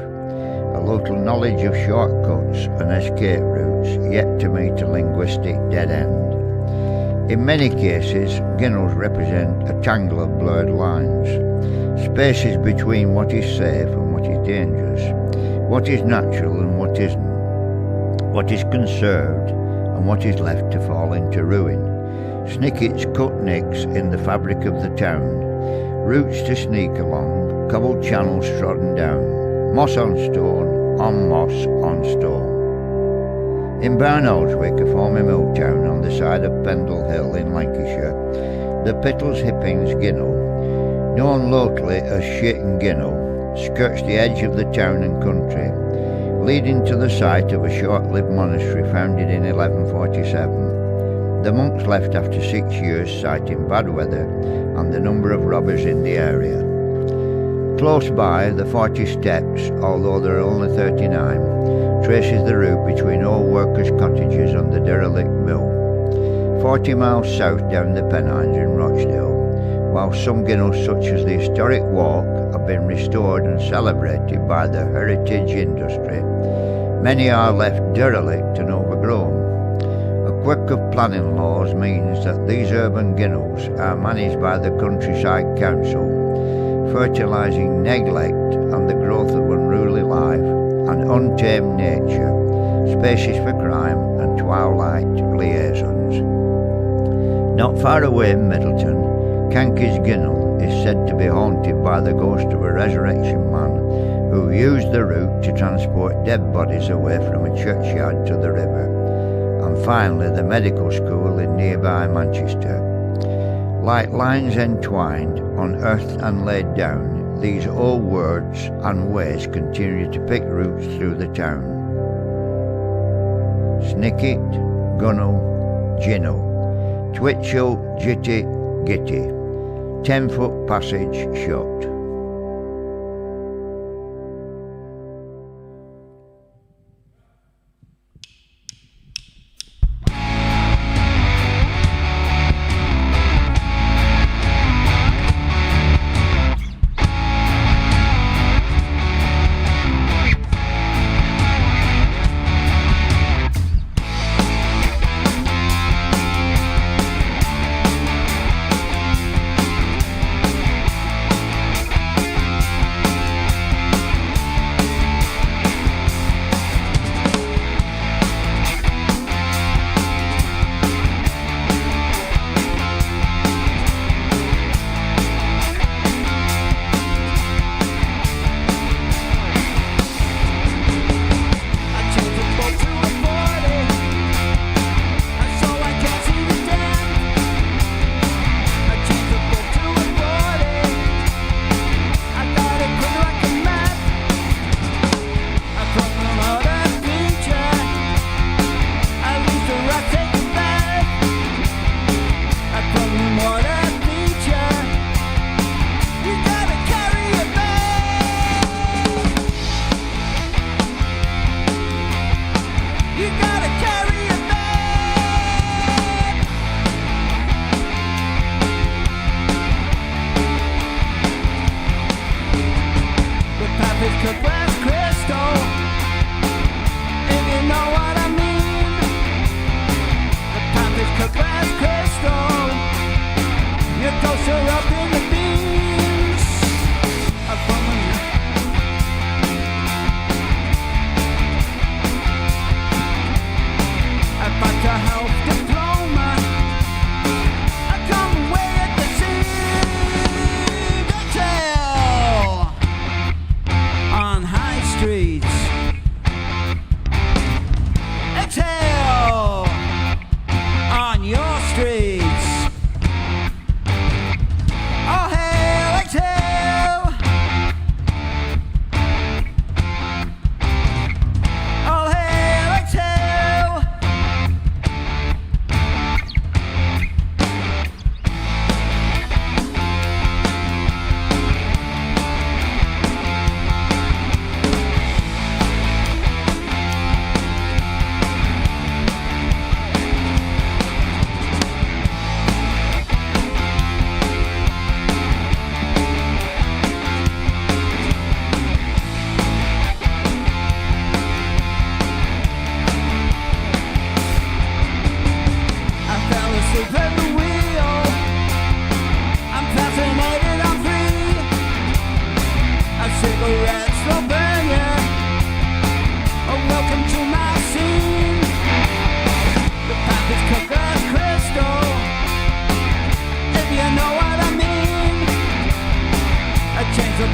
Speaker 11: A local knowledge of shortcuts and escape routes yet to meet a linguistic dead end. In many cases, ginnels represent a tangle of blurred lines, spaces between what is safe and what is dangerous, what is natural and what isn't, what is conserved and what is left to fall into ruin. Snickets cut nicks in the fabric of the town, routes to sneak along, cobbled channels trodden down, moss on stone, on moss on stone. In Barnoldswick, a former mill town on the side of Pendle Hill in Lancashire, the Pittles Hippings Ginnel, known locally as Shitton Ginnel, skirts the edge of the town and country, leading to the site of a short-lived monastery founded in 1147. The monks left after 6 years, citing bad weather and the number of robbers in the area. Close by, the 40 Steps, although there are only 39, traces the route between old workers' cottages and the derelict mill. 40 miles south down the Pennines in Rochdale, while some ginnels such as the historic Walk have been restored and celebrated by the heritage industry, many are left derelict and overgrown. A quirk of planning laws means that these urban ginnels are managed by the Countryside Council, fertilising neglect and the growth of unruly life and untamed nature, spaces for crime and twilight liaisons. Not far away in Middleton, Cankers Ginnel is said to be haunted by the ghost of a resurrection man who used the route to transport dead bodies away from a churchyard to the river. And finally the medical school in nearby Manchester. Like lines entwined, unearthed and laid down, these old words and ways continue to pick roots through the town. Snicket, gunnel, ginnel, twitchel, jitty, gitty, 10-foot passage shut.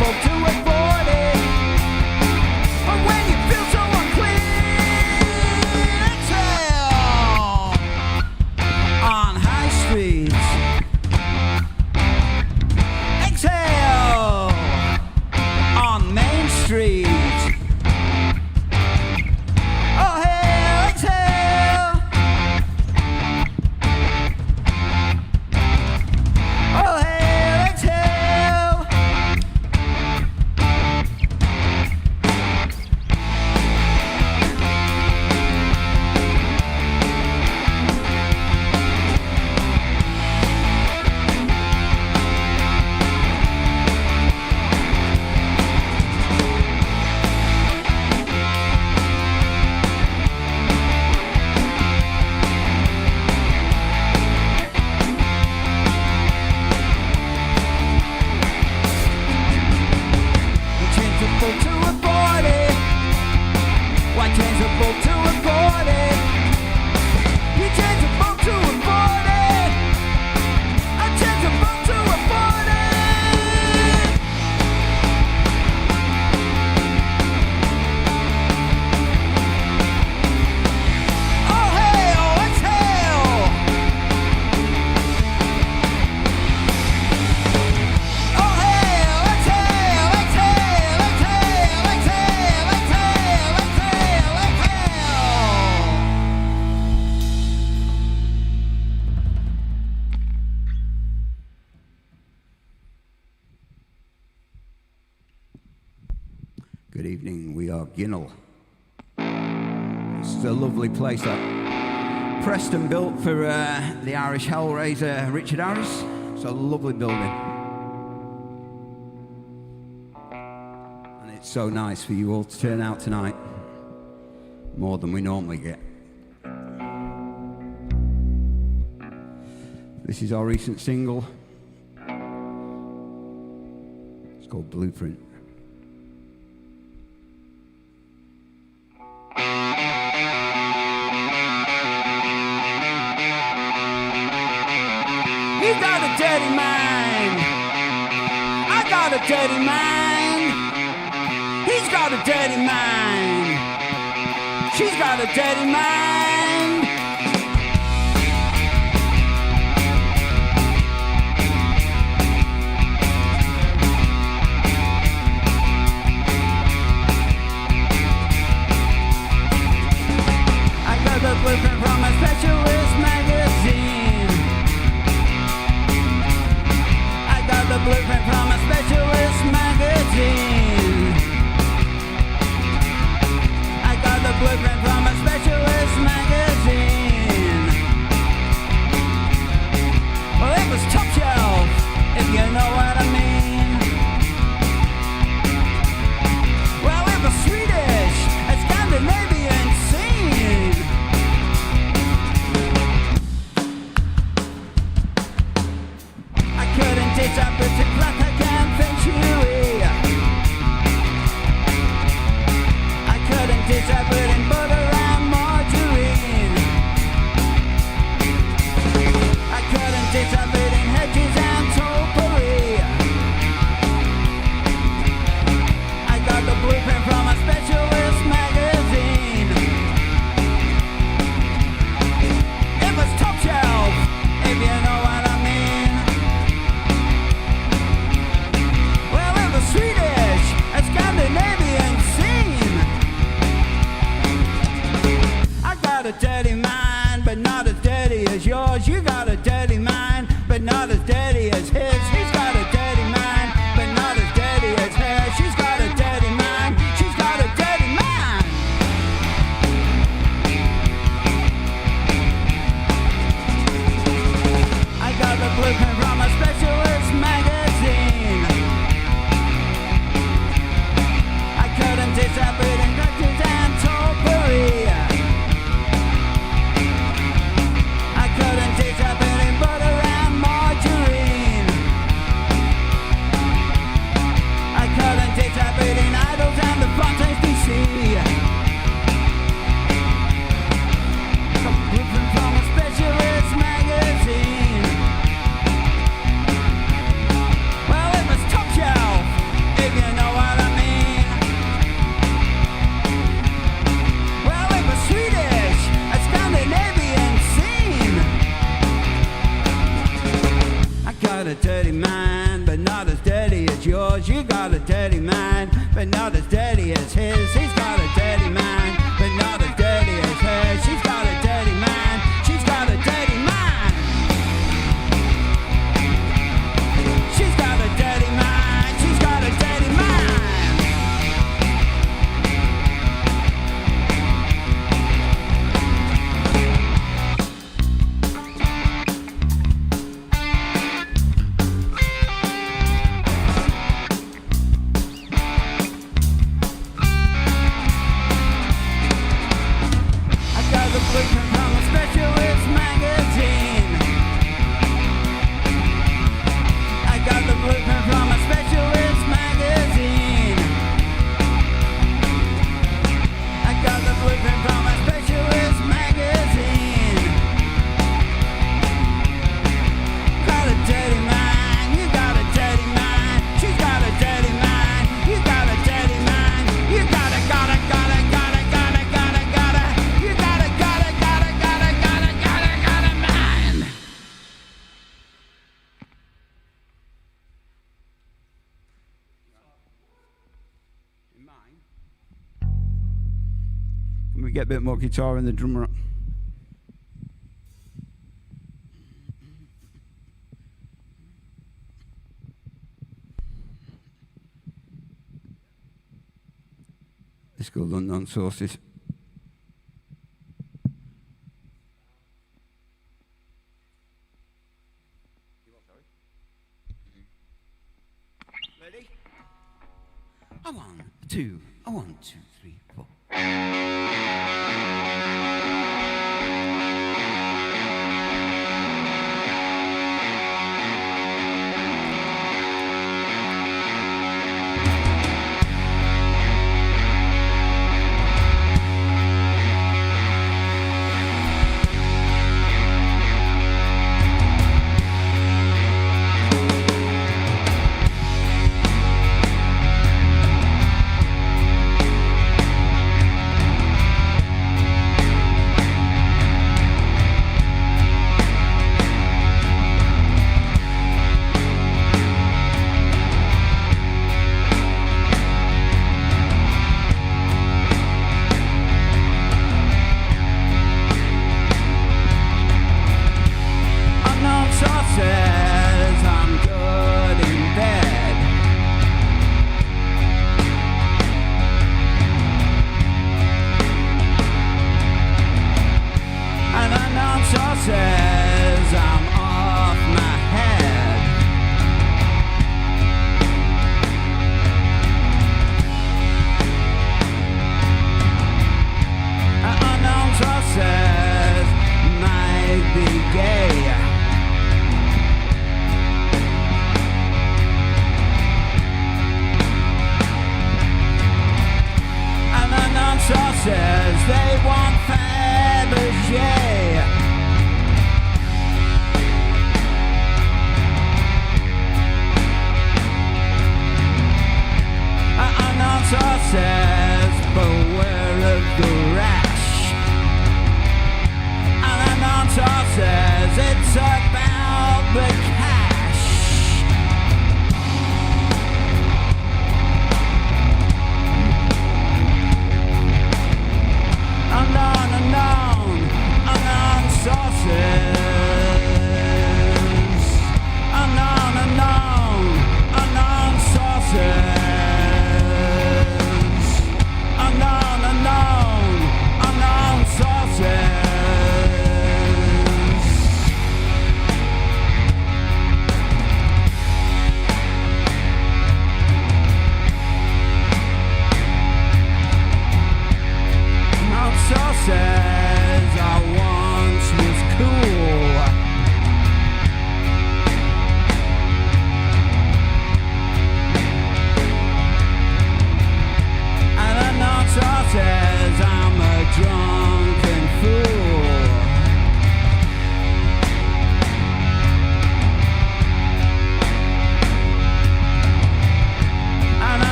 Speaker 7: changeable to afford it. But when you feel so unclean, exhale on high streets. Exhale on Main Street. Oh, hell, exhale. Oh, hell, exhale. Changeable to afford it. Why changeable to afford it? You changeable to afford it. I'm changeable to afford it. Oh, hell, exhale. Oh, hell, exhale, exhale, exhale, exhale, exhale, exhale, exhale.
Speaker 12: Good evening, we are Ginnell. This is a lovely place that Preston built for the Irish Hellraiser Richard Harris. It's a lovely building. And it's so nice for you all to turn out tonight. More than we normally get. This is our recent single. It's called Blueprint.
Speaker 7: He's got a dirty mind. I got a dirty mind. He's got a dirty mind. She's got a dirty mind. I got the blueprint from a specialist magazine. I got the blueprint from a specialist magazine. I got the blueprint from a specialist magazine. Well, it was top shelf, if you know what I mean. Well, it was Swedish, a Scandinavian scene. I couldn't interpret it like I can feng shui. I couldn't interpret in butter.
Speaker 12: yours. You got a dirty mind, but not as dirty as his. He's got a dirty mind, but not as dirty as hers. She's got a dirty mind, she's got a dirty mind. She's got a dirty mind, she's got a dirty mind. Can we get a bit more guitar and the drummer up? Let's go London Sources. Ready? A 1, 2, a 1, 2, 3, 4.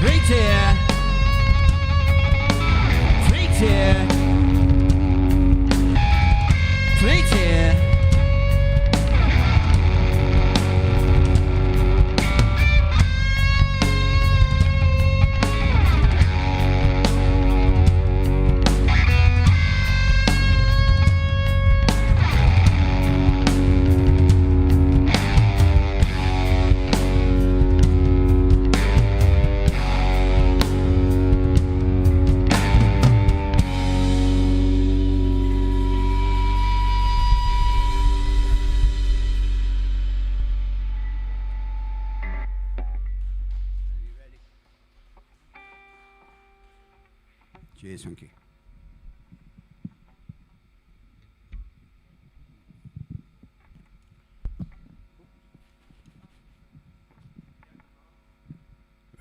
Speaker 12: 3-tier, 3-tier, 3-tier.
Speaker 13: Cheers, thank you.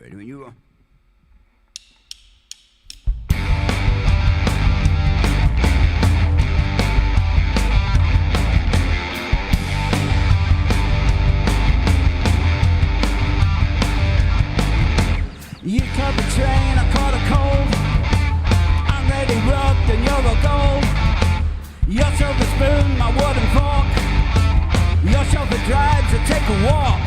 Speaker 13: Ready when you are.
Speaker 12: You caught the train, I caught a cold. I'm ready rubbed and you're a gold. Your silver spoon, my wooden fork. Your shoulder drives to take a walk.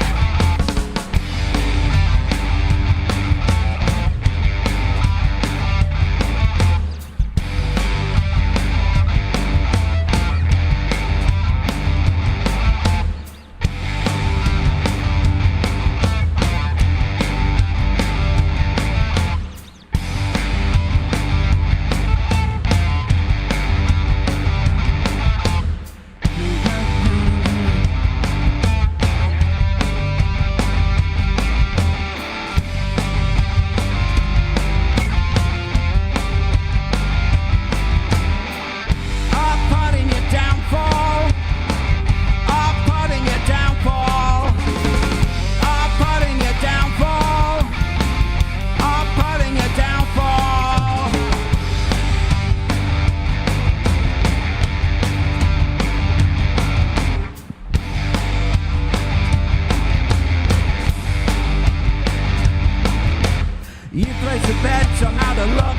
Speaker 12: You place a bet, I'm out of luck.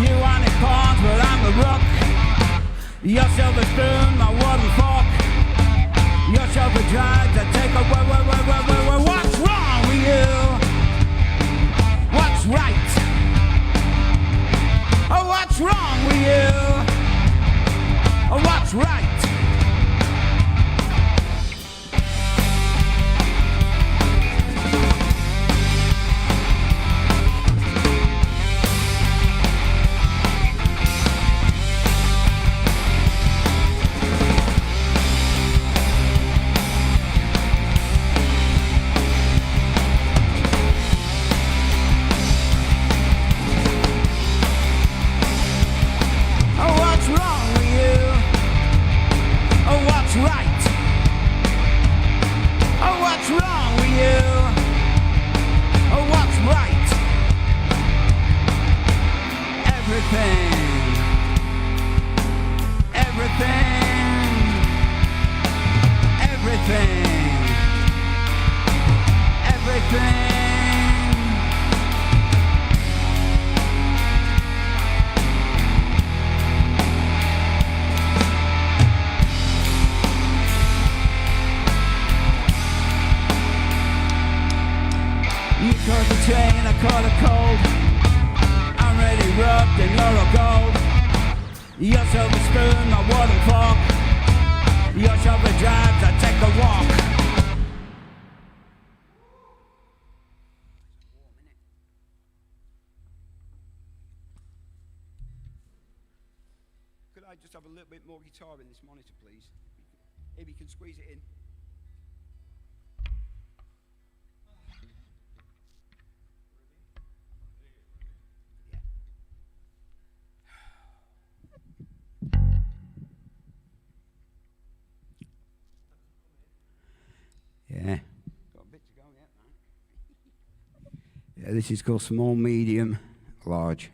Speaker 12: You wanted pawns, but I'm the rook. Your silver spoon, my wooden fork. Your shoulder drives, I take a what's wrong with you? What's right? Oh, what's wrong with you? Oh, what's right? You caught the train, I caught a cold. I'm ready rubbed and you're a gold. Your silver spoon, my wooden fork. Your shoulder drives, I take a walk.
Speaker 13: Could I just have a little bit more guitar in this monitor, please? If you can squeeze it in.
Speaker 12: Yeah. Got a bit to go yet, man. Yeah, this is called small, medium, large.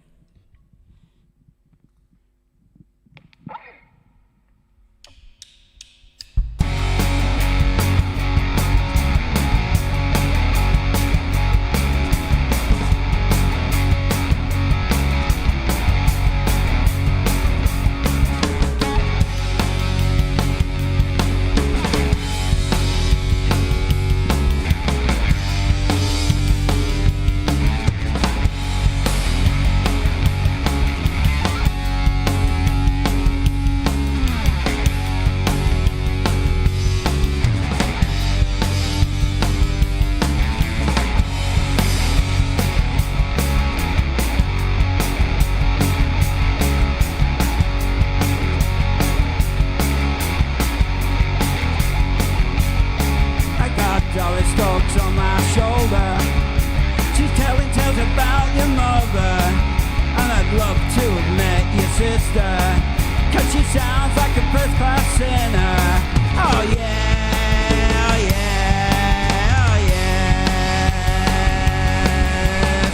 Speaker 12: sister, 'cause she sounds like a first-class sinner. Oh yeah, oh yeah, oh yeah.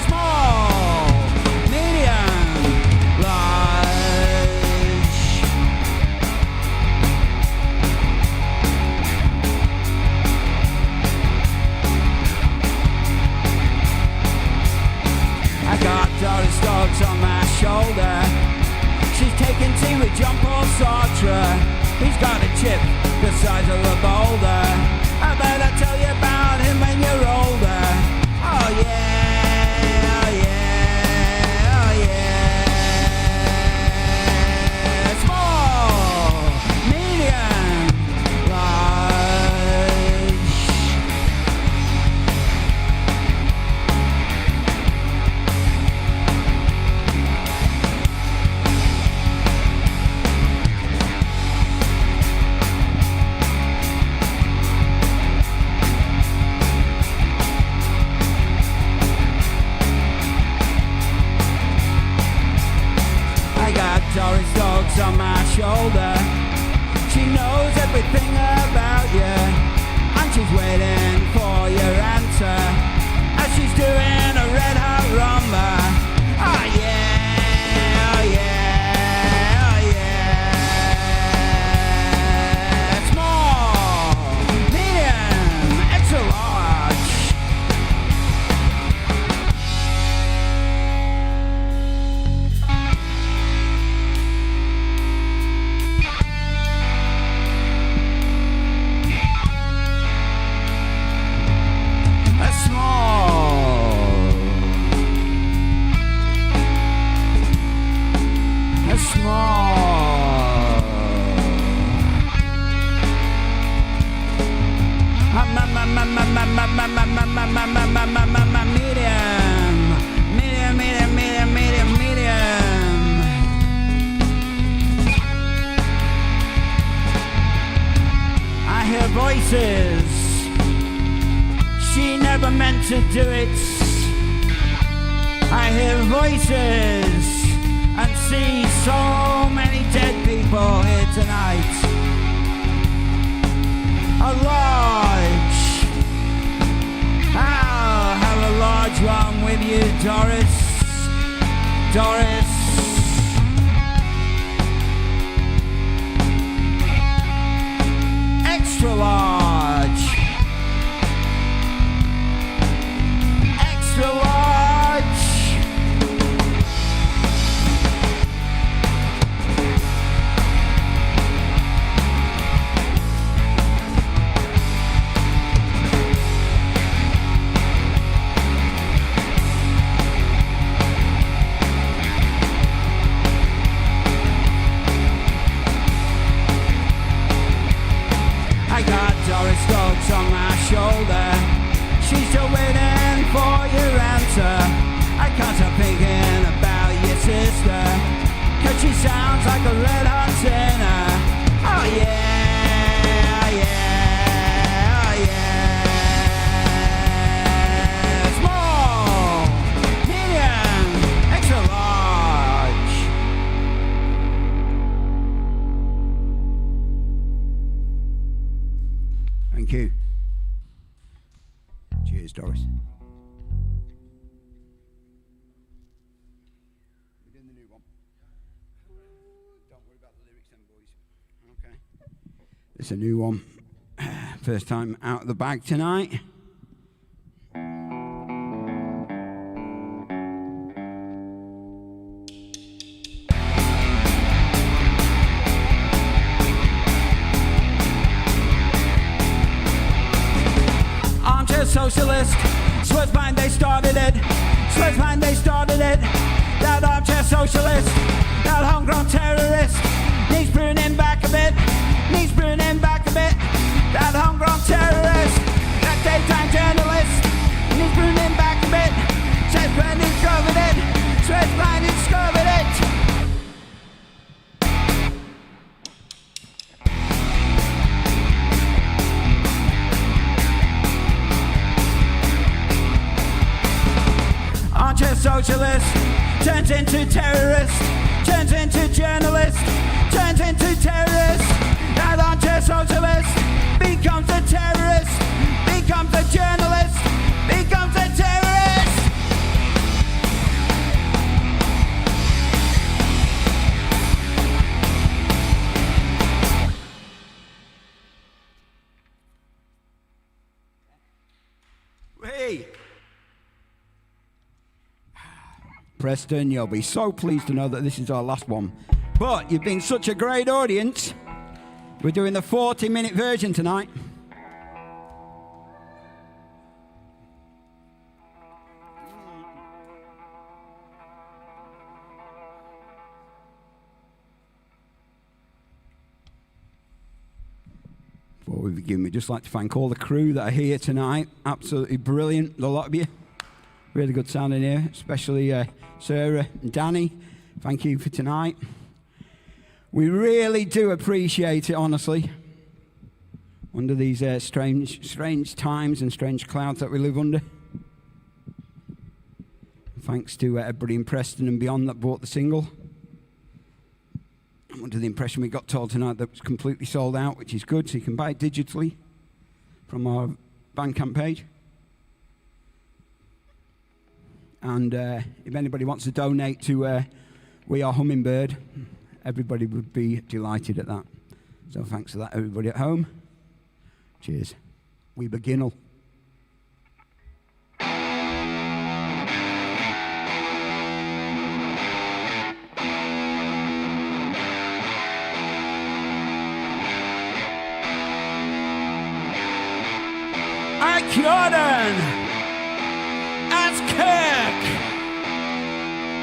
Speaker 12: Small, medium, large. I got Doris Stokes on my shoulder. She's taking tea with John Paul Sartre. He's got a chip the size of a boulder. I better tell you about him when you're older. Oh yeah, oh yeah, oh yeah. Small, medium, large. Doris Stokes on my shoulder. She knows everything about you, and she's waiting for your answer as she's doing a red hot rumba. Oh yeah, oh yeah, oh yeah. Small, medium, extra large. I hear voices. She never meant to do it. I hear voices and see so many dead people here tonight. A large, I'll have a large one with you, Doris. Doris. Extra large. Extra large. I got Doris Stokes on my shoulder. She's still waiting for your answer. I can't stop thinking about your sister, 'cause she sounds like a red hot sinner. Oh yeah, oh yeah, oh yeah. Small, medium, extra large.
Speaker 13: Thank you. Cheers, Doris. We're doing the new one. Don't worry about the lyrics then, boys. Okay. It's a new one. First time out of the bag tonight.
Speaker 12: Armchair socialist, Swiss mind they started it. Swiss mind they started it. That armchair socialist, that homegrown terrorist, needs pruning back a bit, needs pruning back a bit. That homegrown terrorist, that daytime journalist, needs pruning back a bit. Swiss mind discovered it, Swiss mind discovered it. Armchair socialist turns into terrorist, turns into journalist, turns into terrorist. Now armchair socialist becomes a terrorist, becomes a journalist, becomes a terrorist. Hey! Preston, you'll be so pleased to know that this is our last one. But you've been such a great audience. We're doing the 40-minute version tonight. Before we begin, we'd just like to thank all the crew that are here tonight. Absolutely brilliant, a lot of you. Really good sounding here, especially Sarah and Danny. Thank you for tonight. We really do appreciate it, honestly. Under these strange times and strange clouds that we live under. Thanks to everybody in Preston and beyond that bought the single. I'm under the impression we got told tonight that it's completely sold out, which is good, so you can buy it digitally from our Bandcamp page. And if anybody wants to donate to We Are Hummingbird, everybody would be delighted at that. So thanks for that, everybody at home. Cheers. We begin. Jordan, as Kirk,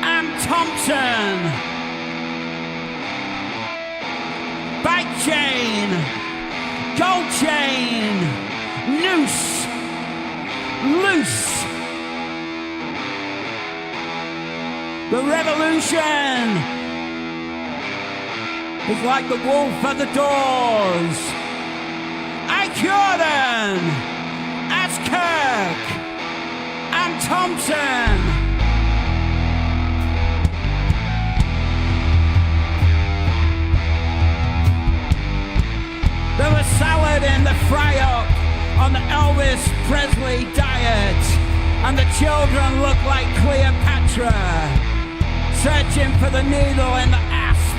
Speaker 12: and Thompson, bike chain, gold chain, noose, loose. The revolution is like the wolf at the doors. Ike Jordan, as Kirk and Thompson. There was salad in the fry-up on the Elvis Presley diet, and the children looked like Cleopatra, searching for the needle in the asp.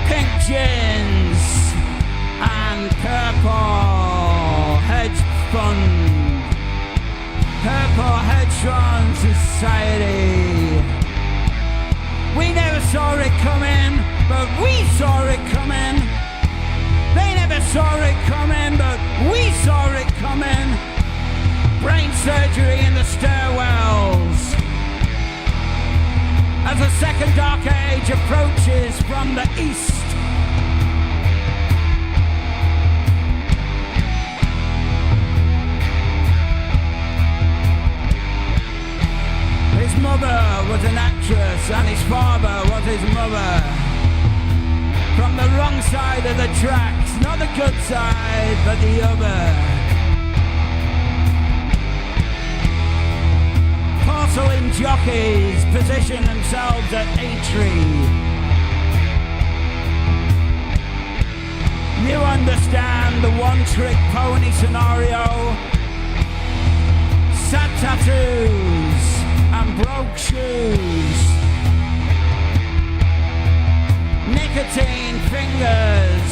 Speaker 12: Pink gins and purple hedge fund, purple hedge fund society. We never saw it coming, but we saw it coming. They never saw it coming, but we saw it coming. Brain surgery in the stairwells as the second dark age approaches from the east. His mother was an actress and his father was his mother. From the wrong side of the tracks, not the good side, but the other. Porcelain jockeys position themselves at Aintree. You understand the one-trick pony scenario? Sad tattoos and broke shoes, nicotine fingers.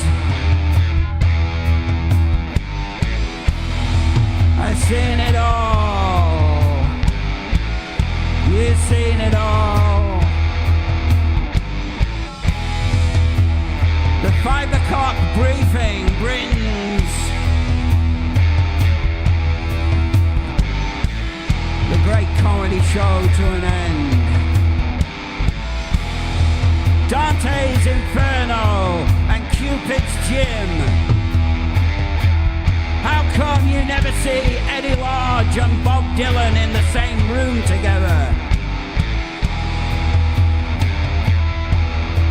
Speaker 12: I've seen it all. You've seen it all. The 5 o'clock briefing brings the great comedy show to an end. Dante's Inferno and Cupid's Gym. How come you never see Eddie Lodge and Bob Dylan in the same room together?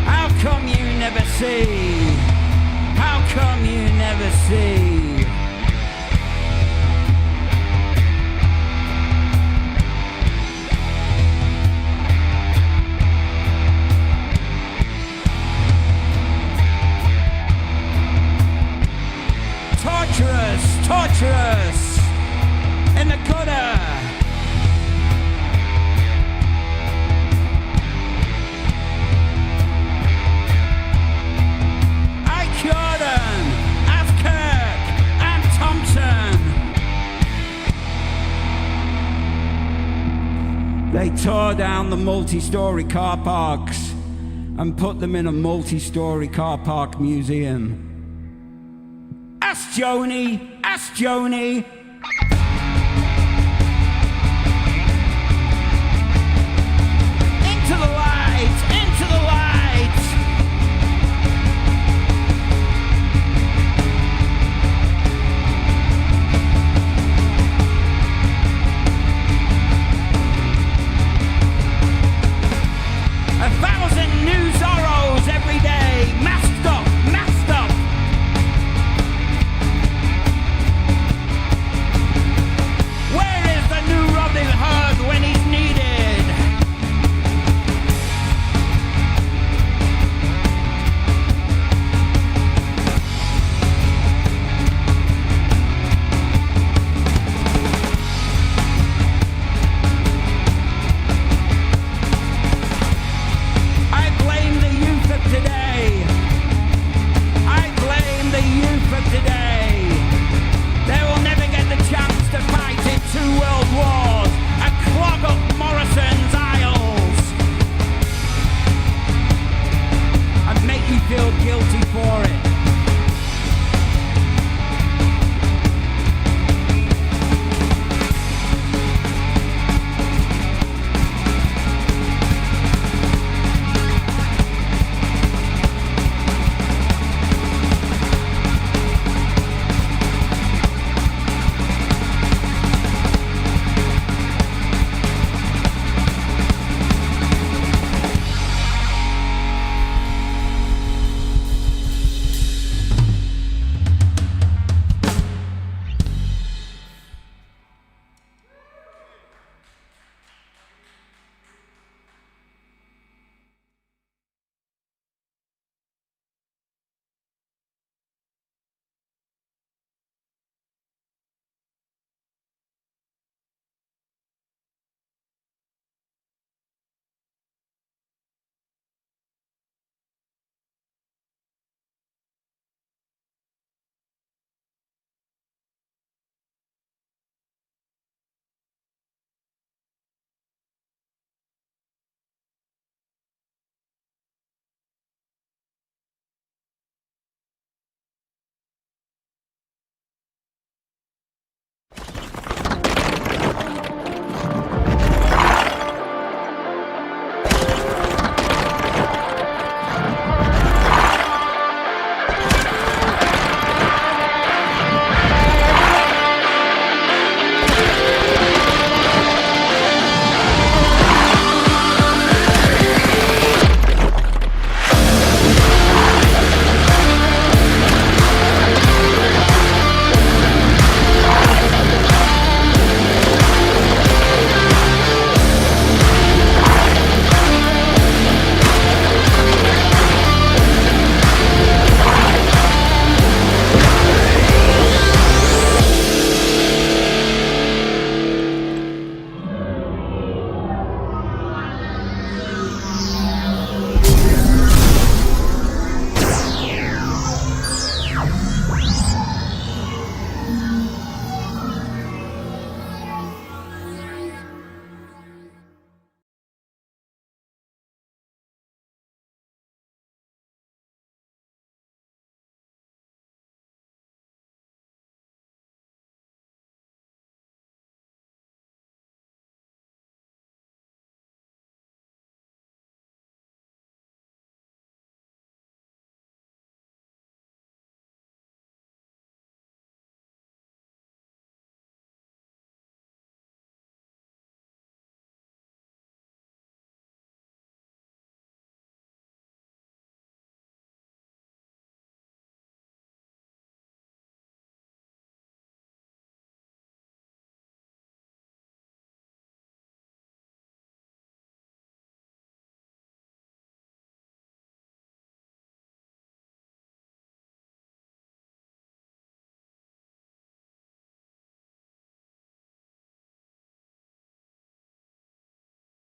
Speaker 12: How come you never see? How come you never see? They tore down the multi-storey car parks and put them in a multi-storey car park museum. Ask Joni,